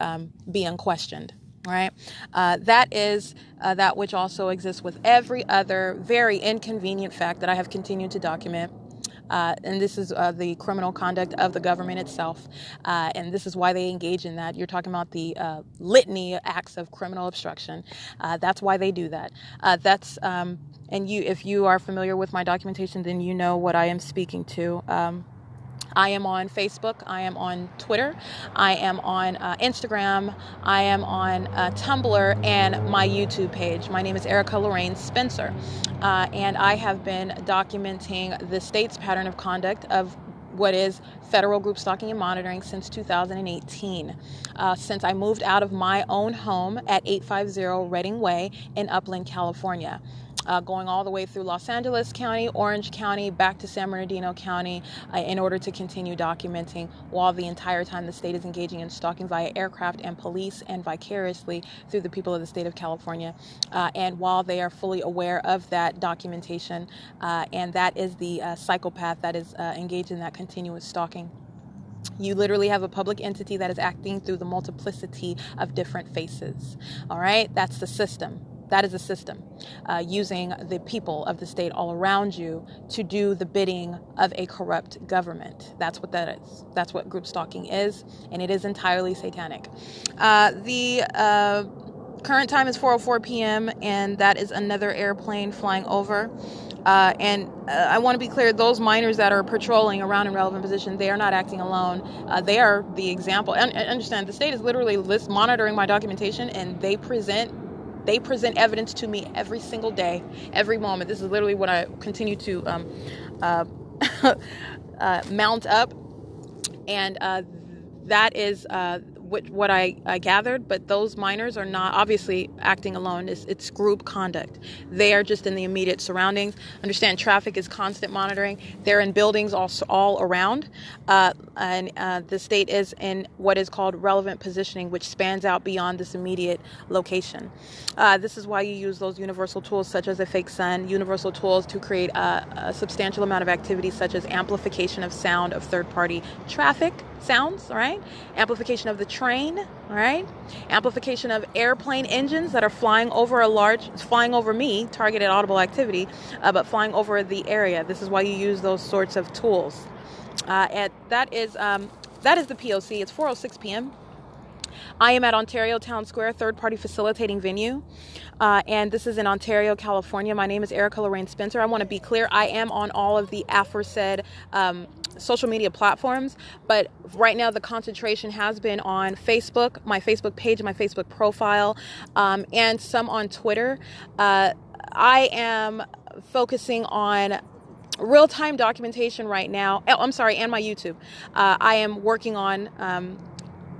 be unquestioned. All right. That is that which also exists with every other very inconvenient fact that I have continued to document. And this is the criminal conduct of the government itself. And this is why they engage in that. You're talking about the litany acts of criminal obstruction. That's why they do that. And if you are familiar with my documentation, then you know what I am speaking to. I am on Facebook, I am on Twitter, I am on Instagram, I am on Tumblr, and my YouTube page. My name is Erica Lorraine Spencer, and I have been documenting the state's pattern of conduct of what is federal group stalking and monitoring since 2018, since I moved out of my own home at 850 Reading Way in Upland, California. Going all the way through Los Angeles County, Orange County, back to San Bernardino County, in order to continue documenting while the entire time the state is engaging in stalking via aircraft and police and vicariously through the people of the state of California. And while they are fully aware of that documentation, and that is the psychopath that is engaged in that continuous stalking. You literally have a public entity that is acting through the multiplicity of different faces. All right? That's the system. That is a system using the people of the state all around you to do the bidding of a corrupt government. That's what that is. That's what group stalking is, and it is entirely satanic. The current time is 4:04 p.m., and that is another airplane flying over. And I want to be clear, those miners that are patrolling around in relevant position, they are not acting alone. They are the example. And understand, the state is literally monitoring my documentation, and they present evidence to me every single day, every moment. This is literally what I continue to mount up, and that is what I gathered. But those miners are not obviously acting alone. It's group conduct. They are just in the immediate surroundings. Understand, traffic is constant monitoring. They're in buildings all around, and the state is in what is called relevant positioning, which spans out beyond this immediate location. This is why you use those universal tools such as a fake sun, universal tools to create a substantial amount of activity such as amplification of sound of third-party traffic sounds, all right? Amplification of the train, all right? Amplification of airplane engines that are flying over me, targeted audible activity, but flying over the area. This is why you use those sorts of tools. And that is the P.O.C. It's 4:06 p.m. I am at Ontario Town Square, third-party facilitating venue, and this is in Ontario, California. My name is Erica Lorraine Spencer. I want to be clear, I am on all of the aforesaid social media platforms, but right now the concentration has been on Facebook, my Facebook page, my Facebook profile, and some on Twitter. I am focusing on real-time documentation right now. And my YouTube. I am working on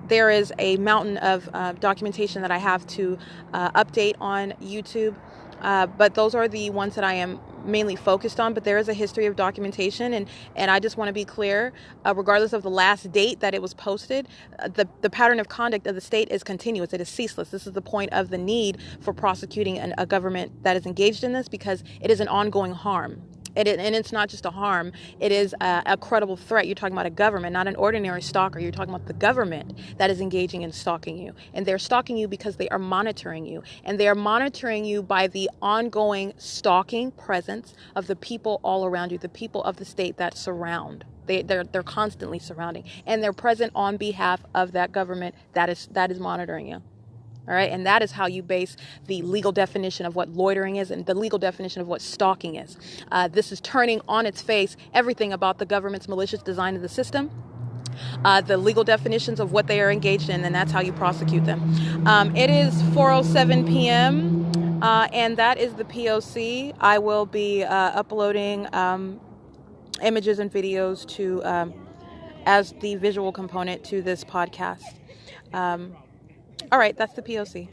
there is a mountain of documentation that I have to update on YouTube, but those are the ones that I am mainly focused on. But there is a history of documentation, and I just want to be clear, regardless of the last date that it was posted, the pattern of conduct of the state is continuous. It is ceaseless. This is the point of the need for prosecuting a government that is engaged in this, because it is an ongoing harm. And it's not just a harm, it is a credible threat. You're talking about a government, not an ordinary stalker. You're talking about the government that is engaging in stalking you. And they're stalking you because they are monitoring you. And they are monitoring you by the ongoing stalking presence of the people all around you, the people of the state that surround. They're constantly surrounding. And they're present on behalf of that government that is monitoring you. All right, and that is how you base the legal definition of what loitering is and the legal definition of what stalking is. This is turning on its face everything about the government's malicious design of the system, the legal definitions of what they are engaged in, and that's how you prosecute them. It is 4:07 p.m., and that is the P.O.C. I will be uploading images and videos to as the visual component to this podcast. All right, that's the P.O.C.